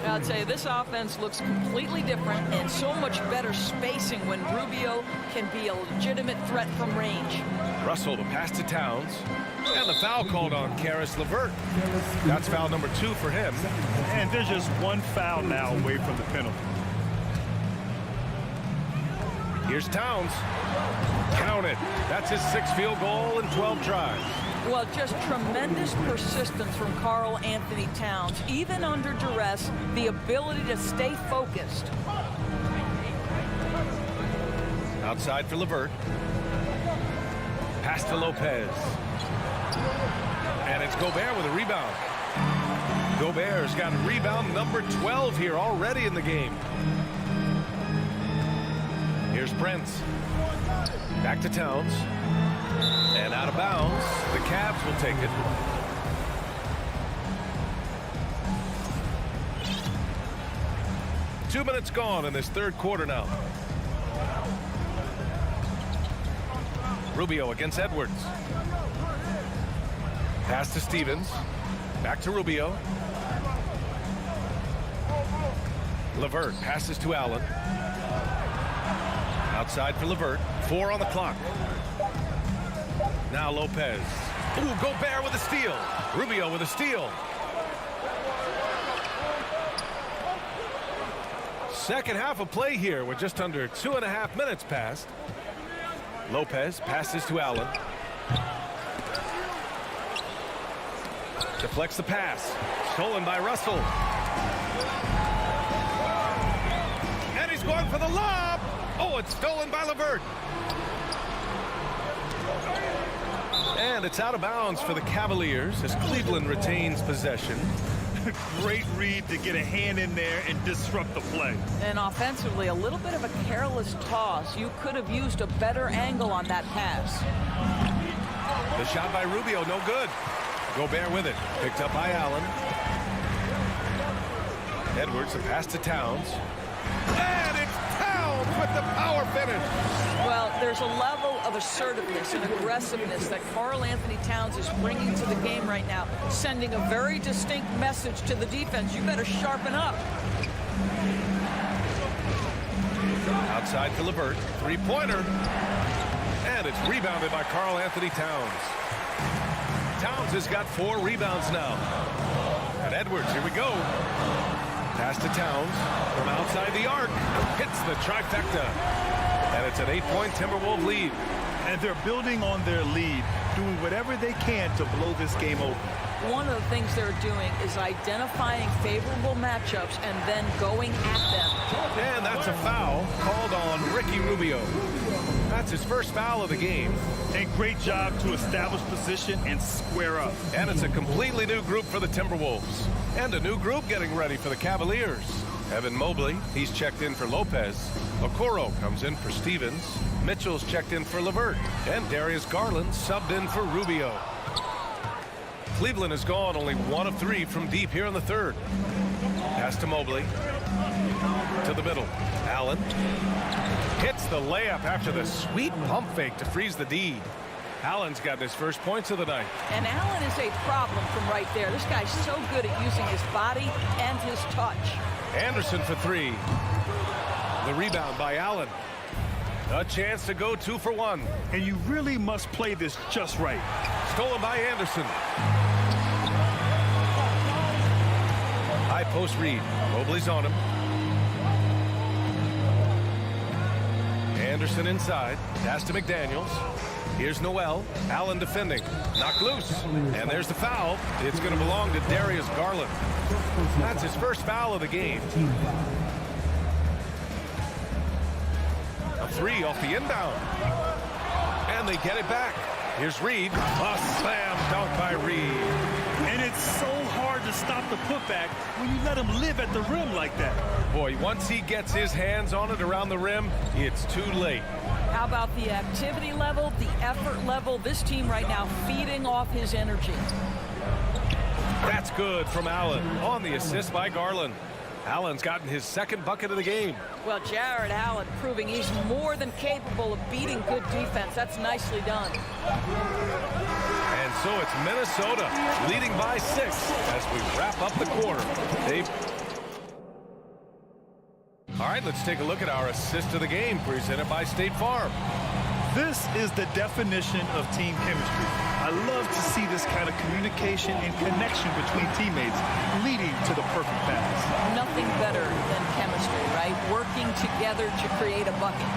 Speaker 12: I'll tell you, this offense looks completely different and so much better spacing when Rubio can be a legitimate threat from range.
Speaker 1: Russell, the pass to Towns. And the foul called on Karis LeVert. That's foul number 2 for him.
Speaker 2: And there's just one foul now away from the penalty.
Speaker 1: Here's Towns. Count it. That's his 6th field goal in 12 tries.
Speaker 12: Well, just tremendous persistence from Karl Anthony Towns. Even under duress, the ability to stay focused.
Speaker 1: Outside for LeVert. Pass to Lopez. And it's Gobert with a rebound. Gobert's got rebound number 12 here already in the game. Here's Prince. Back to Towns. And out of bounds. The Cavs will take it. Two minutes gone in this third quarter now. Rubio against Edwards. Pass to Stevens. Back to Rubio. LeVert passes to Allen. Outside for LeVert. 4 on the clock. Now Lopez. Ooh, Gobert with a steal. Rubio with a steal. Second half of play here with just under 2.5 minutes passed. Lopez passes to Allen. Deflects the pass. Stolen by Russell. And he's going for the lob. Oh, it's stolen by LeVert. And it's out of bounds for the Cavaliers as Cleveland retains possession.
Speaker 2: Great read to get a hand in there and disrupt the play.
Speaker 12: And offensively, a little bit of a careless toss. You could have used a better angle on that pass.
Speaker 1: The shot by Rubio, no good. Gobert with it. Picked up by Allen. Edwards, the pass to Towns. And it's Towns with the power finish.
Speaker 12: Well, there's a level of assertiveness and aggressiveness that Karl Anthony Towns is bringing to the game right now, sending a very distinct message to the defense. You better sharpen up.
Speaker 1: Outside to LeVert. Three-pointer. And it's rebounded by Karl Anthony Towns. Towns has got 4 rebounds now. And Edwards, here we go. Pass to Towns from outside the arc. Hits the trifecta. And it's an 8-point Timberwolves lead.
Speaker 2: And they're building on their lead, doing whatever they can to blow this game open.
Speaker 12: One of the things they're doing is identifying favorable matchups and then going at them.
Speaker 1: And that's a foul called on Ricky Rubio. That's his first foul of the game.
Speaker 2: A great job to establish position and square up.
Speaker 1: And it's a completely new group for the Timberwolves. And a new group getting ready for the Cavaliers. Evan Mobley, he's checked in for Lopez. Okoro comes in for Stevens. Mitchell's checked in for LeVert. And Darius Garland subbed in for Rubio. Cleveland has gone only 1 of 3 from deep here in the third. Pass to Mobley. To the middle. Allen hits the layup after the sweet pump fake to freeze the D. Allen's got his first points of the night.
Speaker 12: And Allen is a problem from right there. This guy's so good at using his body and his touch.
Speaker 1: Anderson for 3. The rebound by Allen. A chance to go 2 for 1.
Speaker 2: And you really must play this just right.
Speaker 1: Stolen by Anderson. High post read. Mobley's on him. Anderson inside. Pass to McDaniels. Here's Noel. Allen defending. Knocked loose. And there's the foul. It's going to belong to Darius Garland. That's his first foul of the game. A 3 off the inbound. And they get it back. Here's Reed. A slam dunk by Reed.
Speaker 2: And it's so hard to stop the putback when you let him live at the rim like that.
Speaker 1: Boy, once he gets his hands on it around the rim, it's too late.
Speaker 12: How about the activity level, the effort level? This team right now feeding off his energy.
Speaker 1: That's good from Allen on the assist by Garland. Allen's gotten his second bucket of the game.
Speaker 12: Well, Jared Allen proving he's more than capable of beating good defense. That's nicely done.
Speaker 1: And so it's Minnesota leading by 6 as we wrap up the quarter. All right, let's take a look at our assist of the game presented by State Farm.
Speaker 2: This is the definition of team chemistry. I love to see this kind of communication and connection between teammates leading to the perfect pass.
Speaker 12: Nothing better than chemistry, right? Working together to create a bucket.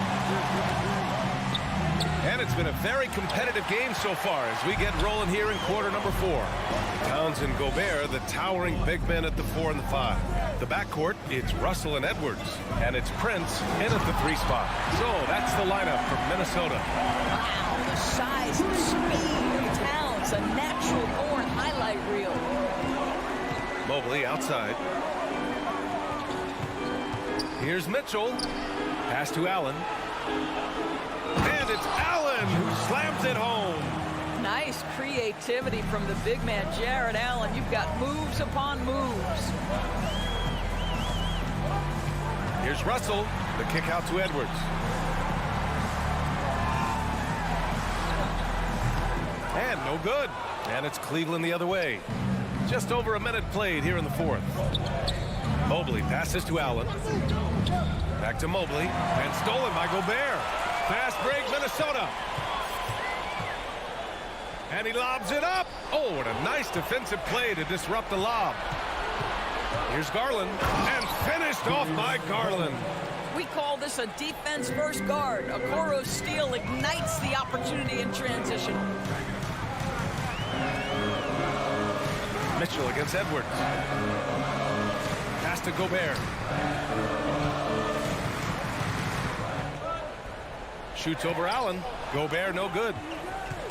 Speaker 1: And it's been a very competitive game so far as we get rolling here in quarter number 4. Towns and Gobert, the towering big men at the 4 and the 5. The backcourt, it's Russell and Edwards. And it's Prince in at the 3 spot. So that's the lineup from Minnesota.
Speaker 12: Wow, the size and speed of Towns, a natural-born highlight reel.
Speaker 1: Mobley outside. Here's Mitchell. Pass to Allen. And it's Allen who slams it home.
Speaker 12: Nice creativity from the big man, Jared Allen. You've got moves upon moves.
Speaker 1: Here's Russell. The kick out to Edwards. And no good. And it's Cleveland the other way. Just over a minute played here in the 4th. Mobley passes to Allen. Back to Mobley. And stolen by Gobert. Fast break, Minnesota. And he lobs it up. Oh, what a nice defensive play to disrupt the lob. Here's Garland. And finished off by Garland.
Speaker 12: We call this a defense-first guard. Okoro's steal ignites the opportunity in transition.
Speaker 1: Mitchell against Edwards. Pass to Gobert. Shoots over Allen. Gobert no good.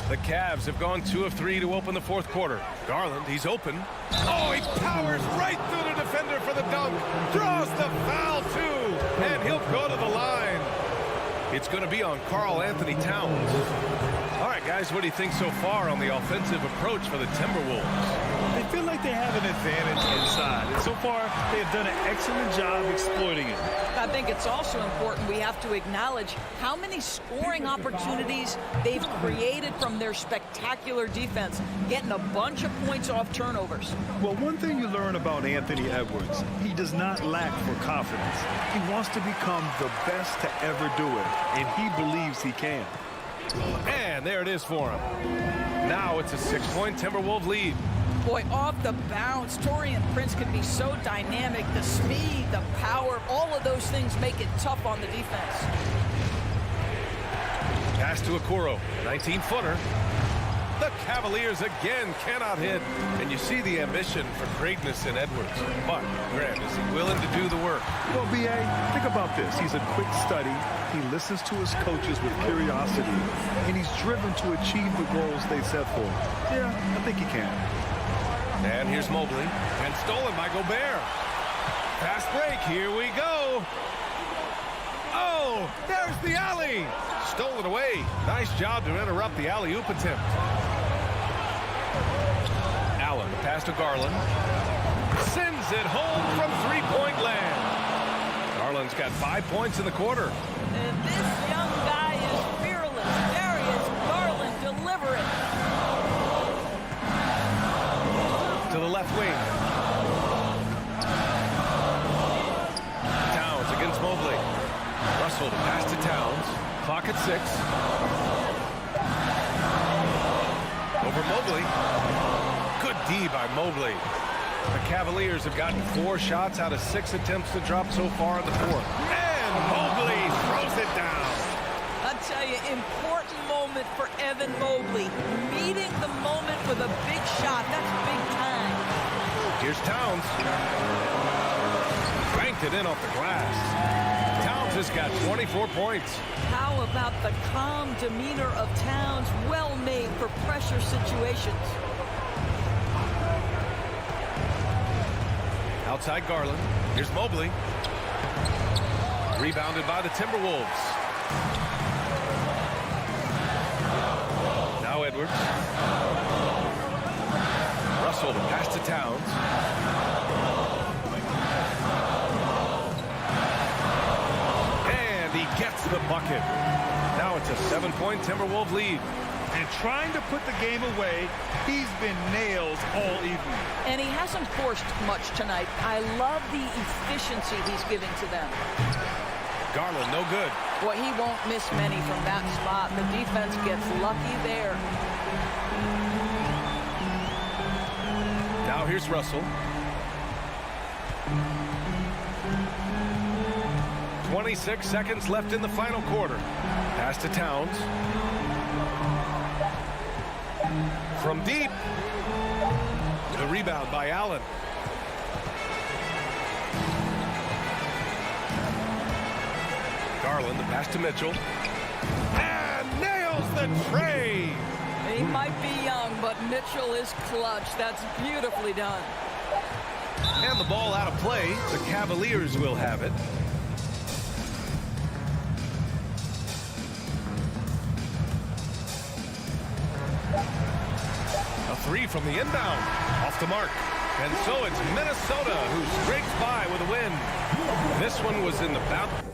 Speaker 1: The Cavs have gone 2 of 3 to open the 4th quarter. Garland, he's open. Oh, he powers right through the defender for the dunk. Draws the foul, too. And he'll go to the line. It's going to be on Karl Anthony Towns. All right, guys, what do you think so far on the offensive approach for the Timberwolves?
Speaker 2: They feel like they have an advantage inside. And so far, they have done an excellent job exploiting it.
Speaker 12: I think it's also important we have to acknowledge how many scoring opportunities they've created from their spectacular defense, getting a bunch of points off turnovers.
Speaker 2: Well, one thing you learn about Anthony Edwards, he does not lack for confidence. He wants to become the best to ever do it, and he believes he can.
Speaker 1: And there it is for him. Now it's a 6-point Timberwolves lead.
Speaker 12: Boy, off the bounce, Taurean Prince can be so dynamic. The speed, the power, all of those things make it tough on the defense.
Speaker 1: Pass to Okoro, 19-footer. The Cavaliers again cannot hit. And you see the ambition for greatness in Edwards. But, Grant, is he willing to do the work?
Speaker 2: Well, B.A., think about this. He's a quick study. He listens to his coaches with curiosity. And he's driven to achieve the goals they set for him. Yeah, I think he can.
Speaker 1: And here's Mobley. And stolen by Gobert. Fast break. Here we go. Oh, there's the alley. Stolen away. Nice job to interrupt the alley-oop attempt. Allen, pass to Garland. Sends it home from three-point land. Garland's got 5 points in the quarter.
Speaker 12: And this young guy is fearless. Darius Garland delivering.
Speaker 1: To the left wing. Towns against Mobley. Russell to pass to Towns. Clock at 6. Over Mobley. Good D by Mobley. The Cavaliers have gotten 4 shots out of 6 attempts to drop so far in the 4th. And Mobley throws it down.
Speaker 12: I'll tell you, important moment for Evan Mobley. Meeting the moment with a big shot. That's big time.
Speaker 1: Here's Towns. Banked it in off the glass. Towns has got 24 points.
Speaker 12: How about the calm demeanor of Towns? Well made for pressure situations.
Speaker 1: Outside Garland. Here's Mobley. Rebounded by the Timberwolves. Now Edwards. Russell to pass to Towns. And he gets the bucket. Now it's a 7-point Timberwolves lead.
Speaker 2: And trying to put the game away, he's been nailed all evening.
Speaker 12: And he hasn't forced much tonight. I love the efficiency he's giving to them.
Speaker 1: Garland, no good.
Speaker 12: Boy, he won't miss many from that spot. The defense gets lucky there.
Speaker 1: Now here's Russell. 26 seconds left in the final quarter. Pass to Towns. From deep. The rebound by Allen. Garland, the pass to Mitchell. And nails the tray.
Speaker 12: He might be young, but Mitchell is clutch. That's beautifully done.
Speaker 1: And the ball out of play. The Cavaliers will have it. A three from the inbound. Off the mark. And so it's Minnesota who scrapes by with a win. This one was in the bounce.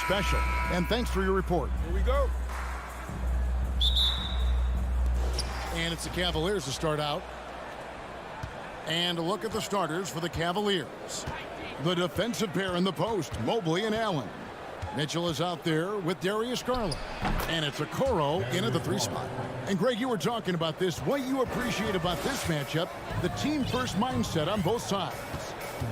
Speaker 7: special. And thanks for your report.
Speaker 1: Here we go.
Speaker 7: And it's the Cavaliers to start out. And a look at the starters for the Cavaliers. The defensive pair in the post, Mobley and Allen. Mitchell is out there with Darius Garland. And it's Okoro in at the 3 spot. And Greg, you were talking about this. What you appreciate about this matchup, the team-first mindset on both sides.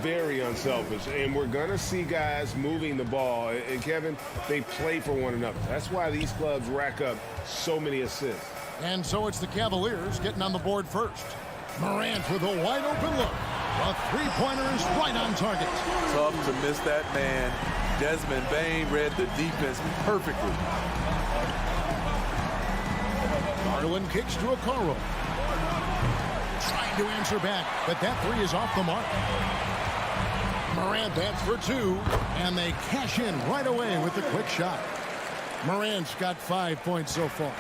Speaker 11: Very unselfish, and we're going to see guys moving the ball. And, Kevin, they play for one another. That's why these clubs rack up so many assists.
Speaker 7: And so it's the Cavaliers getting on the board first. Morant with a wide-open look. A three-pointer is right on target.
Speaker 13: Tough to miss that man. Desmond Bain read the defense perfectly.
Speaker 7: Garland kicks to Okoro. Trying to answer back, but that 3 is off the mark. Morant, that's for 2, and they cash in right away with the quick shot. Morant's got 5 points so far.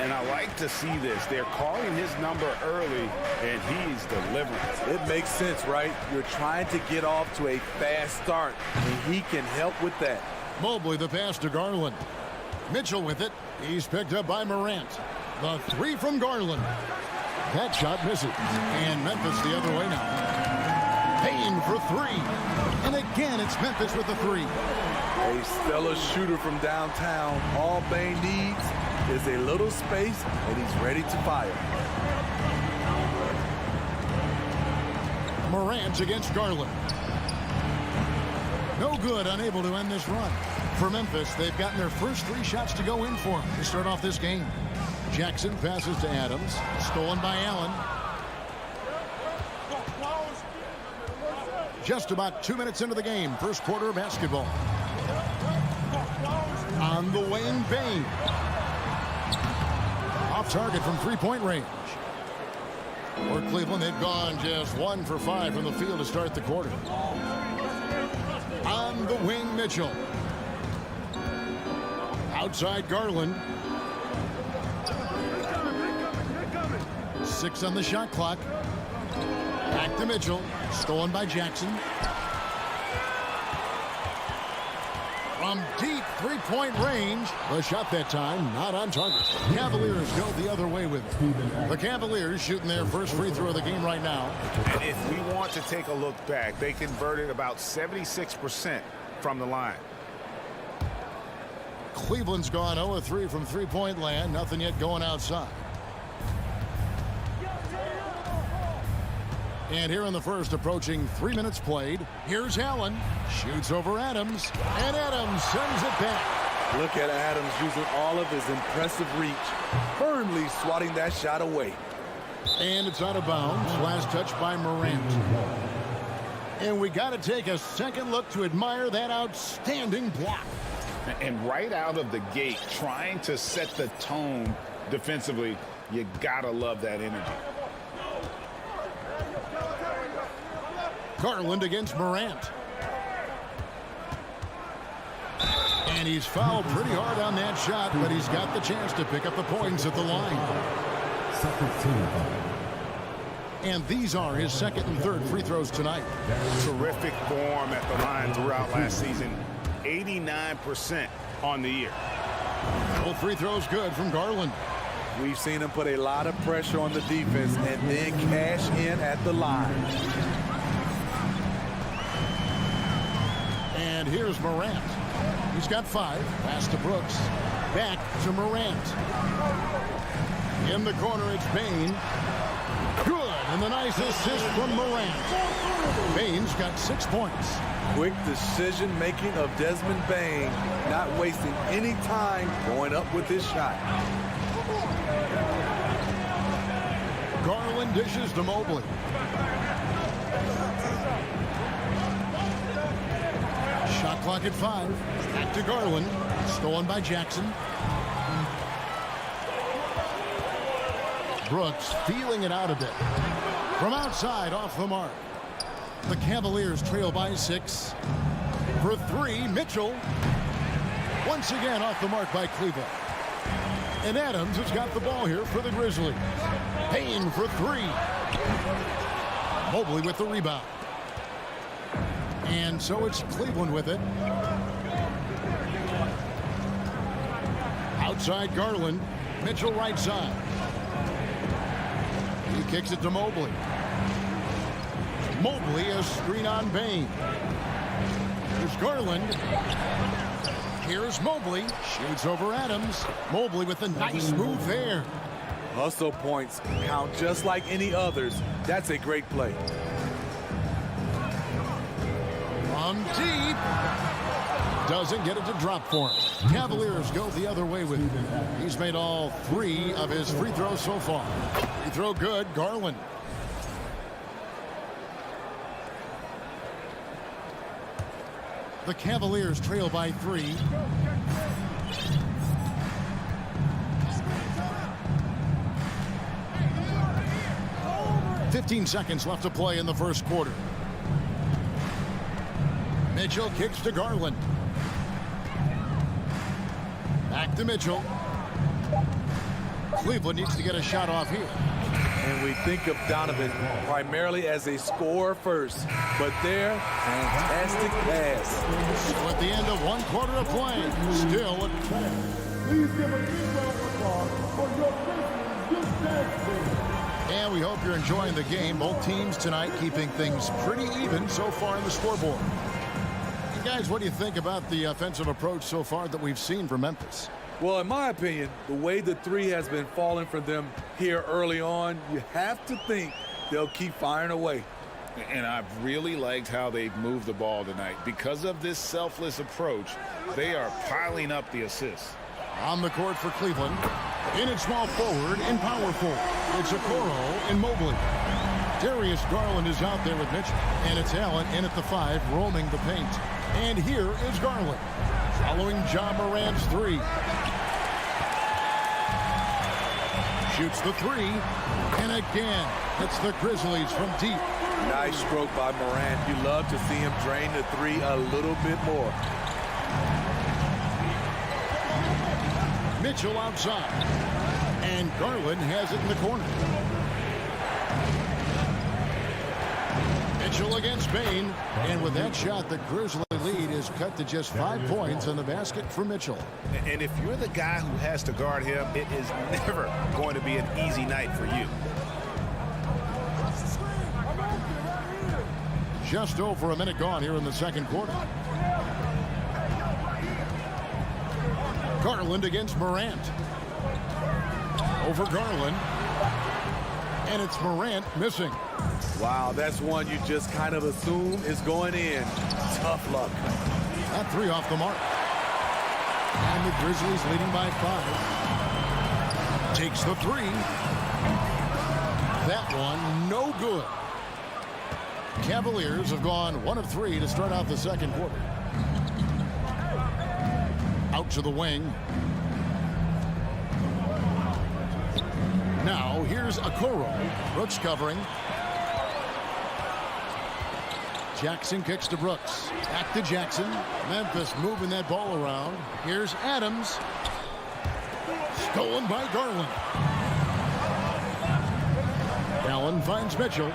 Speaker 11: And I like to see this. They're calling his number early, and he's delivering.
Speaker 13: It makes sense, right? You're trying to get off to a fast start, and he can help with that.
Speaker 7: Mobley the pass to Garland. Mitchell with it. He's picked up by Morant. The 3 from Garland. That shot misses. And Memphis the other way now. Payne for 3. And again, it's Memphis with the 3.
Speaker 13: A stellar shooter from downtown. All Bain needs is a little space, and he's ready to fire.
Speaker 7: Morant against Garland. No good, unable to end this run. For Memphis, they've gotten their first 3 shots to go in for them to start off this game. Jackson passes to Adams. Stolen by Allen. Just about 2 minutes into the game. First quarter of basketball. On the wing, Bain. Off target from 3-point range. For Cleveland, they've gone just 1 for 5 from the field to start the quarter. On the wing, Mitchell. Outside Garland. 6 on the shot clock. Back to Mitchell. Stolen by Jackson. From deep 3-point range. The shot that time not on target. Cavaliers go the other way with it. The Cavaliers shooting their first free throw of the game right now.
Speaker 11: And if we want to take a look back, they converted about 76% from the line.
Speaker 7: Cleveland's gone 0-3 from 3-point land. Nothing yet going outside. And here in the first, approaching 3 minutes played. Here's Allen. Shoots over Adams. And Adams sends it back.
Speaker 13: Look at Adams using all of his impressive reach. Firmly swatting that shot away.
Speaker 7: And it's out of bounds. Last touch by Morant. And we got to take a second look to admire that outstanding block.
Speaker 11: And right out of the gate, trying to set the tone defensively, you got to love that energy.
Speaker 7: Garland against Morant. And he's fouled pretty hard on that shot, but he's got the chance to pick up the points at the line. And these are his second and third free throws tonight.
Speaker 11: Terrific form at the line throughout last season. 89% on the year.
Speaker 7: Both free throws good from Garland.
Speaker 13: We've seen him put a lot of pressure on the defense and then cash in at the line.
Speaker 7: And here's Morant. He's got 5. Pass to Brooks. Back to Morant. In the corner, it's Bain. Good. And the nice assist from Morant. Bain's got 6 points.
Speaker 13: Quick decision-making of Desmond Bain, not wasting any time going up with his shot.
Speaker 7: Garland dishes to Mobley. Shot clock at 5. Back to Garland. Stolen by Jackson. Brooks feeling it out a bit. From outside, off the mark. The Cavaliers trail by 6. For 3, Mitchell. Once again off the mark by Cleveland. And Adams has got the ball here for the Grizzlies. Payne for 3. Mobley with the rebound. And so it's Cleveland with it. Outside Garland. Mitchell right side. He kicks it to Mobley. Mobley a screen on Bain. Here's Garland. Here's Mobley. Shoots over Adams. Mobley with a nice move there.
Speaker 13: Hustle points count just like any others. That's a great play.
Speaker 7: From deep. Doesn't get it to drop for him. Cavaliers go the other way with him. He's made all 3 of his free throws so far. Free throw good. Garland. The Cavaliers trail by 3. "15 seconds left to play in the first quarter. Mitchell kicks to Garland. Back to Mitchell. Cleveland needs to get a shot off here.
Speaker 13: And we think of Donovan primarily as a scorer first, but there, fantastic pass.
Speaker 7: So at the end of 1 quarter of play, still at
Speaker 4: Please give a big round of applause for your Grizzlies defense.
Speaker 7: And we hope you're enjoying the game. Both teams tonight keeping things pretty even so far in the scoreboard. And guys, what do you think about the offensive approach so far that we've seen from Memphis?
Speaker 13: Well, in my opinion, the way the 3 has been falling for them here early on, you have to think they'll keep firing away.
Speaker 10: And I've really liked how they've moved the ball tonight. Because of this selfless approach, they are piling up the assists.
Speaker 7: On the court for Cleveland. In at small forward and power forward. It's Okoro and Mobley. Darius Garland is out there with Mitchell. And it's Allen in at the 5, roaming the paint. And here is Garland. Following John Morant's 3. Shoots the 3. And again, it's the Grizzlies from deep.
Speaker 13: Nice stroke by Morant. You love to see him drain the 3 a little bit more.
Speaker 7: Mitchell outside. And Garland has it in the corner. Mitchell against Bain. And with that shot, the Grizzly lead is cut to just 5 points on the basket for Mitchell.
Speaker 11: And if you're the guy who has to guard him, it is never going to be an easy night for you.
Speaker 7: Just over a minute gone here in the second quarter. Garland against Morant. Over Garland. And it's Morant missing.
Speaker 13: Wow, that's one you just kind of assume is going in. Tough luck.
Speaker 7: That 3 off the mark. And the Grizzlies leading by 5. Takes the 3. That one no good. Cavaliers have gone 1 of 3 to start out the second quarter. Out to the wing. Now here's Okoro. Brooks covering. Jackson kicks to Brooks. Back to Jackson. Memphis moving that ball around. Here's Adams. Stolen by Garland. Allen finds Mitchell.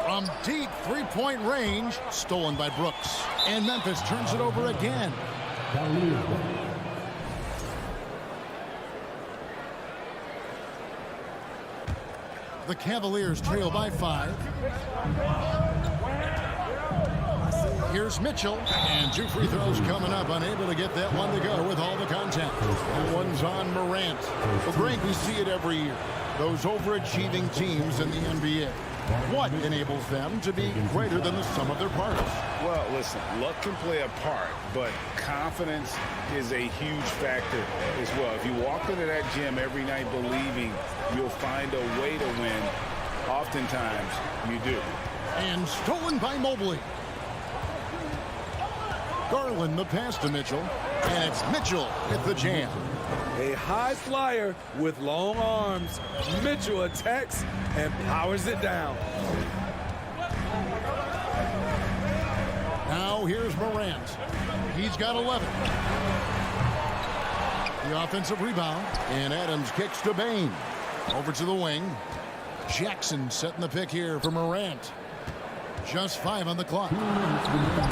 Speaker 7: From deep 3-point range. Stolen by Brooks. And Memphis turns it over again. The Cavaliers trail by 5. Here's Mitchell, and 2 free throws coming up, unable to get that one to go with all the contact. That one's on Morant. Well, Greg, we see it every year. Those overachieving teams in the NBA. What enables them to be greater than the sum of their parts?
Speaker 10: Well, listen, luck can play a part, but confidence is a huge factor as well. If you walk into that gym every night believing you'll find a way to win, oftentimes you do.
Speaker 7: And stolen by Mobley. Garland the pass to Mitchell, and it's Mitchell with the jam.
Speaker 13: A high flyer with long arms. Mitchell attacks and powers it down.
Speaker 7: Now here's Morant. He's got 11. The offensive rebound, and Adams kicks to Bain. Over to the wing. Jackson setting the pick here for Morant. Just 5 on the clock.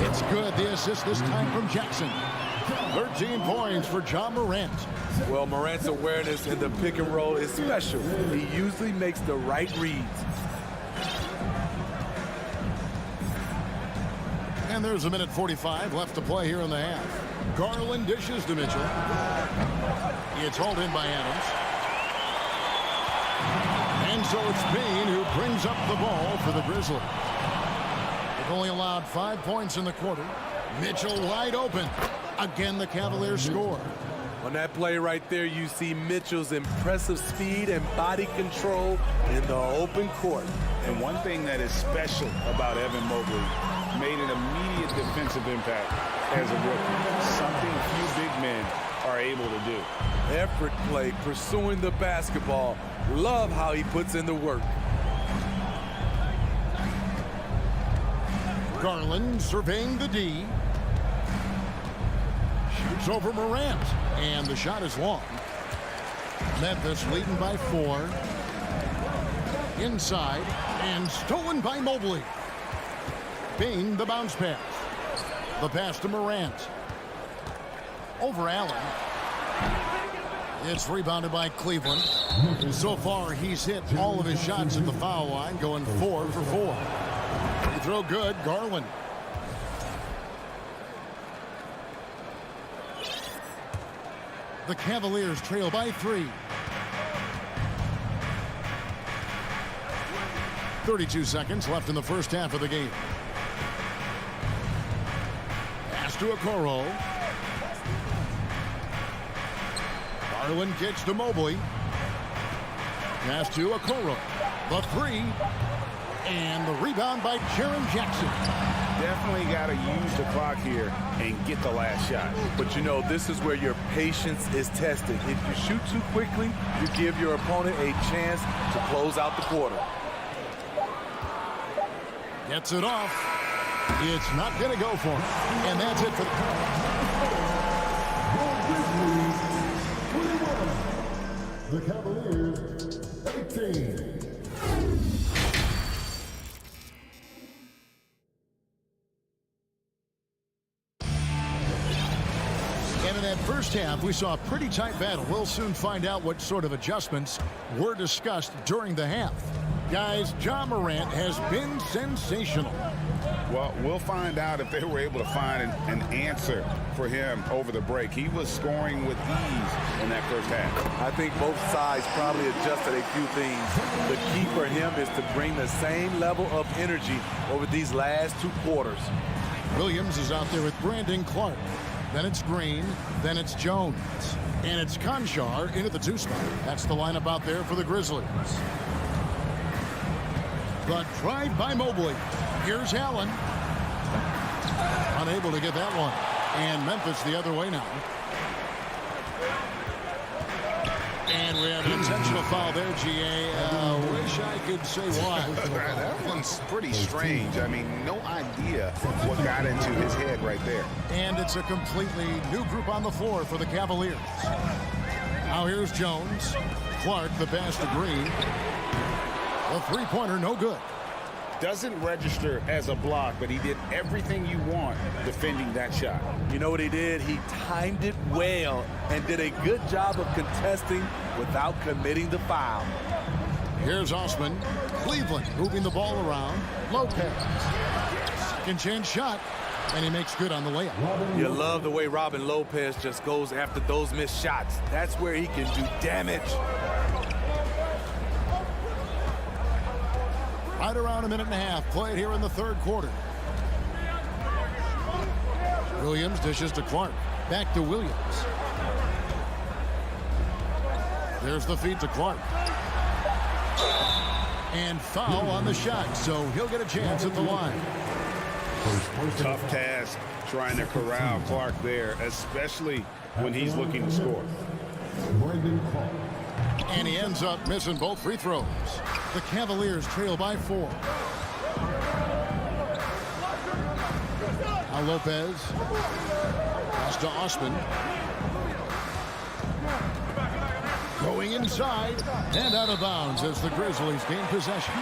Speaker 7: It's good. The assist this time from Jackson. 13 points for John Morant.
Speaker 13: Well, Morant's awareness in the pick and roll is special. He usually makes the right reads.
Speaker 7: And there's a minute 45 left to play here in the half. Garland dishes to Mitchell. It's hauled in by Adams. And so it's Payne who brings up the ball for the Grizzlies. They've only allowed 5 points in the quarter. Mitchell wide open. Again, the Cavaliers score.
Speaker 13: On that play right there, you see Mitchell's impressive speed and body control in the open court.
Speaker 10: And one thing that is special about Evan Mobley, made an immediate defensive impact as a rookie. Something few big men are able to do.
Speaker 13: Effort play, pursuing the basketball. Love how he puts in the work.
Speaker 7: Garland surveying the D. Shoots over Morant. And the shot is long. Memphis leading by 4. Inside. And stolen by Mobley. Payne the bounce pass. The pass to Morant. Over Allen. It's rebounded by Cleveland. So far, he's hit all of his shots at the foul line, going 4 for 4. Free throw good, Garland. The Cavaliers trail by 3. 32 seconds left in the first half of the game. Pass to Okoro. Garland kicks to Mobley. Pass to Okoro. The 3. And the rebound by Jaren Jackson.
Speaker 10: Definitely got to use the clock here and get the last shot.
Speaker 13: But you know, this is where your patience is tested. If you shoot too quickly, you give your opponent a chance to close out the quarter.
Speaker 7: Gets it off. It's not going to go for him. And that's it for
Speaker 4: the Cavaliers, 18.
Speaker 7: And in that first half, we saw a pretty tight battle. We'll soon find out what sort of adjustments were discussed during the half. Guys, John Morant has been sensational.
Speaker 10: Well, we'll find out if they were able to find an answer for him over the break. He was scoring with ease in that first half.
Speaker 13: I think both sides probably adjusted a few things. The key for him is to bring the same level of energy over these last 2 quarters.
Speaker 7: Williams is out there with Brandon Clark. Then it's Green. Then it's Jones. And it's Conchar into the 2 spot. That's the lineup out there for the Grizzlies. The drive by Mobley. Here's Allen. Unable to get that one. And Memphis the other way now. And we have an intentional foul there, GA. Wish I could say why.
Speaker 10: That one's pretty strange. I mean, no idea what got into his head right there.
Speaker 7: And it's a completely new group on the floor for the Cavaliers. Now here's Jones. Clark, the pass to Green. The 3-pointer, no good.
Speaker 10: Doesn't register as a block, but he did everything you want defending that shot.
Speaker 13: You know what he did? He timed it well and did a good job of contesting without committing the foul.
Speaker 7: Here's Osman. Cleveland moving the ball around. Lopez. Second chance shot. And he makes good on the layup.
Speaker 13: You love the way Robin Lopez just goes after those missed shots. That's where he can do damage.
Speaker 7: Right around a minute and a half played here in the third quarter. Williams dishes to Clark. Back to Williams. There's the feed to Clark. And foul on the shot, so he'll get a chance at the line.
Speaker 10: Tough task trying to corral Clark there, especially when he's looking to score.
Speaker 7: And he ends up missing both free throws. The Cavaliers trail by 4. Now Lopez. Pass to Osman. Going inside and out of bounds as the Grizzlies gain possession.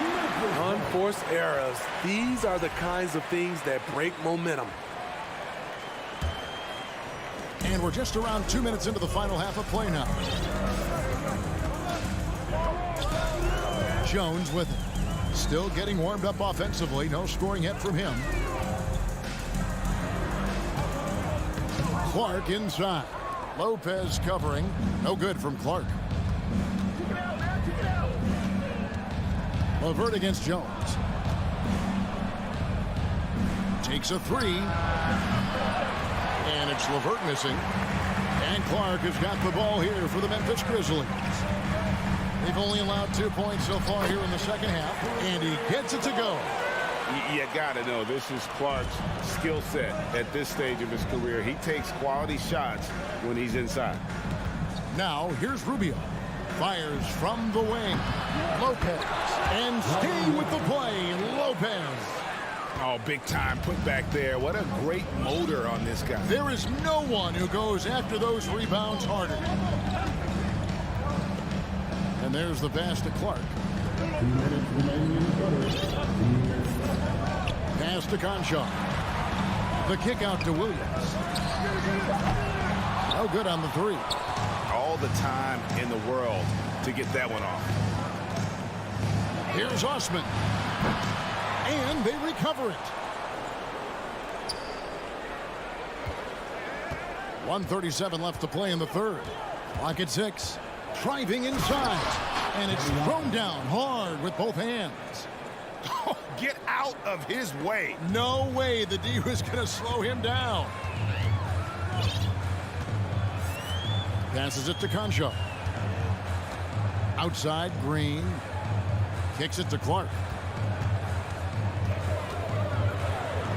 Speaker 13: Unforced errors. These are the kinds of things that break momentum.
Speaker 7: we're just around 2 minutes into the final half of play now. Jones with it. Still getting warmed up offensively. No scoring yet from him. Clark inside. Lopez covering. No good from Clark. LeVert against Jones. Takes a three. And it's LeVert missing. And Clark has got the ball here for the Memphis Grizzlies. They've only allowed 2 points so far here in the second half. And he gets it to go.
Speaker 10: You got to know this is Clark's skill set at this stage of his career. He takes quality shots when he's inside.
Speaker 7: Now here's Rubio. Fires from the wing. Lopez. And staying with the play, Lopez.
Speaker 10: Oh, big time put back there. What a great motor on this guy.
Speaker 7: There is no one who goes after those rebounds harder. And there's the pass to Clark. Pass to Conchar. The kick out to Williams. No good on the three.
Speaker 10: All the time in the world to get that one off.
Speaker 7: Here's Osman. And they recover it. 1:37 left to play in the third. Clock at 6. Driving inside. And it's thrown down hard with both hands.
Speaker 10: Oh, get out of his way.
Speaker 7: No way the D was going to slow him down. Passes it to Concho. Outside, Green. Kicks it to Clark.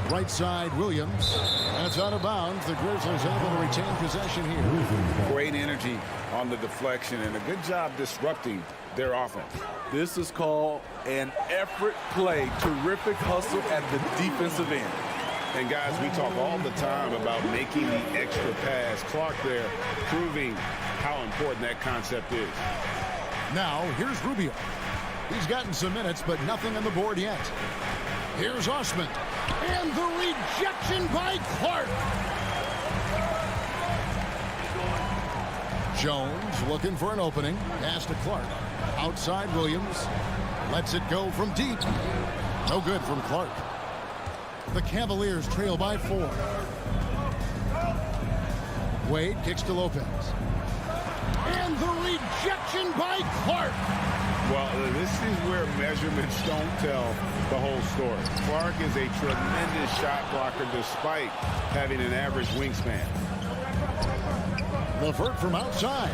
Speaker 7: Right side, Williams. And it's out of bounds. The Grizzlies able to retain possession here.
Speaker 10: Great energy on the deflection and a good job disrupting their offense.
Speaker 13: This is called an effort play. Terrific hustle at the defensive end.
Speaker 10: And guys, we talk all the time about making the extra pass. Clark there proving how important that concept is.
Speaker 7: Now, here's Rubio. He's gotten some minutes, but nothing on the board yet. Here's Osman. And the rejection by Clark. Jones looking for an opening. Pass to Clark. Outside Williams. Lets it go from deep. No good from Clark. The Cavaliers trail by 4. Wade kicks to Lopez. And the rejection by Clark.
Speaker 10: Well, this is where measurements don't tell the whole story. Clark is a tremendous shot blocker despite having an average wingspan.
Speaker 7: LeVert from outside.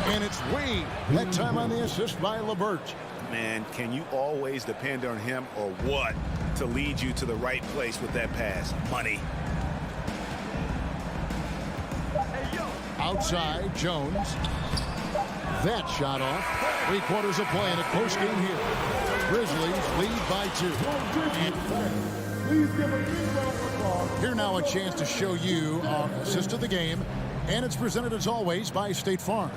Speaker 7: And it's Wade. That time on the assist by LeVert.
Speaker 11: Man, can you always depend on him or what to lead you to the right place with that pass? Money.
Speaker 7: Outside, Jones. That shot off. 3/4 of play in a close game here. Grizzlies lead by 2. Here now a chance to show you our assist of the game. And it's presented as always by State Farm.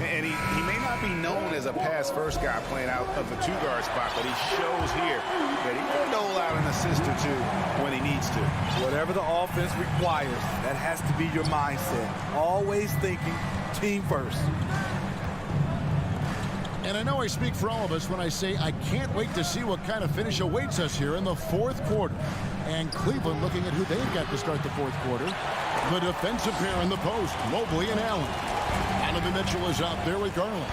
Speaker 11: And he may not be known as a pass-first guy playing out of the 2-guard spot, but he shows here that he can dole out an assist or two when he needs to.
Speaker 13: Whatever the offense requires, that has to be your mindset. Always thinking team first.
Speaker 7: And I know I speak for all of us when I say I can't wait to see what kind of finish awaits us here in the 4th quarter. And Cleveland looking at who they've got to start the 4th quarter. The defensive pair in the post, Mobley and Allen. Donovan Mitchell is out there with Garland.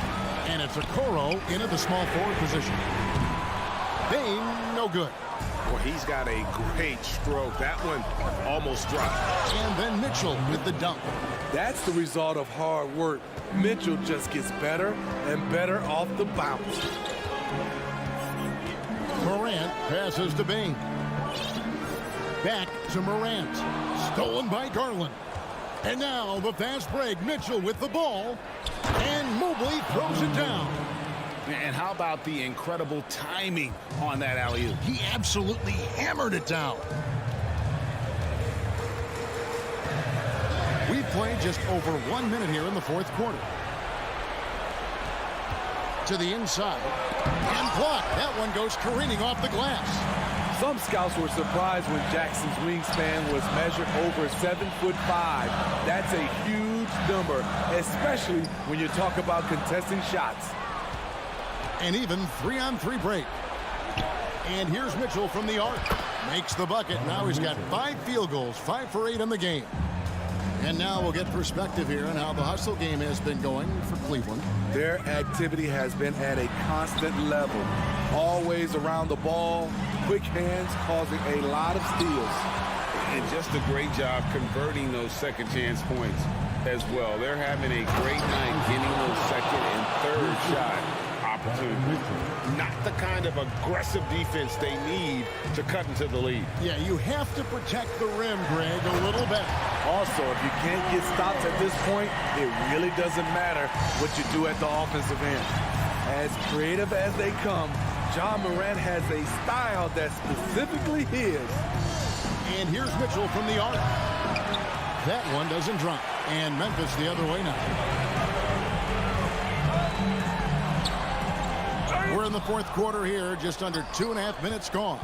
Speaker 7: And it's Okoro in at the small forward position. Bain, no good.
Speaker 11: Well, he's got a great stroke. That one almost dropped.
Speaker 7: And then Mitchell with the dunk.
Speaker 13: That's the result of hard work. Mitchell just gets better and better off the bounce.
Speaker 7: Morant passes to Bain. Back to Morant. Stolen by Garland. And now the fast break. Mitchell with the ball. And Mobley throws it down.
Speaker 10: And how about the incredible timing on that alley-oop?
Speaker 7: He absolutely hammered it down. We've played just over 1 minute here in the 4th quarter. To the inside. And blocked. That one goes careening off the glass.
Speaker 13: Some scouts were surprised when Jackson's wingspan was measured over 7'5". That's a huge number, especially when you talk about contesting shots.
Speaker 7: An even 3-on-3 break. And here's Mitchell from the arc. Makes the bucket. Now he's got 5 field goals, 5 for 8 in the game. And now we'll get perspective here on how the hustle game has been going for Cleveland.
Speaker 13: Their activity has been at a constant level. Always around the ball, quick hands causing a lot of steals.
Speaker 10: And just a great job converting those second chance points as well. They're having a great night getting those second and third shot opportunities. Not the kind of aggressive defense they need to cut into the lead.
Speaker 7: Yeah, you have to protect the rim, Greg, a little better.
Speaker 13: Also, if you can't get stops at this point, it really doesn't matter what you do at the offensive end. As creative as they come, Ja Morant has a style that's specifically his.
Speaker 7: And here's Mitchell from the arc. That one doesn't drop. And Memphis the other way now. We're in the fourth quarter here, just under 2.5 minutes gone.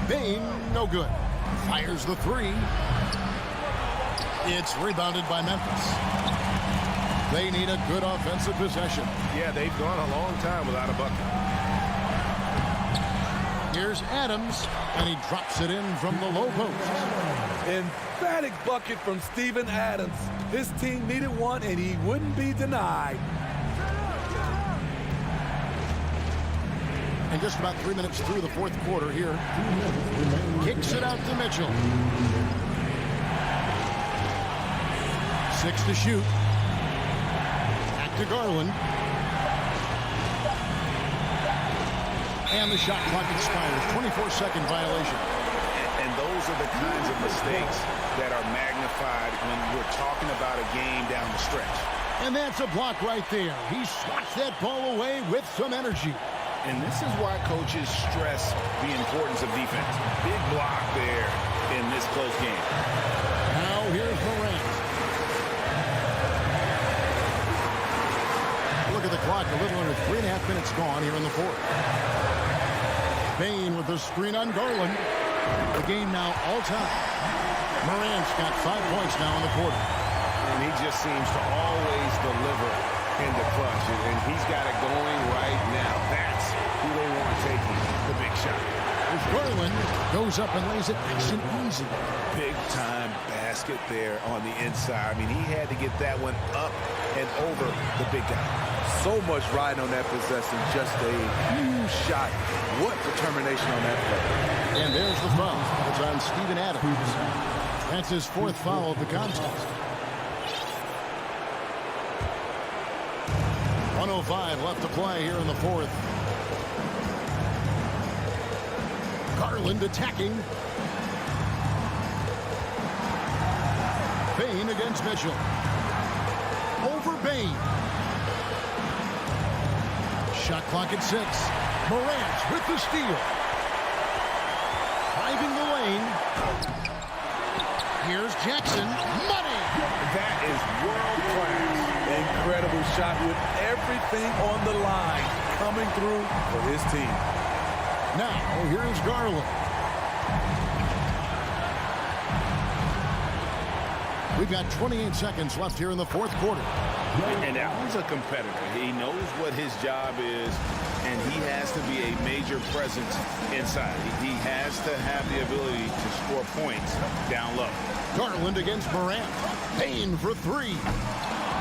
Speaker 7: Bain, no good. Fires the 3. It's rebounded by Memphis. They need a good offensive possession.
Speaker 1: Yeah, they've gone a long time without a bucket.
Speaker 7: Here's Adams, and he drops it in from the low post.
Speaker 13: Emphatic bucket from Steven Adams. His team needed one, and he wouldn't be denied.
Speaker 7: And just about 3 minutes through the fourth quarter here. Kicks it out to Mitchell. 6 to shoot. Back to Garland. And the shot clock expires. 24-second violation.
Speaker 10: And those are the kinds of mistakes that are magnified when we're talking about a game down the stretch.
Speaker 7: And that's a block right there. He swats that ball away with some energy.
Speaker 10: And this is why coaches stress the importance of defense. Big block there in this close game.
Speaker 7: Now here's Morant. Look at the clock. A little under 3.5 minutes gone here in the fourth. Bain with the screen on Garland. The game now all time. Morant's got 5 points now in the quarter.
Speaker 10: And he just seems to always deliver in the clutch. And he's got it going right now. That's who they want taking the big shot.
Speaker 7: As Garland goes up and lays it nice and easy.
Speaker 10: Big time basket there on the inside. I mean, he had to get that one up and over the big guy.
Speaker 13: So much riding on that possession. Just a huge shot. What determination on that play.
Speaker 7: And there's the foul. It's on Steven Adams. That's his 4th foul of the contest. 1:05 left to play here in the fourth. Garland attacking. Bain against Mitchell. Over Bain. Shot clock at 6. Morant with the steal. Driving the lane. Here's Jackson. Money.
Speaker 10: That is world class.
Speaker 13: Incredible shot with everything on the line coming through for his team.
Speaker 7: Now, here's Garland. We've got 28 seconds left here in the fourth quarter.
Speaker 10: And Allen's a competitor. He knows what his job is, and he has to be a major presence inside. He has to have the ability to score points down low.
Speaker 7: Garland against Morant. Bain for 3.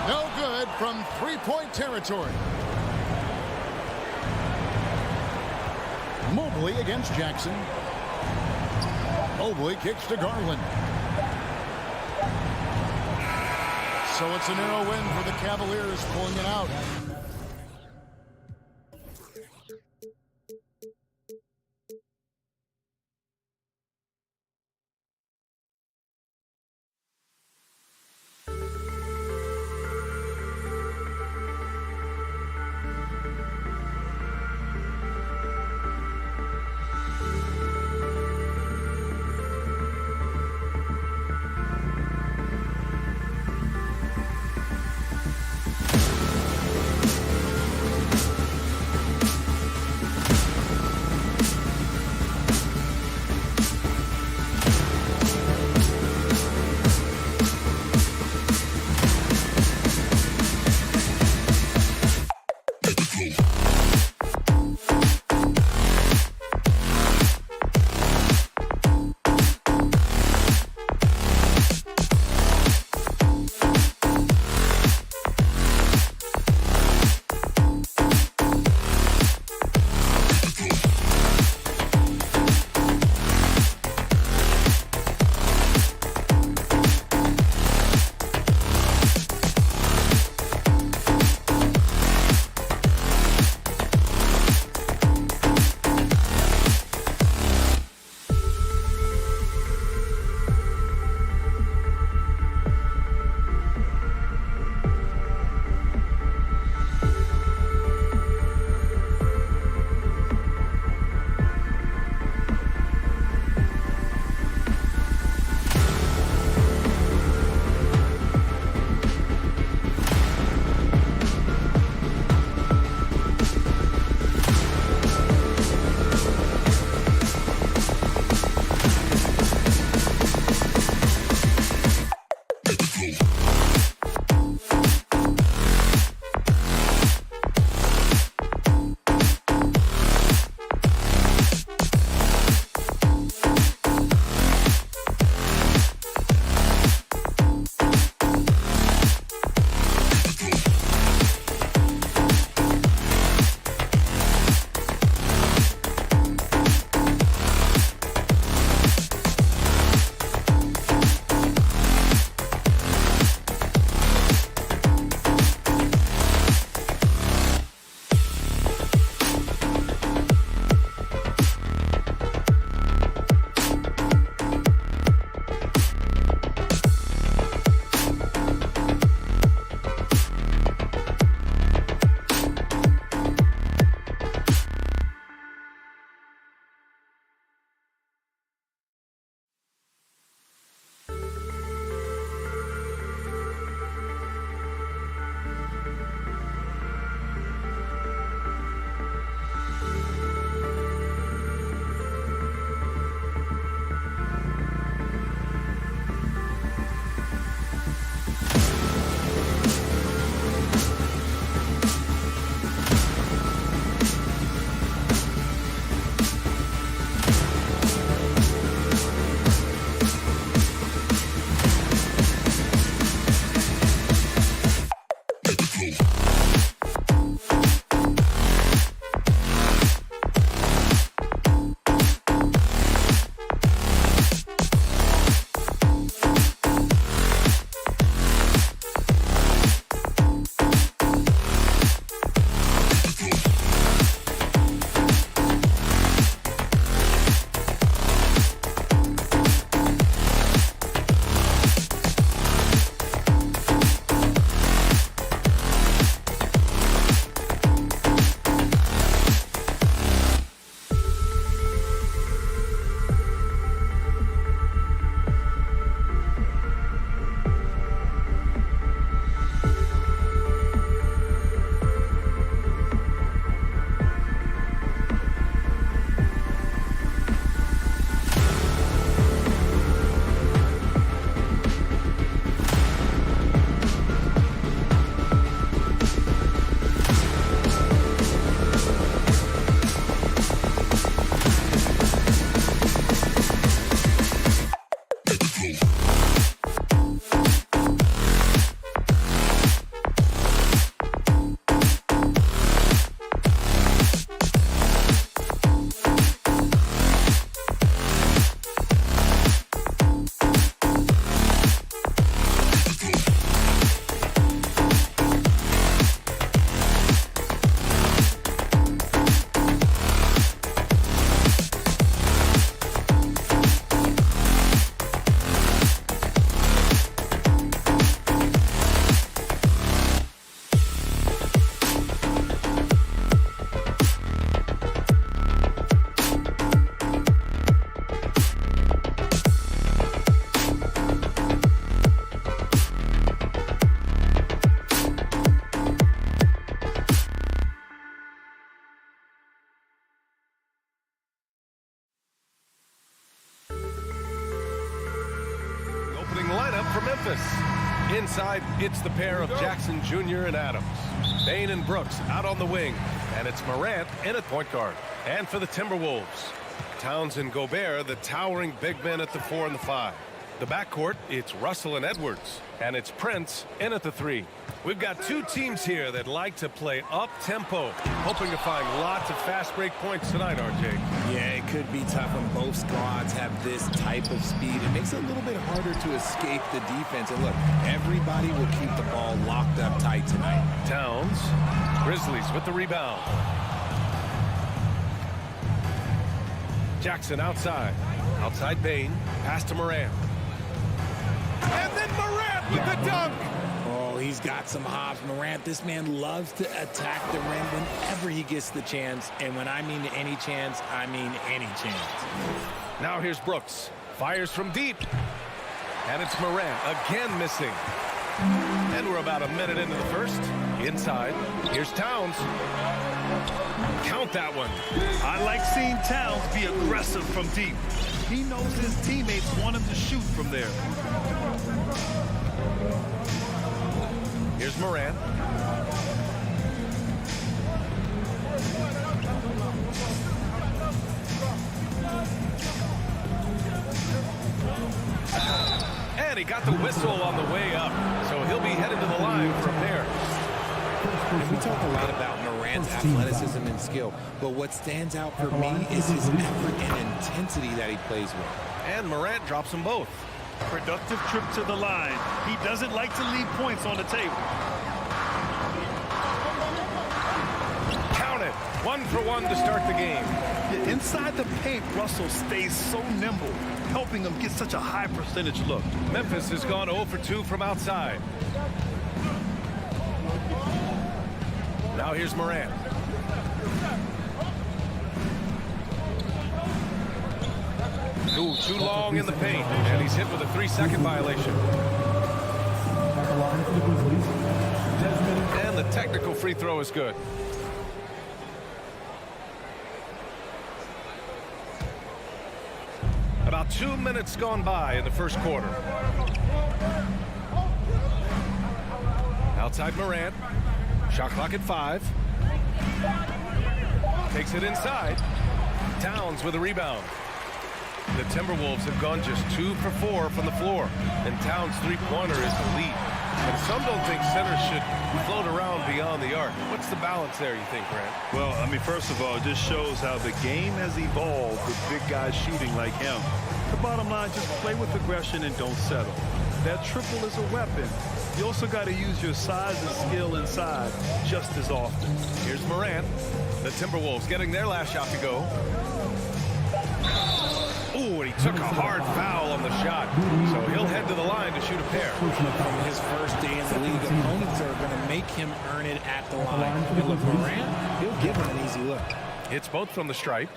Speaker 7: No good from 3-point territory. Mobley against Jackson. Mobley kicks to Garland. So it's a narrow win for the Cavaliers, pulling it out.
Speaker 1: lineup for Memphis. Inside, it's the pair of Jackson Jr. and Adams. Bain and Brooks out on the wing. And it's Morant in at point guard. And for the Timberwolves, Towns and Gobert, the towering big men at the 4 and the 5. The backcourt, it's Russell and Edwards. And it's Prince in at the 3. We've got two teams here that like to play up-tempo, hoping to find lots of fast break points tonight, RJ.
Speaker 3: Yeah, it could be tough when both squads have this type of speed. It makes it a little bit harder to escape the defense. And look, everybody will keep the ball locked up tight tonight.
Speaker 1: Towns, Grizzlies with the rebound. Jackson outside. Outside Bain. Pass to Morant. And then Morant with the dunk.
Speaker 3: Oh, he's got some hops. Morant, this man loves to attack the rim whenever he gets the chance. And when I mean any chance, I mean any chance.
Speaker 1: Now here's Brooks. Fires from deep. And it's Morant again missing. And we're about a minute into the first. Inside. Here's Towns. Count that one.
Speaker 2: I like seeing Towns be aggressive from deep. He knows his teammates want him to shoot from there.
Speaker 1: Here's Morant. And he got the whistle on the way up, so he'll be headed to the line for a pair.
Speaker 3: And we talk a lot about Morant's athleticism and skill, but what stands out for me is his effort and intensity that he plays with.
Speaker 1: And Morant drops them both.
Speaker 2: Productive trip to the line. He doesn't like to leave points on the table.
Speaker 1: Count it. 1 for 1 to start the game.
Speaker 2: Inside the paint, Russell stays so nimble, helping him get such a high percentage look.
Speaker 1: Memphis has gone 0 for 2 from outside. Now here's Morant. Ooh, too long in the paint, and he's hit with a 3-second violation. And the technical free throw is good. About 2 minutes gone by in the first quarter. Outside Morant. Shot clock at 5. Takes it inside. Towns with a rebound. The Timberwolves have gone just 2 for 4 from the floor, and Towns' three-pointer is elite. And some don't think centers should float around beyond the arc. What's the balance there, you think, Grant?
Speaker 2: Well, I mean, first of all, it just shows how the game has evolved with big guys shooting like him. The bottom line, just play with aggression and don't settle. That triple is a weapon. You also got to use your size and skill inside just as often.
Speaker 1: Here's Morant. The Timberwolves getting their last shot to go. Ooh, and he took a hard foul on the shot. So he'll head to the line to shoot a pair.
Speaker 3: His first day in the league, opponents are going to make him earn it at the line. And with Morant, he'll give him an easy look.
Speaker 1: Hits both from the stripe.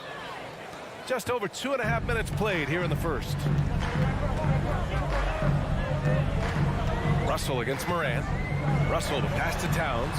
Speaker 1: Just over 2.5 minutes played here in the first. Russell against Morant. Russell to pass to Towns.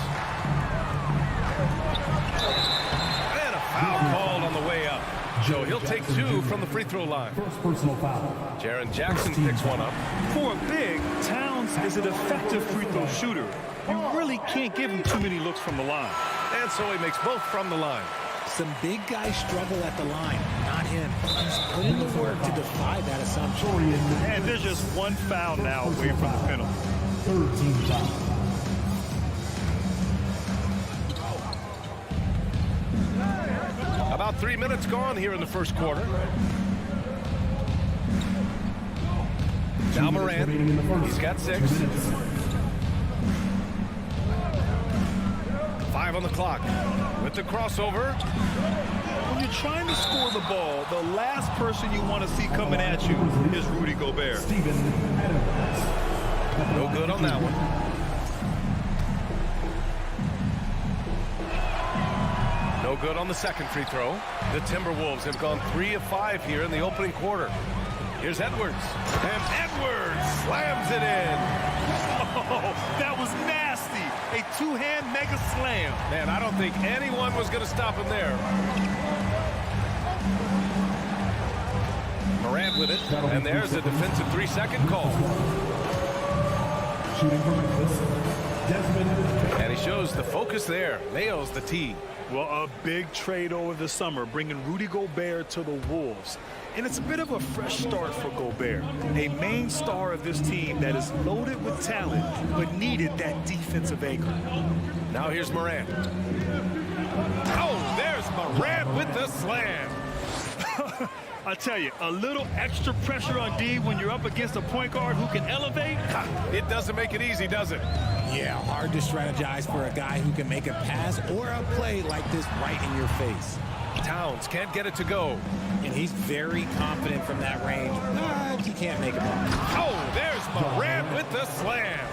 Speaker 1: And a foul called on the way up. So he'll take 2 from the free throw line.
Speaker 4: First personal foul.
Speaker 1: Jaren Jackson picks one up.
Speaker 2: For a big, Towns is an effective free throw shooter. You really can't give him too many looks from the line.
Speaker 1: And so he makes both from the line.
Speaker 3: Some big guys struggle at the line, not him. He's put in the work to defy that assumption.
Speaker 2: And there's just one foul now away from the penalty.
Speaker 4: Third team foul.
Speaker 1: About 3 minutes gone here in the first quarter. Now Morant, he's got 6. 5 on the clock. With the crossover.
Speaker 2: When you're trying to score the ball, the last person you want to see coming at you is Rudy Gobert.
Speaker 1: No good on that one. No good on the second free throw. The Timberwolves have gone 3 of 5 here in the opening quarter. Here's Edwards. And Edwards slams it in.
Speaker 2: Oh, that was nasty. A two-hand mega slam.
Speaker 1: Man, I don't think anyone was going to stop him there. Morant with it. And there's a defensive 3-second call.
Speaker 4: Shooting for Memphis.
Speaker 1: And he shows the focus there. Nails the tee.
Speaker 2: Well, a big trade over the summer, bringing Rudy Gobert to the Wolves. And it's a bit of a fresh start for Gobert, a main star of this team that is loaded with talent, but needed that defensive anchor.
Speaker 1: Now here's Morant. Oh, there's Morant with the slam.
Speaker 2: I tell you, a little extra pressure on D when you're up against a point guard who can elevate.
Speaker 1: It doesn't make it easy, does it?
Speaker 3: Yeah, hard to strategize for a guy who can make a pass or a play like this right in your face.
Speaker 1: Towns can't get it to go.
Speaker 3: And he's very confident from that range, but he can't make it work.
Speaker 1: Oh, there's Morant with the slam.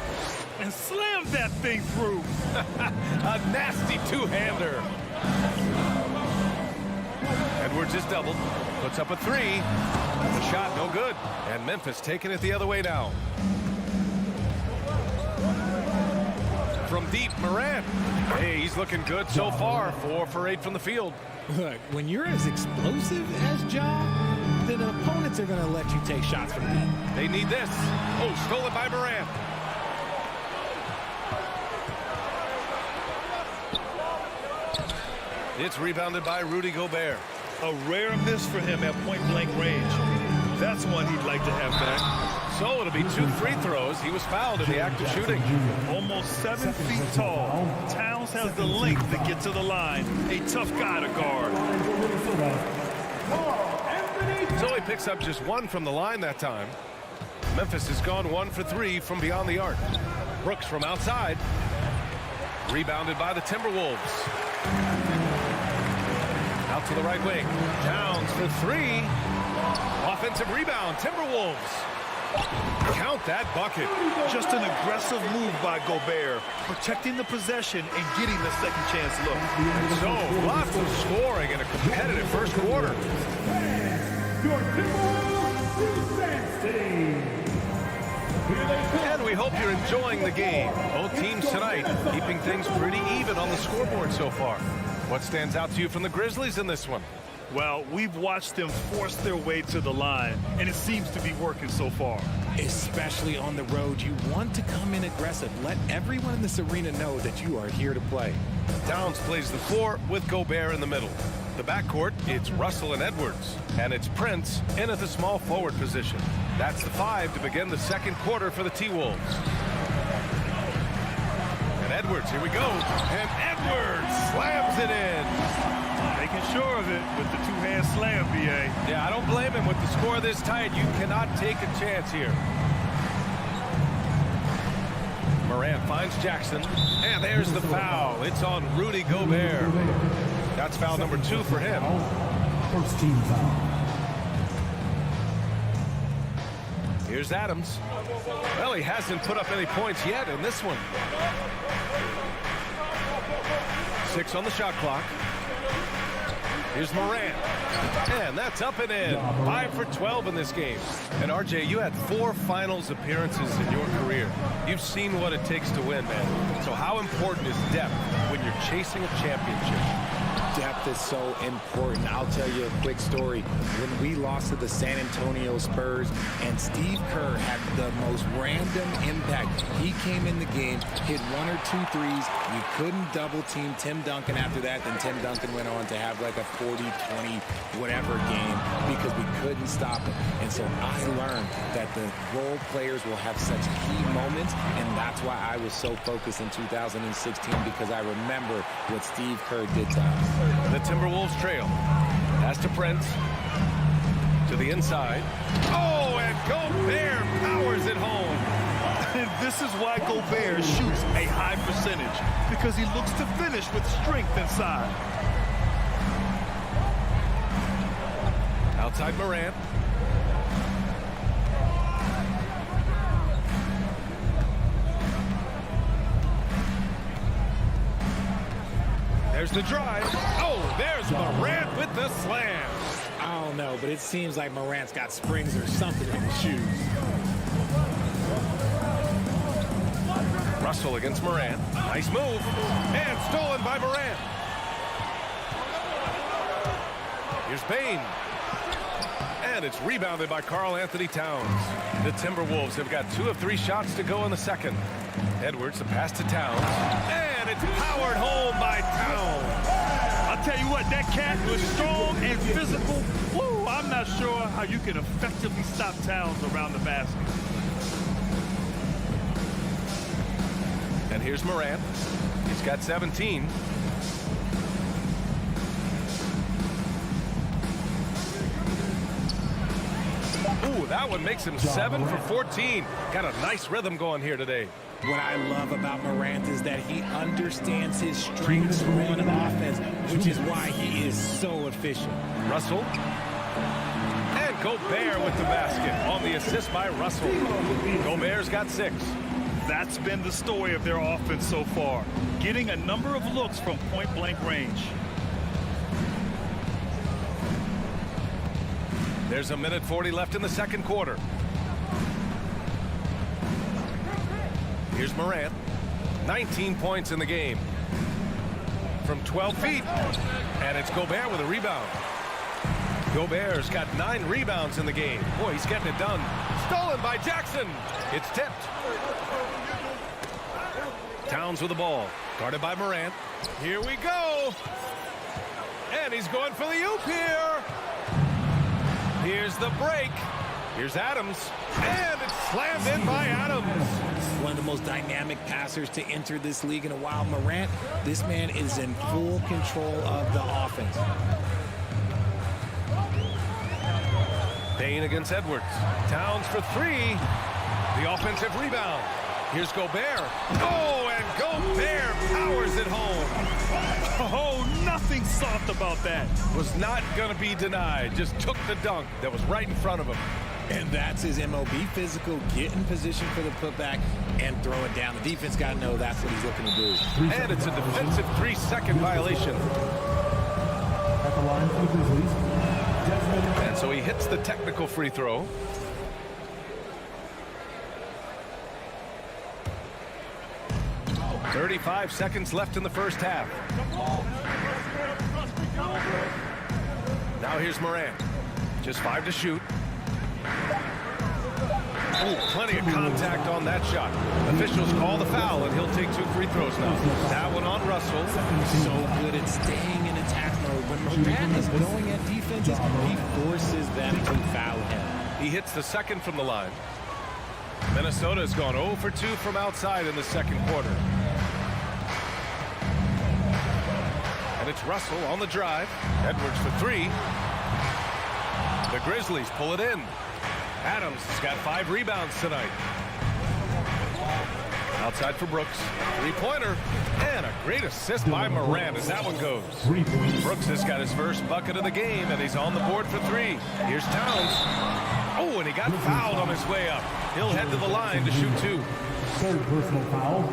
Speaker 2: And slammed that thing through.
Speaker 1: A nasty two-hander. Edwards is doubled. Puts up a 3. The shot no good. And Memphis taking it the other way now. From deep, Morant. Hey, he's looking good so far. 4 for 8 from the field.
Speaker 3: Look, when you're as explosive as Ja, then opponents are going to let you take shots from deep.
Speaker 1: They need this. Oh, stolen by Morant. It's rebounded by Rudy Gobert.
Speaker 2: A rare miss for him at point-blank range. That's one he'd like to have back.
Speaker 1: So it'll be 2 free throws. He was fouled in the act of shooting.
Speaker 2: Almost 7 feet tall. Towns has the length to get to the line. A tough guy to guard.
Speaker 1: So he picks up just 1 from the line that time. Memphis has gone 1 for 3 from beyond the arc. Brooks from outside. Rebounded by the Timberwolves. Out to the right wing. Towns for 3. Offensive rebound. Timberwolves. Count that bucket.
Speaker 2: Just an aggressive move by Gobert, protecting the possession and getting the second chance look.
Speaker 1: So, lots of scoring in a competitive first quarter. And we hope you're enjoying the game. Both teams tonight keeping things pretty even on the scoreboard so far. What stands out to you from the Grizzlies in this one?
Speaker 2: Well, we've watched them force their way to the line, and it seems to be working so far.
Speaker 3: Especially on the road, you want to come in aggressive. Let everyone in this arena know that you are here to play.
Speaker 1: Towns plays the 4 with Gobert in the middle. The backcourt, it's Russell and Edwards. And it's Prince in at the small forward position. That's the 5 to begin the second quarter for the T-Wolves. And Edwards, here we go. And Edwards slams it in.
Speaker 2: Making sure of it with the two-hand slam, B.A.
Speaker 1: Yeah, I don't blame him. With the score this tight, you cannot take a chance here. Morant finds Jackson. And there's the foul. It's on Rudy Gobert. That's foul number 2 for him.
Speaker 4: First team foul.
Speaker 1: Here's Adams. Well, he hasn't put up any points yet in this one. 6 on the shot clock. Here's Morant. And that's up and in. 5 for 12 in this game. And RJ, you had 4 finals appearances in your career. You've seen what it takes to win, man. So how important is depth when you're chasing a championship?
Speaker 14: Depth is so important. I'll tell you a quick story. When we lost to the San Antonio Spurs and Steve Kerr had the most random impact. He came in the game, hit 1 or 2 threes. We couldn't double team Tim Duncan after that. Then Tim Duncan went on to have like a 40, 20, whatever game because we couldn't stop him. And so I learned that the role players will have such key moments. And that's why I was so focused in 2016 because I remember what Steve Kerr did to us.
Speaker 1: The Timberwolves trail. Pass to Prince. To the inside. Oh, and Gobert powers it home.
Speaker 2: And this is why Gobert shoots a high percentage, because he looks to finish with strength inside.
Speaker 1: Outside Morant. There's the drive. Oh, there's Morant with the slam.
Speaker 3: I don't know, but it seems like Morant's got springs or something in his shoes.
Speaker 1: Russell against Morant. Nice move. And stolen by Morant. Here's Bain. And it's rebounded by Karl Anthony Towns. The Timberwolves have got 2 of 3 shots to go in the second. Edwards, a pass to Towns. And it's powered home by Towns.
Speaker 2: I'll tell you what, that cat was strong and physical. Woo, I'm not sure how you can effectively stop Towns around the basket.
Speaker 1: And here's Morant. He's got 17. Ooh, that one makes him 7 for 14. Got a nice rhythm going here today.
Speaker 3: What I love about Morant is that he understands his strengths on offense, which is why he is so efficient.
Speaker 1: Russell. And Gobert with the basket on the assist by Russell. Gobert's got 6.
Speaker 2: That's been the story of their offense so far, getting a number of looks from point-blank range.
Speaker 1: There's a minute 40 left in the second quarter. Here's Morant. 19 points in the game. From 12 feet. And it's Gobert with a rebound. Gobert's got 9 rebounds in the game. Boy, he's getting it done. Stolen by Jackson. It's tipped. Towns with the ball. Guarded by Morant. Here we go. And he's going for the oop here. Here's the break. Here's Adams. And it's slammed in by Adams.
Speaker 3: One of the most dynamic passers to enter this league in a while. Morant, this man is in full control of the offense.
Speaker 1: Payne against Edwards. Towns for three. The offensive rebound. Here's Gobert. Oh, and Gobert powers it home.
Speaker 2: Oh, nothing soft about that.
Speaker 1: Was not going to be denied. Just took the dunk that was right in front of him.
Speaker 3: And that's his MO. Be physical, get in position for the putback, and throw it down. The defense got to know that's what he's looking to do.
Speaker 1: And it's a defensive 3-second violation.
Speaker 4: At the line for the Grizzlies,
Speaker 1: and so he hits the technical free throw. "35 seconds left in the first half. Now here's Morant. Just 5 to shoot. Oh, plenty of contact on that shot. Officials call the foul, and he'll take 2 free throws now. That one on Russell.
Speaker 3: So good at staying in attack mode. When Morant is going at defenses, he forces them to foul him.
Speaker 1: He hits the second from the line. Minnesota has gone 0 for 2 from outside in the second quarter. And it's Russell on the drive. Edwards for 3. The Grizzlies pull it in. Adams has got 5 rebounds tonight. Outside for Brooks. 3-pointer. And a great assist by Morant as that one goes. Brooks has got his first bucket of the game, and he's on the board for 3. Here's Towns. Oh, and he got fouled on his way up. He'll head to the line to shoot 2.
Speaker 4: third personal foul.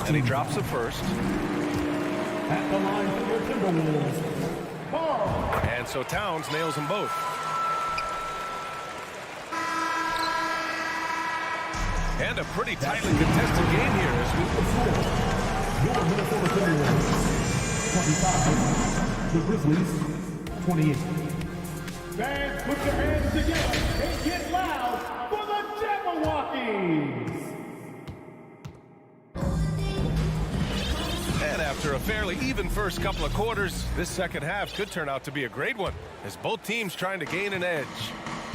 Speaker 1: And he drops the first.
Speaker 4: At the line for the Timberwolves, Carl.
Speaker 1: And so Towns nails them both. And a pretty tightly contested game here as we move forward.
Speaker 4: Your Minnesota Timberwolves, 25. The Grizzlies, 28. Fans, put your hands together and get loud for the Jabberwockies!
Speaker 1: And after a fairly even first couple of quarters, this second half could turn out to be a great one as both teams trying to gain an edge.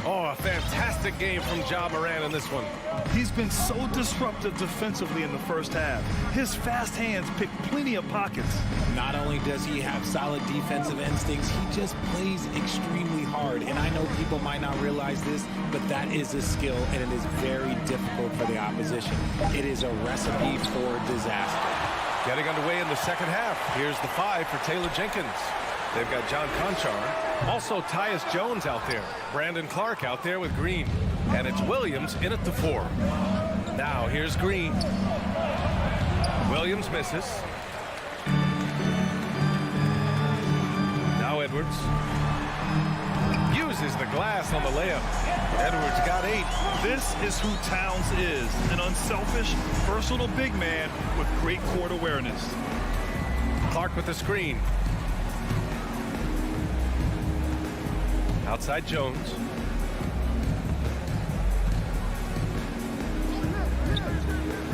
Speaker 1: Oh, a fantastic game from Ja Morant in this one.
Speaker 2: He's been so disruptive defensively in the first half. His fast hands pick plenty of pockets.
Speaker 3: Not only does he have solid defensive instincts, he just plays extremely hard. And I know people might not realize this, but that is a skill, and it is very difficult for the opposition. It is a recipe for disaster.
Speaker 1: Getting underway in the second half. Here's the 5 for Taylor Jenkins. They've got John Conchar. Also Tyus Jones out there. Brandon Clark out there with Green. And it's Williams in at the 4. Now here's Green. Williams misses. Now Edwards. Uses the glass on the layup. Edwards got 8.
Speaker 2: This is who Towns is. An unselfish, versatile big man with great court awareness.
Speaker 1: Clark with the screen. Outside Jones.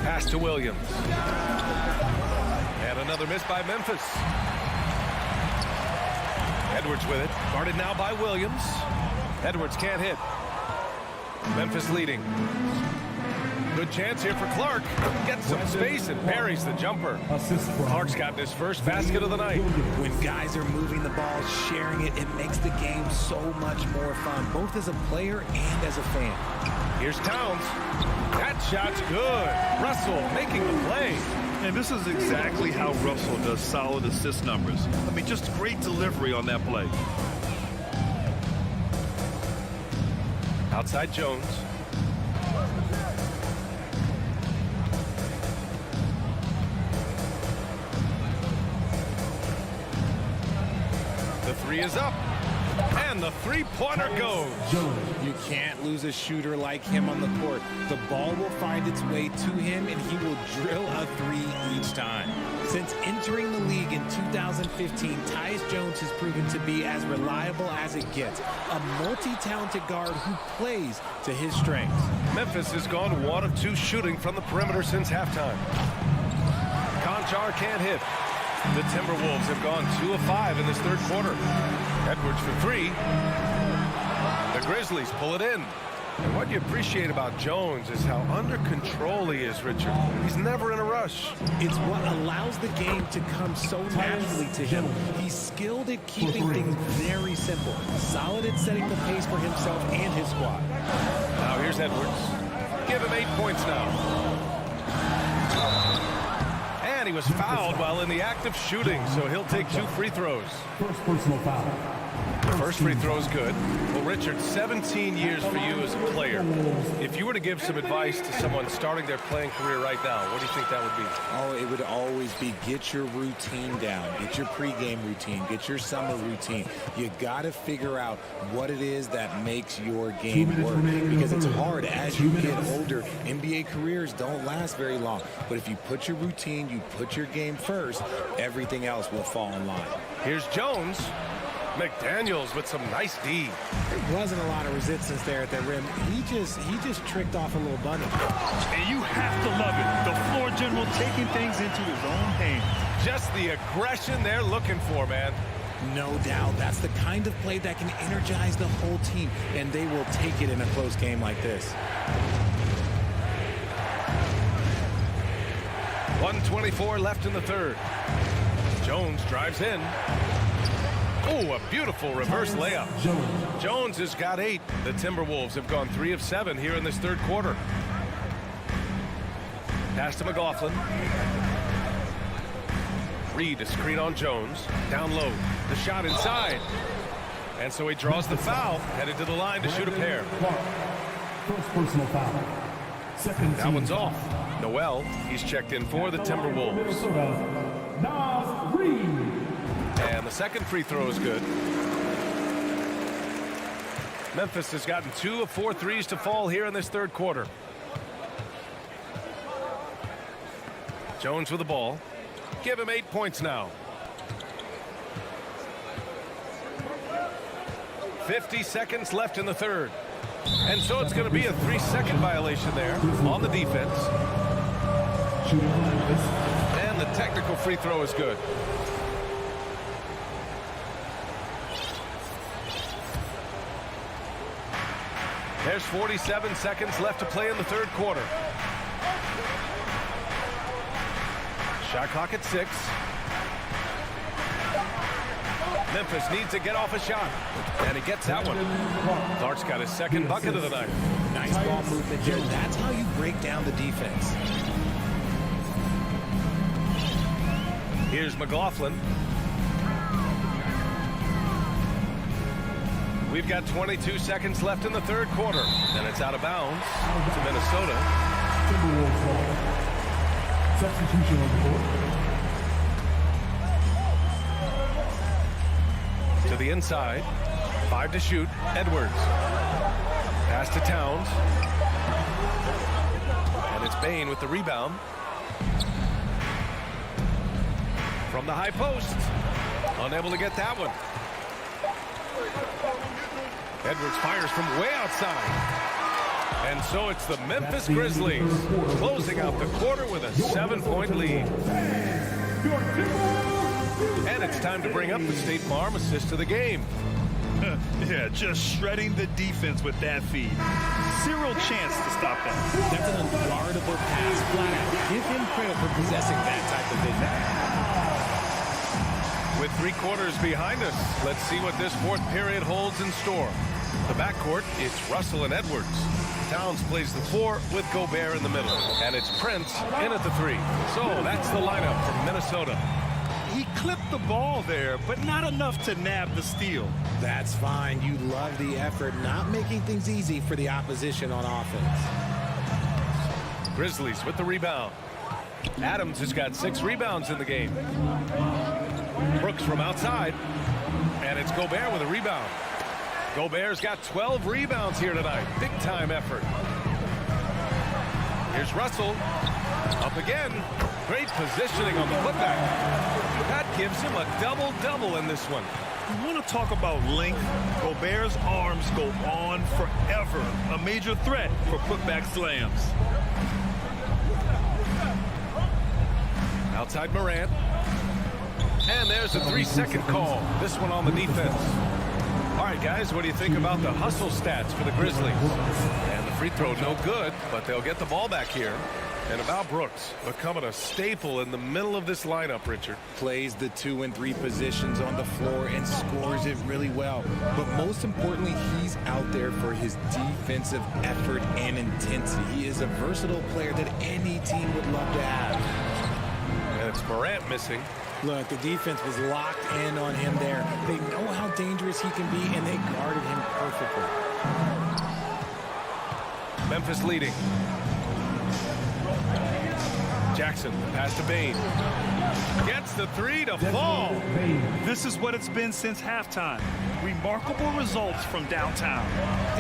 Speaker 1: Pass to Williams. And another miss by Memphis. Edwards with it. Guarded now by Williams. Edwards can't hit. Memphis leading. Good chance here for Clark. Gets some space and buries the jumper. Clark's got his first basket of the night.
Speaker 3: When guys are moving the ball, sharing it, it makes the game so much more fun, both as a player and as a fan.
Speaker 1: Here's Towns. That shot's good. Russell making the play.
Speaker 2: And this is exactly how Russell does solid assist numbers. I mean, just great delivery on that play.
Speaker 1: Outside Jones. The 3 is up. And the 3-pointer goes.
Speaker 3: You can't lose a shooter like him on the court. The ball will find its way to him, and he will drill a 3 each time. Since entering the league in 2015, Tyus Jones has proven to be as reliable as it gets. A multi-talented guard who plays to his strengths.
Speaker 1: Memphis has gone 1 of 2 shooting from the perimeter since halftime. Conchar can't hit. The Timberwolves have gone 2 of 5 in this third quarter. Edwards for 3. The Grizzlies pull it in. And what you appreciate about Jones is how under control he is, Richard. He's never in a rush.
Speaker 3: It's what allows the game to come so naturally to him. He's skilled at keeping things very simple. Solid at setting the pace for himself and his squad.
Speaker 1: Now here's Edwards. Give him 8 points now. And he was fouled while in the act of shooting, so he'll take 2 free throws.
Speaker 4: First personal foul.
Speaker 1: The first free throw is good. Well, Richard, 17 years for you as a player. If you were to give some advice to someone starting their playing career right now, what do you think that would be?
Speaker 14: Oh, it would always be get your routine down. Get your pregame routine. Get your summer routine. You got to figure out what it is that makes your game work. Because it's hard as you get older. NBA careers don't last very long. But if you put your routine, you put your game first, everything else will fall in line.
Speaker 1: Here's Jones. McDaniels with some nice D.
Speaker 3: There wasn't a lot of resistance there at the rim. He just tricked off a little bunny.
Speaker 2: And you have to love it. The floor general taking things into his own hands.
Speaker 1: Just the aggression they're looking for, man.
Speaker 3: No doubt. That's the kind of play that can energize the whole team, and they will take it in a close game like this.
Speaker 1: 1:24 left in the third. Jones drives in. Oh, a beautiful reverse layup. Jones has got 8. The Timberwolves have gone 3 of 7 here in this third quarter. Pass to McLaughlin. Reed a screen on Jones. Down low. The shot inside. And so he draws the foul. Headed to the line to shoot a pair.
Speaker 4: First personal foul. Second.
Speaker 1: That one's off. Noel, he's checked in for the Timberwolves. And the second free throw is good. Memphis has gotten 2 of 4 threes to fall here in this third quarter. Jones with the ball. Give him 8 points now. 50 seconds left in the third. And so it's going to be a 3-second violation there on the defense. And the technical free throw is good. There's 47 seconds left to play in the third quarter. Shot clock at 6. Memphis needs to get off a shot. And he gets that one. Clark's got his second bucket of the night.
Speaker 3: Nice ball movement there. That's how you break down the defense.
Speaker 1: Here's McLaughlin. We've got 22 seconds left in the third quarter. And it's out of bounds to Minnesota.
Speaker 4: Substitution on the court.
Speaker 1: To the inside. 5 to shoot. Edwards. Pass to Towns. And it's Bain with the rebound. From the high post. Unable to get that one. Edwards fires from way outside. And so it's the Memphis Grizzlies closing out the quarter with a 7-point lead. And it's time to bring up the State Farm assist of the game.
Speaker 2: Yeah, just shredding the defense with that feed. Zero chance to stop that.
Speaker 3: That's an unguardable pass, flat out. Give him credit for possessing that type of vision.
Speaker 1: With 3 quarters behind us, let's see what this fourth period holds in store. The backcourt, it's Russell and Edwards. Towns plays the 4 with Gobert in the middle. And it's Prince in at the 3. So that's the lineup from Minnesota.
Speaker 2: He clipped the ball there, but not enough to nab the steal.
Speaker 3: That's fine. You love the effort, not making things easy for the opposition on offense.
Speaker 1: Grizzlies with the rebound. Adams has got 6 rebounds in the game. Brooks from outside. And it's Gobert with a rebound. Gobert's got 12 rebounds here tonight. Big time effort. Here's Russell. Up again. Great positioning on the putback. That gives him a double-double in this one.
Speaker 2: You want to talk about length? Gobert's arms go on forever. A major threat for putback slams.
Speaker 1: Outside Morant. And there's a 3-second call. This one on the defense. All right, guys, what do you think about the hustle stats for the Grizzlies? And the free throw, no good, but they'll get the ball back here. And about Brooks, becoming a staple in the middle of this lineup, Richard.
Speaker 14: Plays the 2 and 3 positions on the floor and scores it really well. But most importantly, he's out there for his defensive effort and intensity. He is a versatile player that any team would love to have.
Speaker 1: And it's Morant missing.
Speaker 3: Look, the defense was locked in on him there. They know how dangerous he can be, and they guarded him perfectly.
Speaker 1: Memphis leading. Jackson, pass to Bain. Gets the 3 to fall.
Speaker 2: This is what it's been since halftime. Remarkable results from downtown.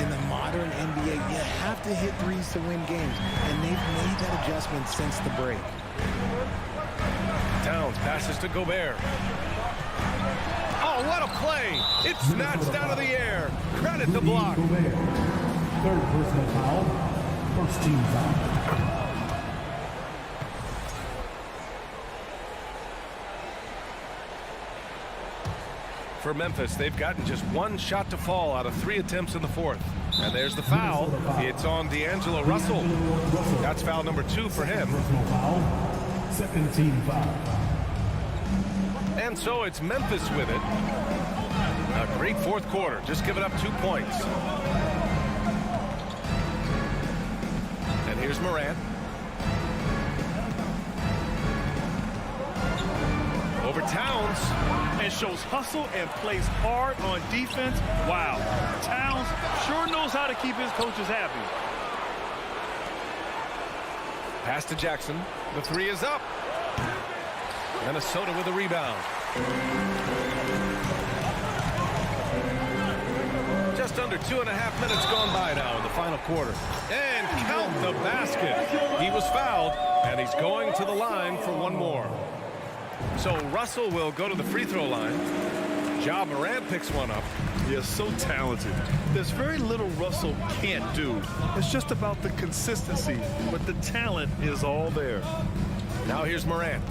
Speaker 14: In the modern NBA, you have to hit threes to win games, and they've made that adjustment since the break.
Speaker 1: Towns passes to Gobert. Oh, what a play! It's snatched out of the air. Credit the block.
Speaker 4: Third personal foul. First team foul.
Speaker 1: For Memphis, they've gotten just 1 shot to fall out of 3 attempts in the fourth. And there's the foul. It's on D'Angelo Russell. That's foul number 2 for him.
Speaker 4: Personal foul. Second team foul.
Speaker 1: And so it's Memphis with it. A great fourth quarter, just giving up 2 points. And here's Morant. Over Towns.
Speaker 2: And shows hustle and plays hard on defense. Wow. Towns sure knows how to keep his coaches happy.
Speaker 1: Pass to Jackson. The 3 is up. Minnesota with a rebound. Just under 2.5 minutes gone by now in the final quarter. And count the basket. He was fouled, and he's going to the line for 1 more. So Russell will go to the free throw line. Ja Morant picks one up.
Speaker 2: He is so talented. There's very little Russell can't do. It's just about the consistency, but the talent is all there.
Speaker 1: Now here's Morant.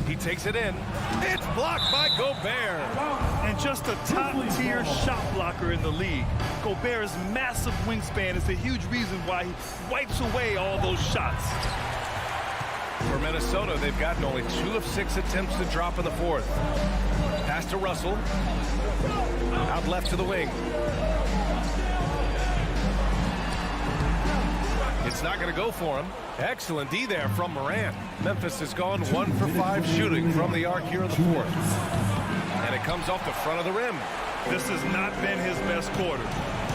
Speaker 1: He takes it in. It's blocked by Gobert.
Speaker 2: And just a top-tier shot blocker in the league. Gobert's massive wingspan is a huge reason why he wipes away all those shots.
Speaker 1: For Minnesota, they've gotten only 2 of 6 attempts to drop in the fourth. Pass to Russell. Out left to the wing. It's not going to go for him. Excellent D there from Morant. Memphis has gone 1 for 5 shooting from the arc here in the fourth. And it comes off the front of the rim.
Speaker 2: This has not been his best quarter.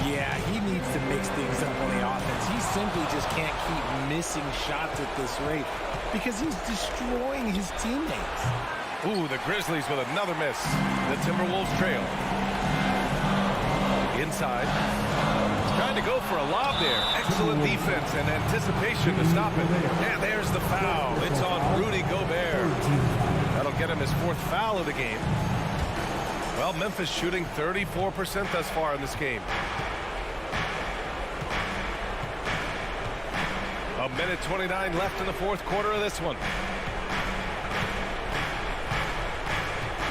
Speaker 3: Yeah, he needs to mix things up on the offense. He simply just can't keep missing shots at this rate because he's destroying his teammates.
Speaker 1: Ooh, the Grizzlies with another miss. The Timberwolves trail. Inside. Trying to go for a lob there. Excellent defense and anticipation to stop it. And there's the foul. It's on Rudy Gobert. That'll get him his 4th foul of the game. Well, Memphis shooting 34% thus far in this game. 1:29 left in the fourth quarter of this one.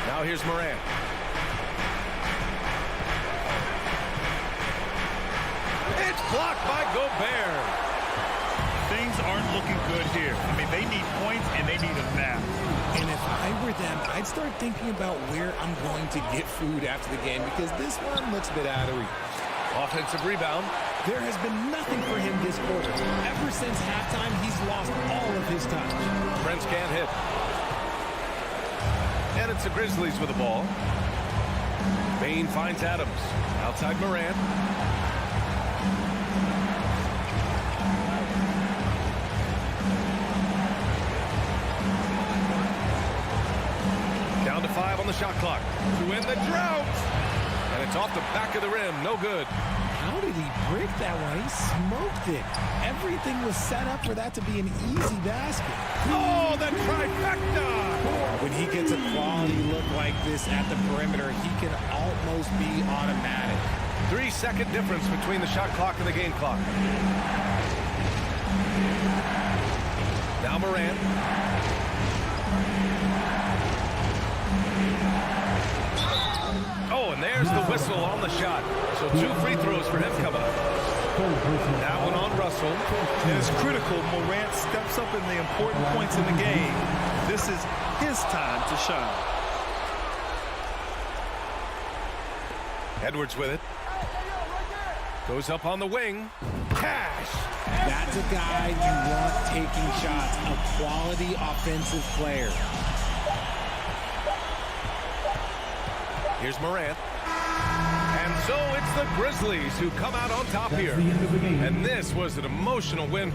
Speaker 1: Now here's Morant. It's blocked by Gobert.
Speaker 2: Things aren't looking good here. I mean, they need points and they need a nap.
Speaker 3: And if I were them, I'd start thinking about where I'm going to get food after the game because this one looks a bit out of reach.
Speaker 1: Offensive rebound.
Speaker 3: There has been nothing for him this quarter. Ever since halftime, he's lost all of his touch.
Speaker 1: Prince can't hit. And it's the Grizzlies with the ball. Bain finds Adams. Outside Morant. Down to 5 on the shot clock. To win the drought. And it's off the back of the rim. No good.
Speaker 3: How did he break that one? He smoked it. Everything was set up for that to be an easy basket.
Speaker 1: Oh, the trifecta!
Speaker 3: When he gets a quality look like this at the perimeter, he can almost be automatic.
Speaker 1: 3-second difference between the shot clock and the game clock. Now Morant. Oh, and there's the whistle on the shot. So 2 free throws for him coming up. That one on Russell.
Speaker 2: And it's critical. Morant steps up in the important points in the game. This is his time to shine.
Speaker 1: Edwards with it. Goes up on the wing. Cash.
Speaker 3: That's a guy you want taking shots. A quality offensive player.
Speaker 1: Here's Morant. And so it's the Grizzlies who come out on top here. And this was an emotional win.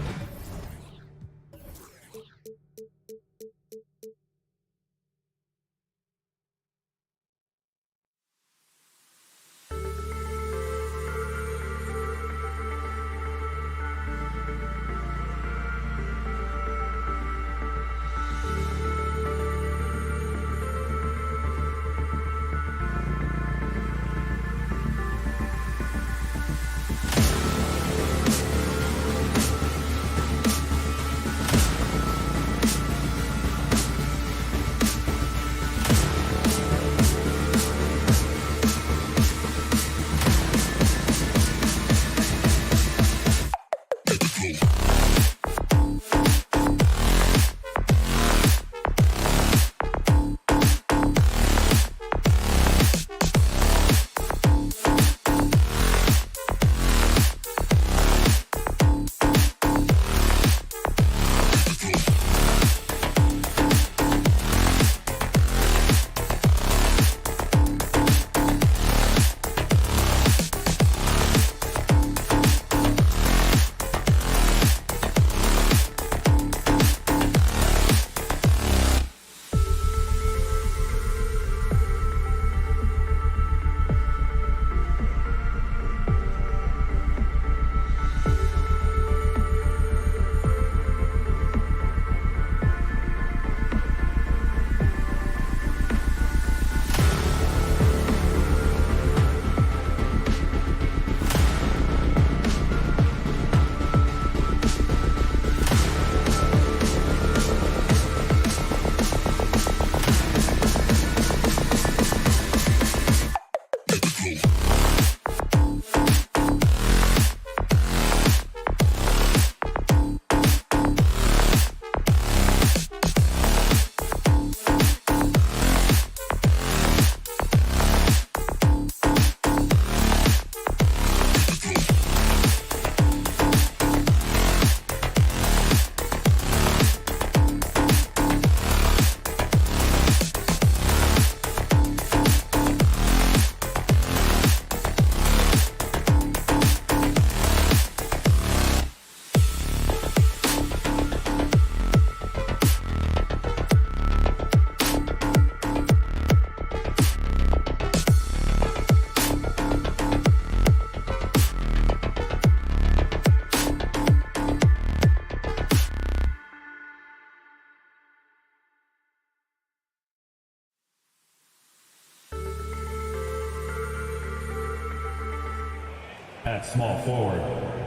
Speaker 4: At small forward.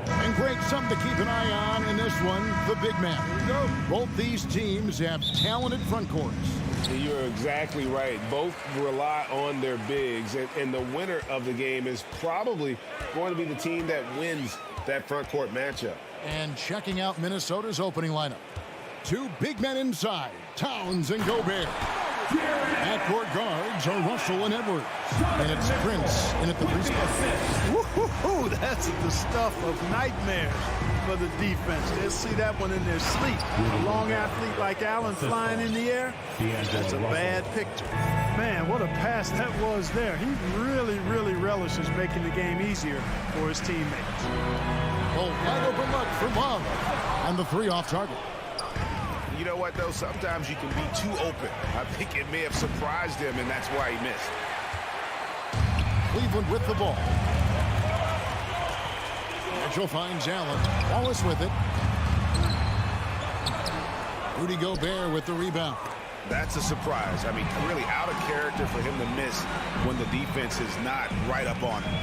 Speaker 7: And Greg, something to keep an eye on in this one, the big man. Both these teams have talented front courts.
Speaker 11: You're exactly right. Both rely on their bigs, and the winner of the game is probably going to be the team that wins that front court matchup.
Speaker 7: And checking out Minnesota's opening lineup. 2 big men inside, Towns and Gobert. Backcourt guards are Russell and Edwards. And it's Prince in at the 3 spot.
Speaker 8: Woo-hoo-hoo, that's the stuff of nightmares for the defense. They'll see that one in their sleep. A long athlete like Allen flying in the air, that's a bad picture. Man, what a pass that was there. He really, really relishes making the game easier for his teammates.
Speaker 7: Oh, wide open look for Love. And the 3 off target.
Speaker 11: You know what, though? Sometimes you can be too open. I think it may have surprised him, and that's why he missed.
Speaker 7: Cleveland with the ball. Mitchell finds Allen. Wallace with it. Rudy Gobert with the rebound.
Speaker 11: That's a surprise. I mean, really out of character for him to miss when the defense is not right up on him.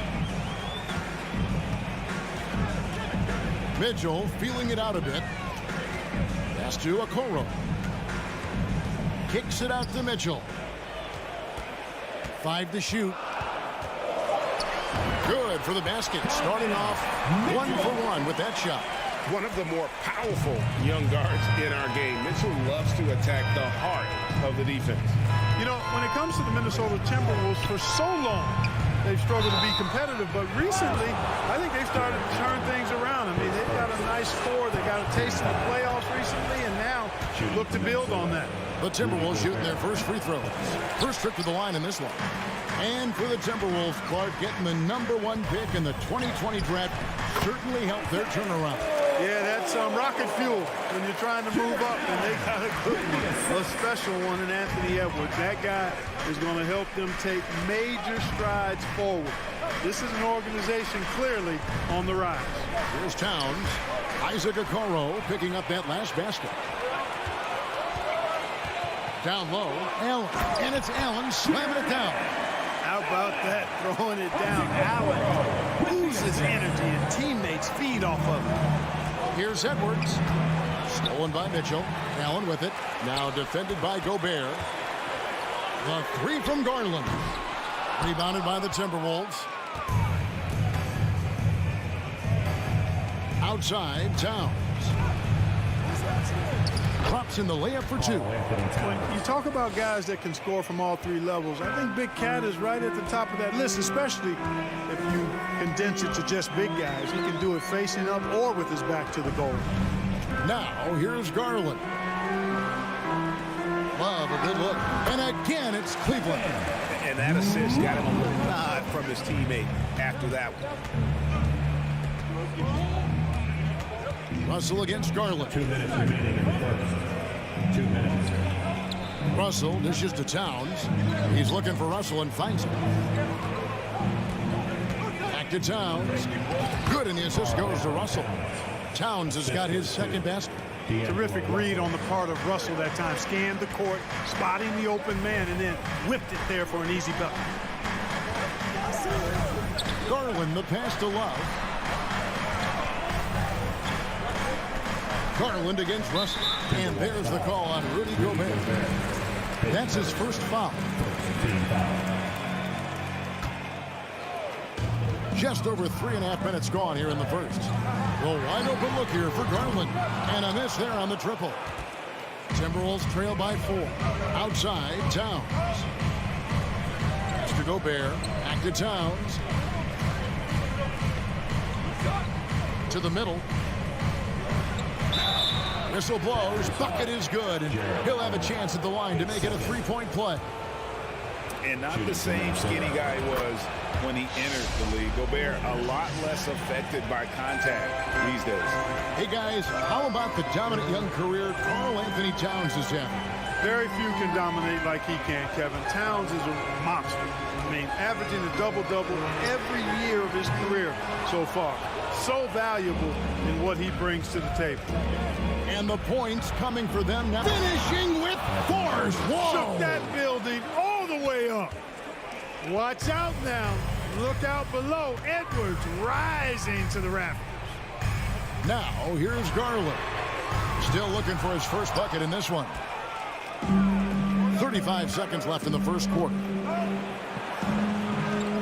Speaker 7: Mitchell feeling it out a bit. Pass to Okoro. Kicks it out to Mitchell. 5 to shoot. Good for the basket. Starting off 1 for 1 with that shot.
Speaker 11: One of the more powerful young guards in our game. Mitchell loves to attack the heart of the defense.
Speaker 8: You know, when it comes to the Minnesota Timberwolves, for so long, they've struggled to be competitive. But recently, I think they've started to turn things around. I mean, they've got a nice score. They got a taste of the playoffs recently, and now look to build on that.
Speaker 7: The Timberwolves shooting their first free throws. First trip to the line in this one. And for the Timberwolves, Clark getting the #1 pick in the 2020 draft certainly helped their turnaround.
Speaker 8: Yeah, that's rocket fuel when you're trying to move up, and they got a good one, a special one in Anthony Edwards. That guy is going to help them take major strides forward. This is an organization clearly on the rise.
Speaker 7: Here's Towns. Isaac Okoro picking up that last basket. Down low, Allen, and it's Allen slamming it down.
Speaker 8: How about that, throwing it down? Allen loses energy and teammates feed off of it.
Speaker 7: Here's Edwards. Stolen by Mitchell. Allen with it. Now defended by Gobert. The 3 from Garland. Rebounded by the Timberwolves. Outside, Towns. Drops in the layup for 2.
Speaker 8: When you talk about guys that can score from all 3 levels, I think Big Cat is right at the top of that list, especially if you condense it to just big guys. He can do it facing up or with his back to the goal.
Speaker 7: Now, here's Garland. Love, a good look. And again, it's Cleveland.
Speaker 11: And that assist got him a little nod from his teammate after that one.
Speaker 7: Russell against Garland.
Speaker 4: 2 minutes remaining in the first. 2 minutes.
Speaker 7: Russell dishes to Towns. He's looking for Russell and finds him. Back to Towns. Good, and the assist goes to Russell. Towns has got his second basket.
Speaker 8: Terrific read on the part of Russell that time. Scanned the court, spotting the open man, and then whipped it there for an easy bucket.
Speaker 7: Garland, the pass to Love. Garland against Russell. And there's the call on Rudy Gobert. That's his first foul. Just over 3.5 minutes gone here in the first. Well, wide open look here for Garland. And a miss there on the triple. Timberwolves trail by 4. Outside, Towns. Pass to Gobert. Back to Towns. To the middle. Whistle blows. Bucket is good. And he'll have a chance at the line to make it a 3-point play.
Speaker 10: And not the same skinny guy he was when he entered the league. Gobert a lot less affected by contact these days.
Speaker 7: Hey, guys, how about the dominant young career Karl Anthony Towns has had?
Speaker 8: Very few can dominate like he can, Kevin. Towns is a monster. I mean, averaging a double-double every year of his career so far. So valuable in what he brings to the table.
Speaker 7: And the points coming for them now. Finishing with force. Whoa!
Speaker 8: Shook that building all the way up. Watch out now. Look out below. Edwards rising to the rafters.
Speaker 7: Now, here's Garland. Still looking for his first bucket in this one. 35 seconds left in the first quarter.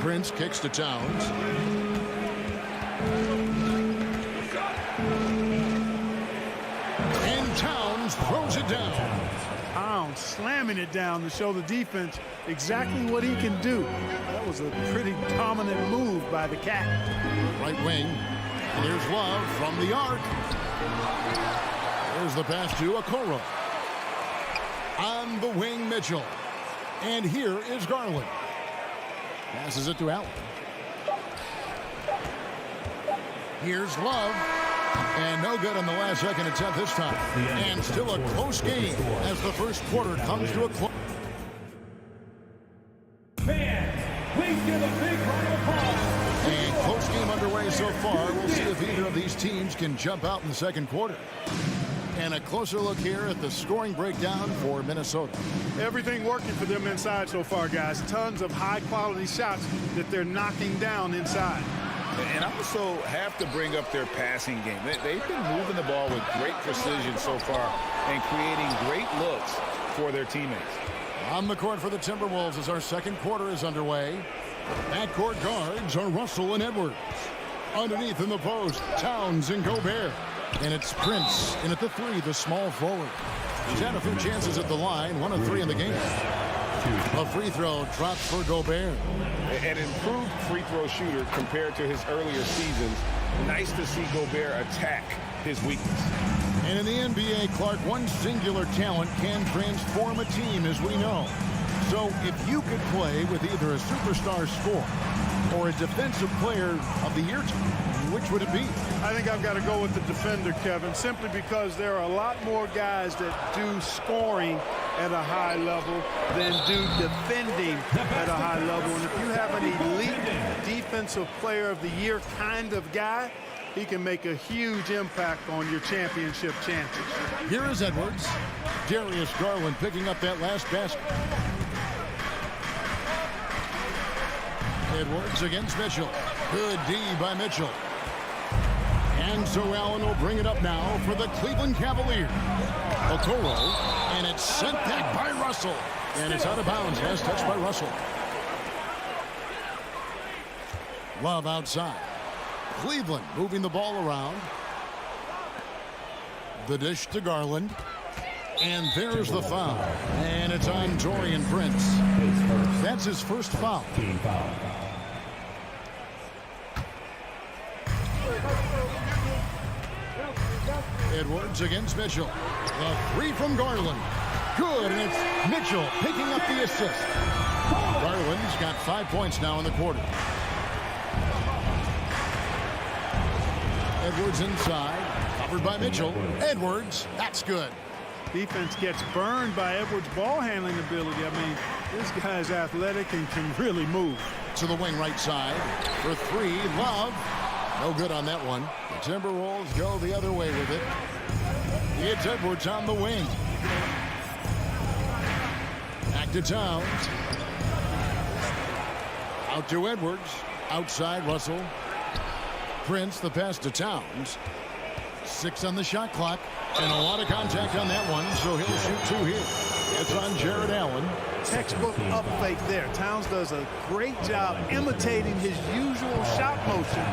Speaker 7: Prince kicks to Towns. And Towns throws it down.
Speaker 8: Towns slamming it down to show the defense exactly what he can do. That was a pretty dominant move by the Cat.
Speaker 7: Right wing. And here's Love from the arc. There's the pass to Okoro. On the wing, Mitchell. And here is Garland. Passes it to Allen. Here's Love. And no good on the last second attempt this time. And still a close game as the first quarter comes to a close.
Speaker 4: Fans, please give a big round of applause.
Speaker 7: And close game underway so far. We'll see if either of these teams can jump out in the second quarter. And a closer look here at the scoring breakdown for Minnesota.
Speaker 8: Everything working for them inside so far, guys. Tons of high-quality shots that they're knocking down inside.
Speaker 10: And I also have to bring up their passing game. They've been moving the ball with great precision so far and creating great looks for their teammates.
Speaker 7: On the court for the Timberwolves as our second quarter is underway. Backcourt guards are Russell and Edwards. Underneath in the post, Towns and Gobert. And it's Prince in at the three, the small forward. He's had a few chances at the line, 1 of 3 in the game. A free throw dropped for Gobert.
Speaker 10: An improved free throw shooter compared to his earlier seasons. Nice to see Gobert attack his weakness.
Speaker 7: And in the NBA, Clark, one singular talent can transform a team, as we know. So if you could play with either a superstar scorer or a defensive player of the year team, which would it be?
Speaker 8: I think I've got to go with the defender, Kevin, simply because there are a lot more guys that do scoring at a high level than do defending at a high level. And if you have an elite defensive player of the year kind of guy, he can make a huge impact on your championship chances.
Speaker 7: Here is Edwards. Darius Garland picking up that last basket. Edwards against Mitchell. Good D by Mitchell. And so Allen will bring it up now for the Cleveland Cavaliers. Okoro, and it's sent back by Russell. And it's out of bounds, as touched by Russell. Love outside. Cleveland moving the ball around. The dish to Garland. And there's the foul. And it's on Taurean Prince. That's his first foul. Edwards against Mitchell. The three from Garland. Good, and it's Mitchell picking up the assist. Garland's got 5 points now in the quarter. Edwards inside, covered by Mitchell. Edwards, that's good.
Speaker 8: Defense gets burned by Edwards' ball handling ability. I mean, this guy's athletic and can really move.
Speaker 7: To the wing right side for three. Love. No good on that one. The Timberwolves go the other way with it. It's Edwards on the wing. Back to Towns. Out to Edwards. Outside Russell. Prince, the pass to Towns. 6 on the shot clock. And a lot of contact on that one, so he'll shoot 2 here. It's on Jared Allen.
Speaker 8: Textbook up fake there. Towns does a great job imitating his usual shot motion.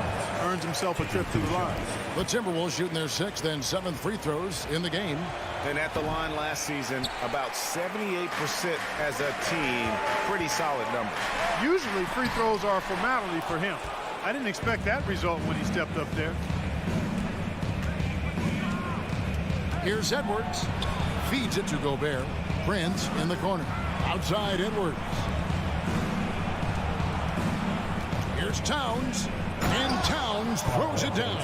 Speaker 8: Earns himself a trip to the line.
Speaker 7: The Timberwolves shooting their 6th and 7th free throws in the game.
Speaker 10: And at the line last season, about 78% as a team. Pretty solid number.
Speaker 8: Usually free throws are a formality for him. I didn't expect that result when he stepped up there.
Speaker 7: Here's Edwards. Feeds it to Gobert. Prince in the corner. Outside Edwards. Here's Towns. And Towns throws it down.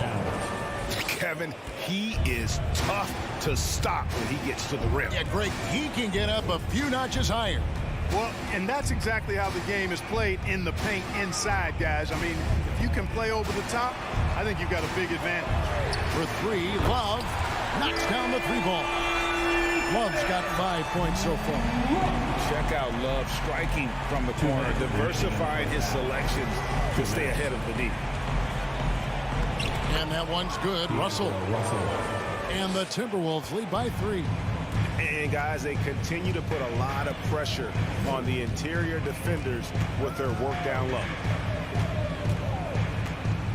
Speaker 1: Kevin, he is tough to stop when he gets to the rim.
Speaker 7: Yeah, Greg, he can get up a few notches higher.
Speaker 8: Well, and that's exactly how the game is played in the paint inside, guys. I mean, if you can play over the top, I think you've got a big advantage.
Speaker 7: For three, Love knocks down the 3 ball. Love's got 5 points so far.
Speaker 10: Check out Love striking from the corner, diversifying his selections to stay ahead of the D.
Speaker 7: And that one's good. Russell. And the Timberwolves lead by 3.
Speaker 10: And guys, they continue to put a lot of pressure on the interior defenders with their work down low.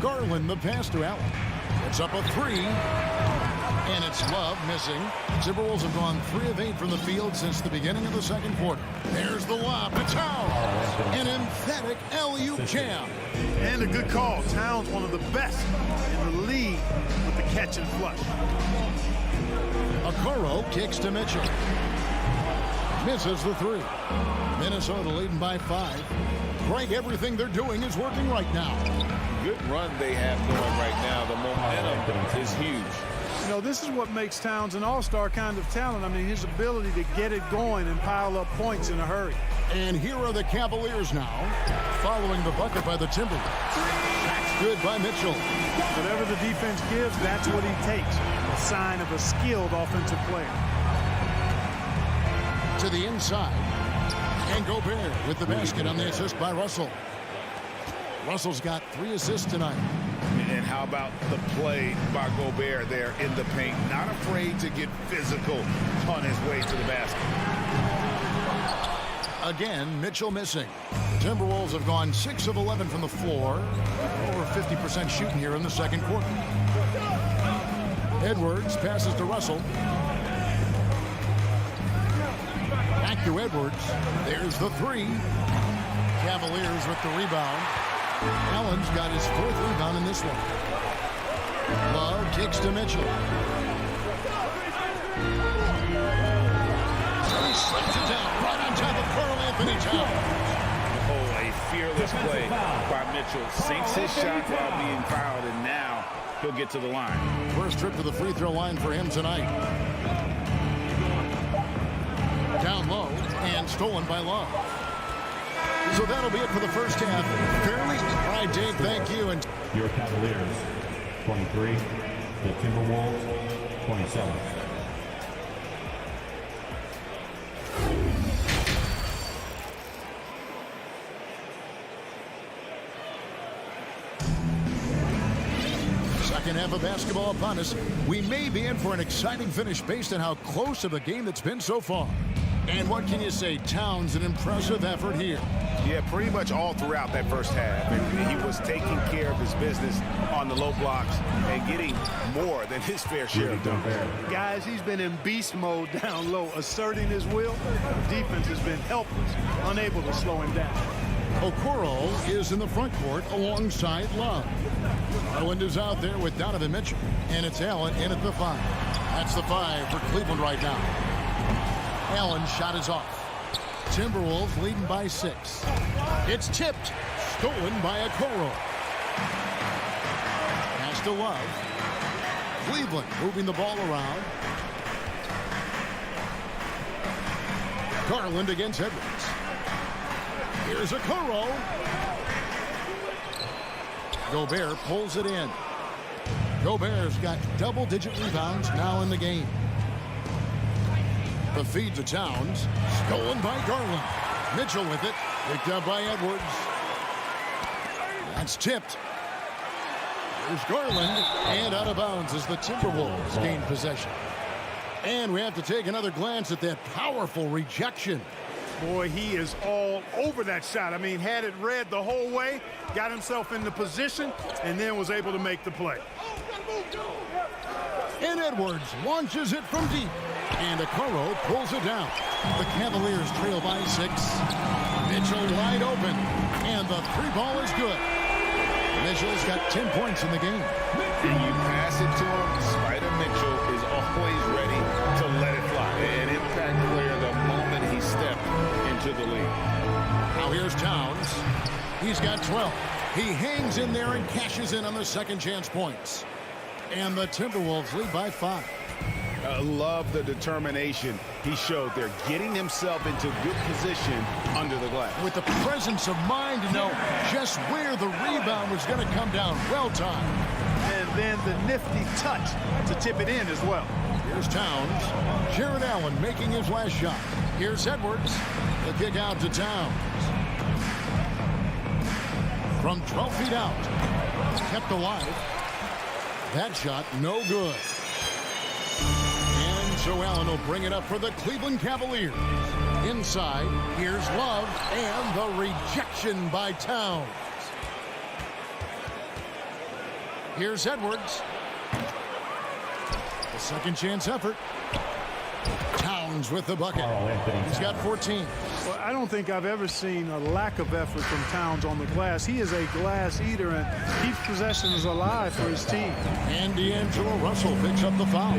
Speaker 7: Garland, the pass to Allen. It's up a 3. And it's Love missing. Timberwolves have gone 3 of 8 from the field since the beginning of the second quarter. There's the lob to Towns. An emphatic alley-oop jam.
Speaker 8: And a good call. Towns, one of the best in the league with the catch and flush.
Speaker 7: Okoro kicks to Mitchell. Misses the 3. Minnesota leading by 5. Greg, everything they're doing is working right now.
Speaker 10: Good run they have going right now. The momentum is huge.
Speaker 8: You know, this is what makes Towns an all-star kind of talent. I mean, his ability to get it going and pile up points in a hurry.
Speaker 7: And here are the Cavaliers now, following the bucket by the Timberwolves. That's good by Mitchell.
Speaker 8: Whatever the defense gives, that's what he takes. A sign of a skilled offensive player.
Speaker 7: To the inside. And Gobert with the basket on the assist by Russell. Russell's got 3 assists tonight.
Speaker 10: And how about the play by Gobert there in the paint? Not afraid to get physical on his way to the basket.
Speaker 7: Again, Mitchell missing. The Timberwolves have gone 6 of 11 from the floor. Over 50% shooting here in the second quarter. Edwards passes to Russell. Back to Edwards. There's the 3. Cavaliers with the rebound. Allen's got his 4th rebound in this one. Love kicks to Mitchell. He slips it down right on top of Karl Anthony Towns.
Speaker 10: Oh, a fearless play by Mitchell. Sinks his shot while being fouled, and now he'll get to the line.
Speaker 7: First trip to the free throw line for him tonight. Down low and stolen by Love. So that'll be it for the first half. Fairly. All right, Dave, thank you. And
Speaker 4: Your Cavaliers, 23. The Timberwolves, 27.
Speaker 7: Second half of basketball upon us. We may be in for an exciting finish based on how close of a game that's been so far. And what can you say? Towns, an impressive effort here.
Speaker 11: Yeah, pretty much all throughout that first half. And he was taking care of his business on the low blocks and getting more than his fair share of dunks.
Speaker 8: Guys, he's been in beast mode down low, asserting his will. The defense has been helpless, unable to slow him down.
Speaker 7: Okoro is in the front court alongside Love. Garland is out there with Donovan Mitchell. And it's Allen in at the 5. That's the 5 for Cleveland right now. Allen's shot is off. Timberwolves leading by 6. It's tipped. Stolen by Okoro. Pass to Love. Cleveland moving the ball around. Garland against Edwards. Here's Okoro. Gobert pulls it in. Gobert's got double-digit rebounds now in the game. The feed to Towns. Stolen by Garland. Mitchell with it. Picked up by Edwards. That's tipped. There's Garland. And out of bounds as the Timberwolves gain possession. And we have to take another glance at that powerful rejection.
Speaker 8: Boy, he is all over that shot. I mean, had it read the whole way, got himself into position, and then was able to make the play.
Speaker 7: And Edwards launches it from deep. And Okoro pulls it down. The Cavaliers trail by 6. Mitchell wide open. And the 3 ball is good. Mitchell's got 10 points in the game.
Speaker 10: And you pass it to him. Spider Mitchell is always ready to let it fly. An impact player the moment he stepped into the league.
Speaker 7: Now here's Towns. He's got 12. He hangs in there and cashes in on the second chance points. And the Timberwolves lead by 5.
Speaker 11: Love the determination he showed there, getting himself into good position under the glass.
Speaker 7: With the presence of mind to know just where the rebound was going to come down. Well timed.
Speaker 8: And then the nifty touch to tip it in as well.
Speaker 7: Here's Towns. Jared Allen making his last shot. Here's Edwards. The kick out to Towns. From 12 feet out. Kept alive. That shot no good. And so Allen will bring it up for the Cleveland Cavaliers. Inside, here's Love and the rejection by Towns. Here's Edwards. The second chance effort. Towns with the bucket. He's got 14.
Speaker 8: Well, I don't think I've ever seen a lack of effort from Towns on the glass. He is a glass eater and keeps possessions alive for his team.
Speaker 7: And D'Angelo Russell picks up the foul.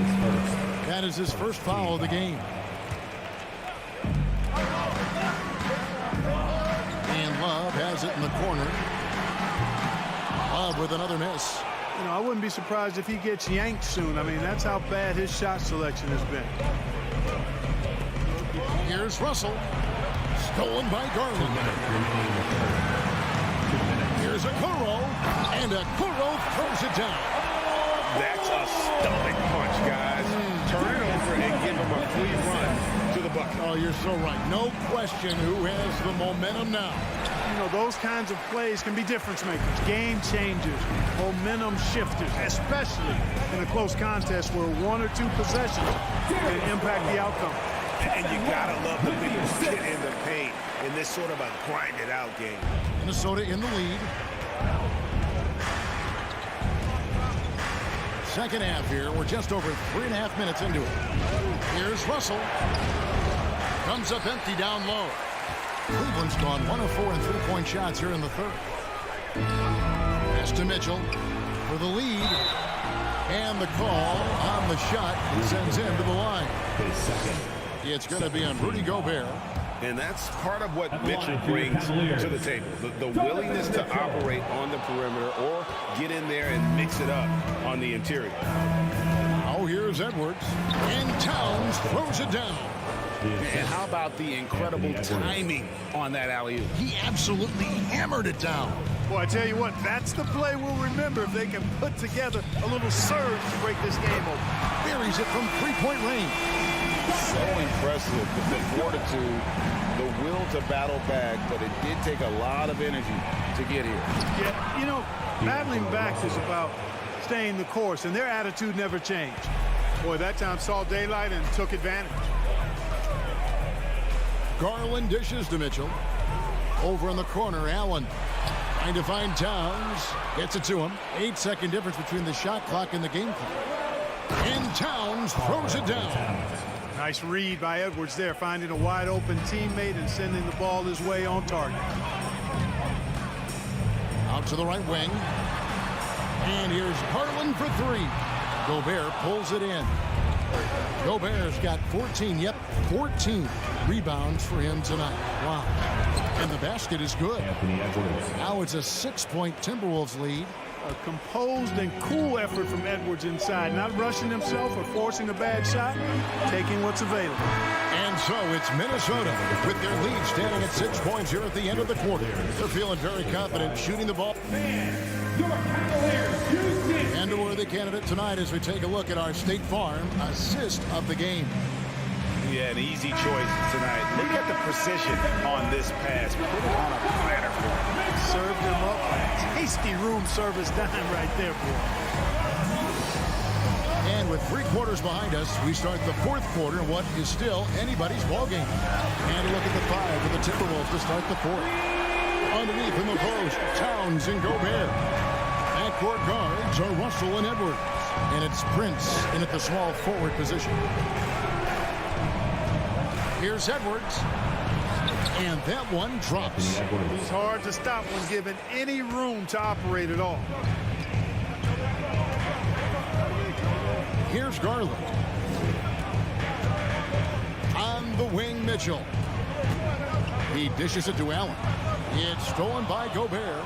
Speaker 7: That is his first foul of the game. And Love has it in the corner. Love with another miss.
Speaker 8: You know, I wouldn't be surprised if he gets yanked soon. I mean, that's how bad his shot selection has been.
Speaker 7: Here's Russell. Stolen by Garland. Here's Okoro. And Okoro throws it down.
Speaker 10: That's a stomach punch, guys. Turn it over and give him a free run to the bucket.
Speaker 7: Oh, you're so right. No question who has the momentum now.
Speaker 8: you know, those kinds of plays can be difference makers, game changers, momentum shifters, especially in a close contest where 1 or 2 possessions can impact the outcome.
Speaker 11: And you gotta love the big get in the paint in this sort of a grinded out game.
Speaker 7: Minnesota in the lead. Second half here. We're just over 3.5 minutes into it. Here's Russell. Comes up empty down low. Cleveland's gone 1 of 4 in three-point shots here in the third. Pass to Mitchell for the lead. And the call on the shot sends him to the line. It's going to be on Rudy Gobert.
Speaker 11: And that's part of what Mitchell brings to the table. The willingness to operate on the perimeter or get in there and mix it up on the interior.
Speaker 7: Now here's Edwards. And Towns throws it down.
Speaker 10: And how about the incredible timing on that alley-oop?
Speaker 7: He absolutely hammered it down.
Speaker 8: Well, I tell you what, that's the play we'll remember if they can put together a little surge to break this game open.
Speaker 7: Buries it from three-point range.
Speaker 10: So impressive, the fortitude, the will to battle back, but it did take a lot of energy to get here.
Speaker 8: Yeah, you know, battling back is about staying the course, and their attitude never changed. Boy, that time saw daylight and took advantage.
Speaker 7: Garland dishes to Mitchell. Over in the corner, Allen trying to find Towns. Gets it to him. 8-second difference between the shot clock and the game clock. And Towns throws it down.
Speaker 8: Nice read by Edwards there, finding a wide open teammate and sending the ball his way on target.
Speaker 7: Out to the right wing. And here's Garland for 3. Gobert pulls it in. Gobert's got 14 rebounds for him tonight. Wow. And the basket is good. Now it's a 6-point Timberwolves lead.
Speaker 8: A composed and cool effort from Edwards inside, not rushing himself or forcing a bad shot, taking what's available.
Speaker 7: And so it's Minnesota with their lead standing at 6 points here at the end of the quarter. They're feeling very confident shooting the ball. And a worthy candidate tonight as we take a look at our State Farm assist of the game.
Speaker 11: Yeah, an easy choice tonight. Look at the precision on this pass. Put it on a platter for him.
Speaker 8: Served him up. Tasty room service dime right there, boy.
Speaker 7: And with 3 quarters behind us, we start the 4th quarter in what is still anybody's ball game. And a look at the 5 for the Timberwolves to start the 4th. Underneath in the post, Towns and Gobert. Backcourt guards are Russell and Edwards. And it's Prince in at the small forward position. Here's Edwards. And that one drops.
Speaker 8: He's hard to stop when given any room to operate at all.
Speaker 7: Here's Garland. On the wing, Mitchell. He dishes it to Allen. It's stolen by Gobert.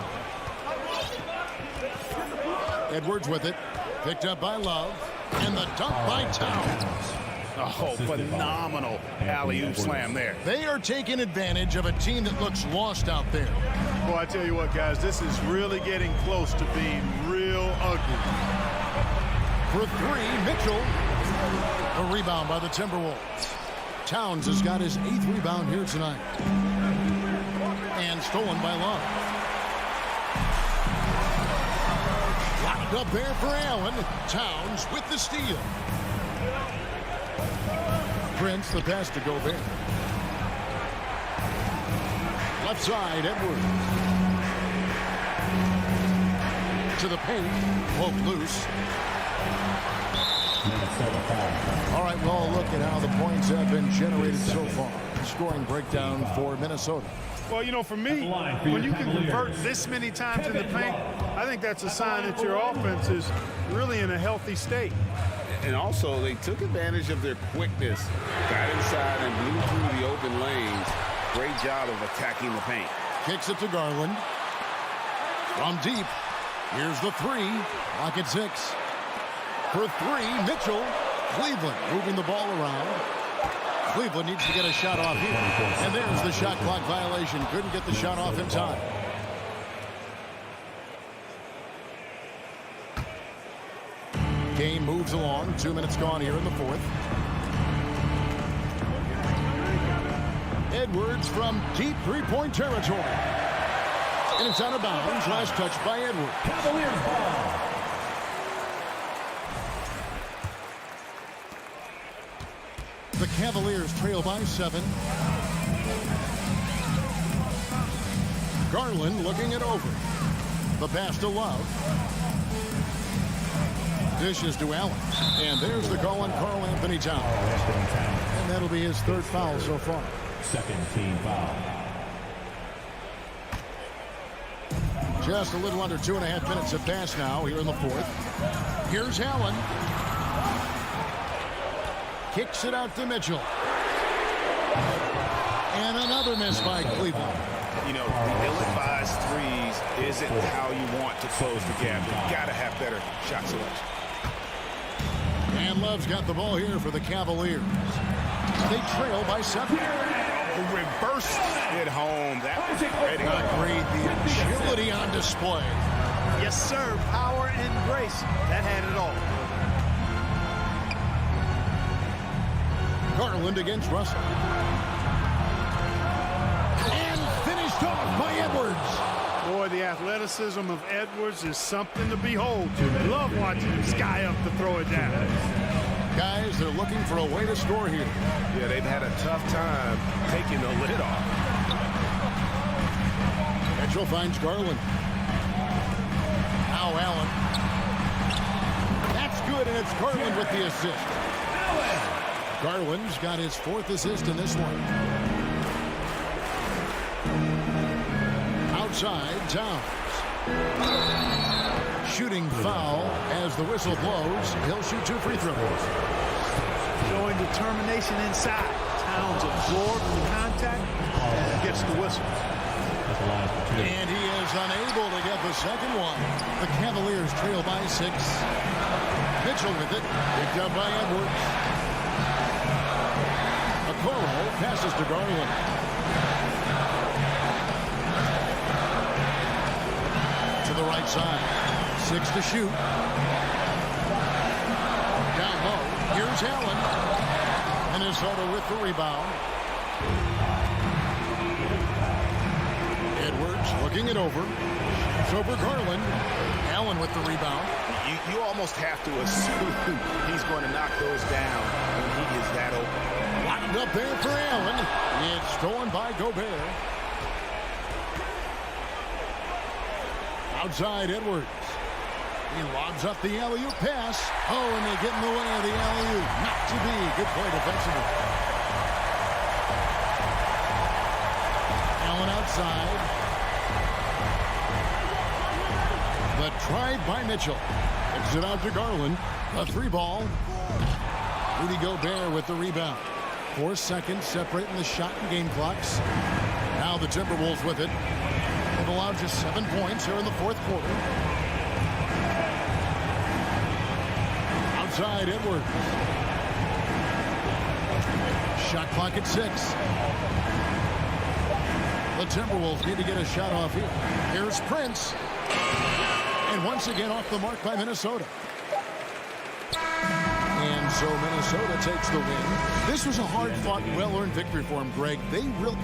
Speaker 7: Edwards with it. Picked up by Love. And the dunk by Towns.
Speaker 11: Oh, phenomenal alley-oop slam there.
Speaker 7: They are taking advantage of a team that looks lost out there.
Speaker 8: Well, I tell you what, guys, this is really getting close to being real ugly.
Speaker 7: For 3, Mitchell. A rebound by the Timberwolves. Towns has got his 8th rebound here tonight. And stolen by Love. Locked up there for Allen. Towns with the steal. Prince, the pass to Gobert. Left side, Edwards. To the paint. Poked loose. All right, well, look at how the points have been generated so far. Scoring breakdown for Minnesota.
Speaker 8: Well, you know, for me, when you can convert this many times in the paint, I think that's a sign that your offense is really in a healthy state.
Speaker 11: And also, they took advantage of their quickness, got inside and blew through the open lanes. Great job of attacking the paint.
Speaker 7: Kicks it to Garland. From deep, here's the 3. Lock at 6. For 3, Mitchell. Cleveland moving the ball around. Cleveland needs to get a shot off here. And there's the shot clock violation. Couldn't get the shot off in time. Game moves along. 2 minutes gone here in the 4th. Edwards from deep 3-point territory. And it's out of bounds. Last touch by Edwards.
Speaker 4: Cavaliers ball.
Speaker 7: The Cavaliers trail by 7. Garland looking it over. The pass to Love. Dishes to Allen. And there's the call on Karl Anthony Towns. And that'll be his 3rd foul so far.
Speaker 4: Second team foul.
Speaker 7: Just a little under 2.5 minutes have passed now here in the 4th. Here's Allen. Kicks it out to Mitchell. And another miss by Cleveland.
Speaker 11: You know, the ill-advised threes isn't how you want to close the gap. You've got to have better shot selection.
Speaker 7: And Love's got the ball here for the Cavaliers. They trail by 7.
Speaker 11: The reverse hit home. That was great.
Speaker 7: Great, the agility on display.
Speaker 8: Yes, sir. Power and grace. That had it all.
Speaker 7: Garland against Russell. And finished off by Edwards.
Speaker 8: Boy, the athleticism of Edwards is something to behold. Love watching him sky up to throw it down.
Speaker 7: Guys, they're looking for a way to score here.
Speaker 1: Yeah, they've had a tough time taking the lid off.
Speaker 7: Mitchell finds Garland. Now Allen. That's good, and it's Garland with the assist. Garland's got his 4th assist in this one. Outside, Towns. Shooting foul as the whistle blows. He'll shoot 2 free throws.
Speaker 8: Showing determination inside. Towns absorbs the contact and gets the whistle.
Speaker 7: And he is unable to get the second one. The Cavaliers trail by 6. Mitchell with it. Picked up by Edwards. Okoro passes to Garland. To the right side. 6 to shoot. Down low. Here's Allen. Minnesota with the rebound. Edwards looking it over. It's over Garland. Allen with the rebound.
Speaker 11: You almost have to assume he's going to knock those down when he is that open.
Speaker 7: Locked up there for Allen. It's stolen by Gobert. Outside Edwards. He lobs up the alley-oop pass. Oh, and they get in the way of the alley-oop. Not to be. Good play defensively. Allen outside. The drive by Mitchell. Kicks it out to Garland. A 3-ball. Rudy Gobert with the rebound. 4 seconds separating the shot and game clocks. Now the Timberwolves with it. They've allowed just 7 points here in the 4th quarter. Outside Edwards. Shot clock at 6. The Timberwolves need to get a shot off here. Here's Prince. And once again off the mark by Minnesota. And so Minnesota takes the win. This was a hard-fought, well-earned victory for them, Greg. They really...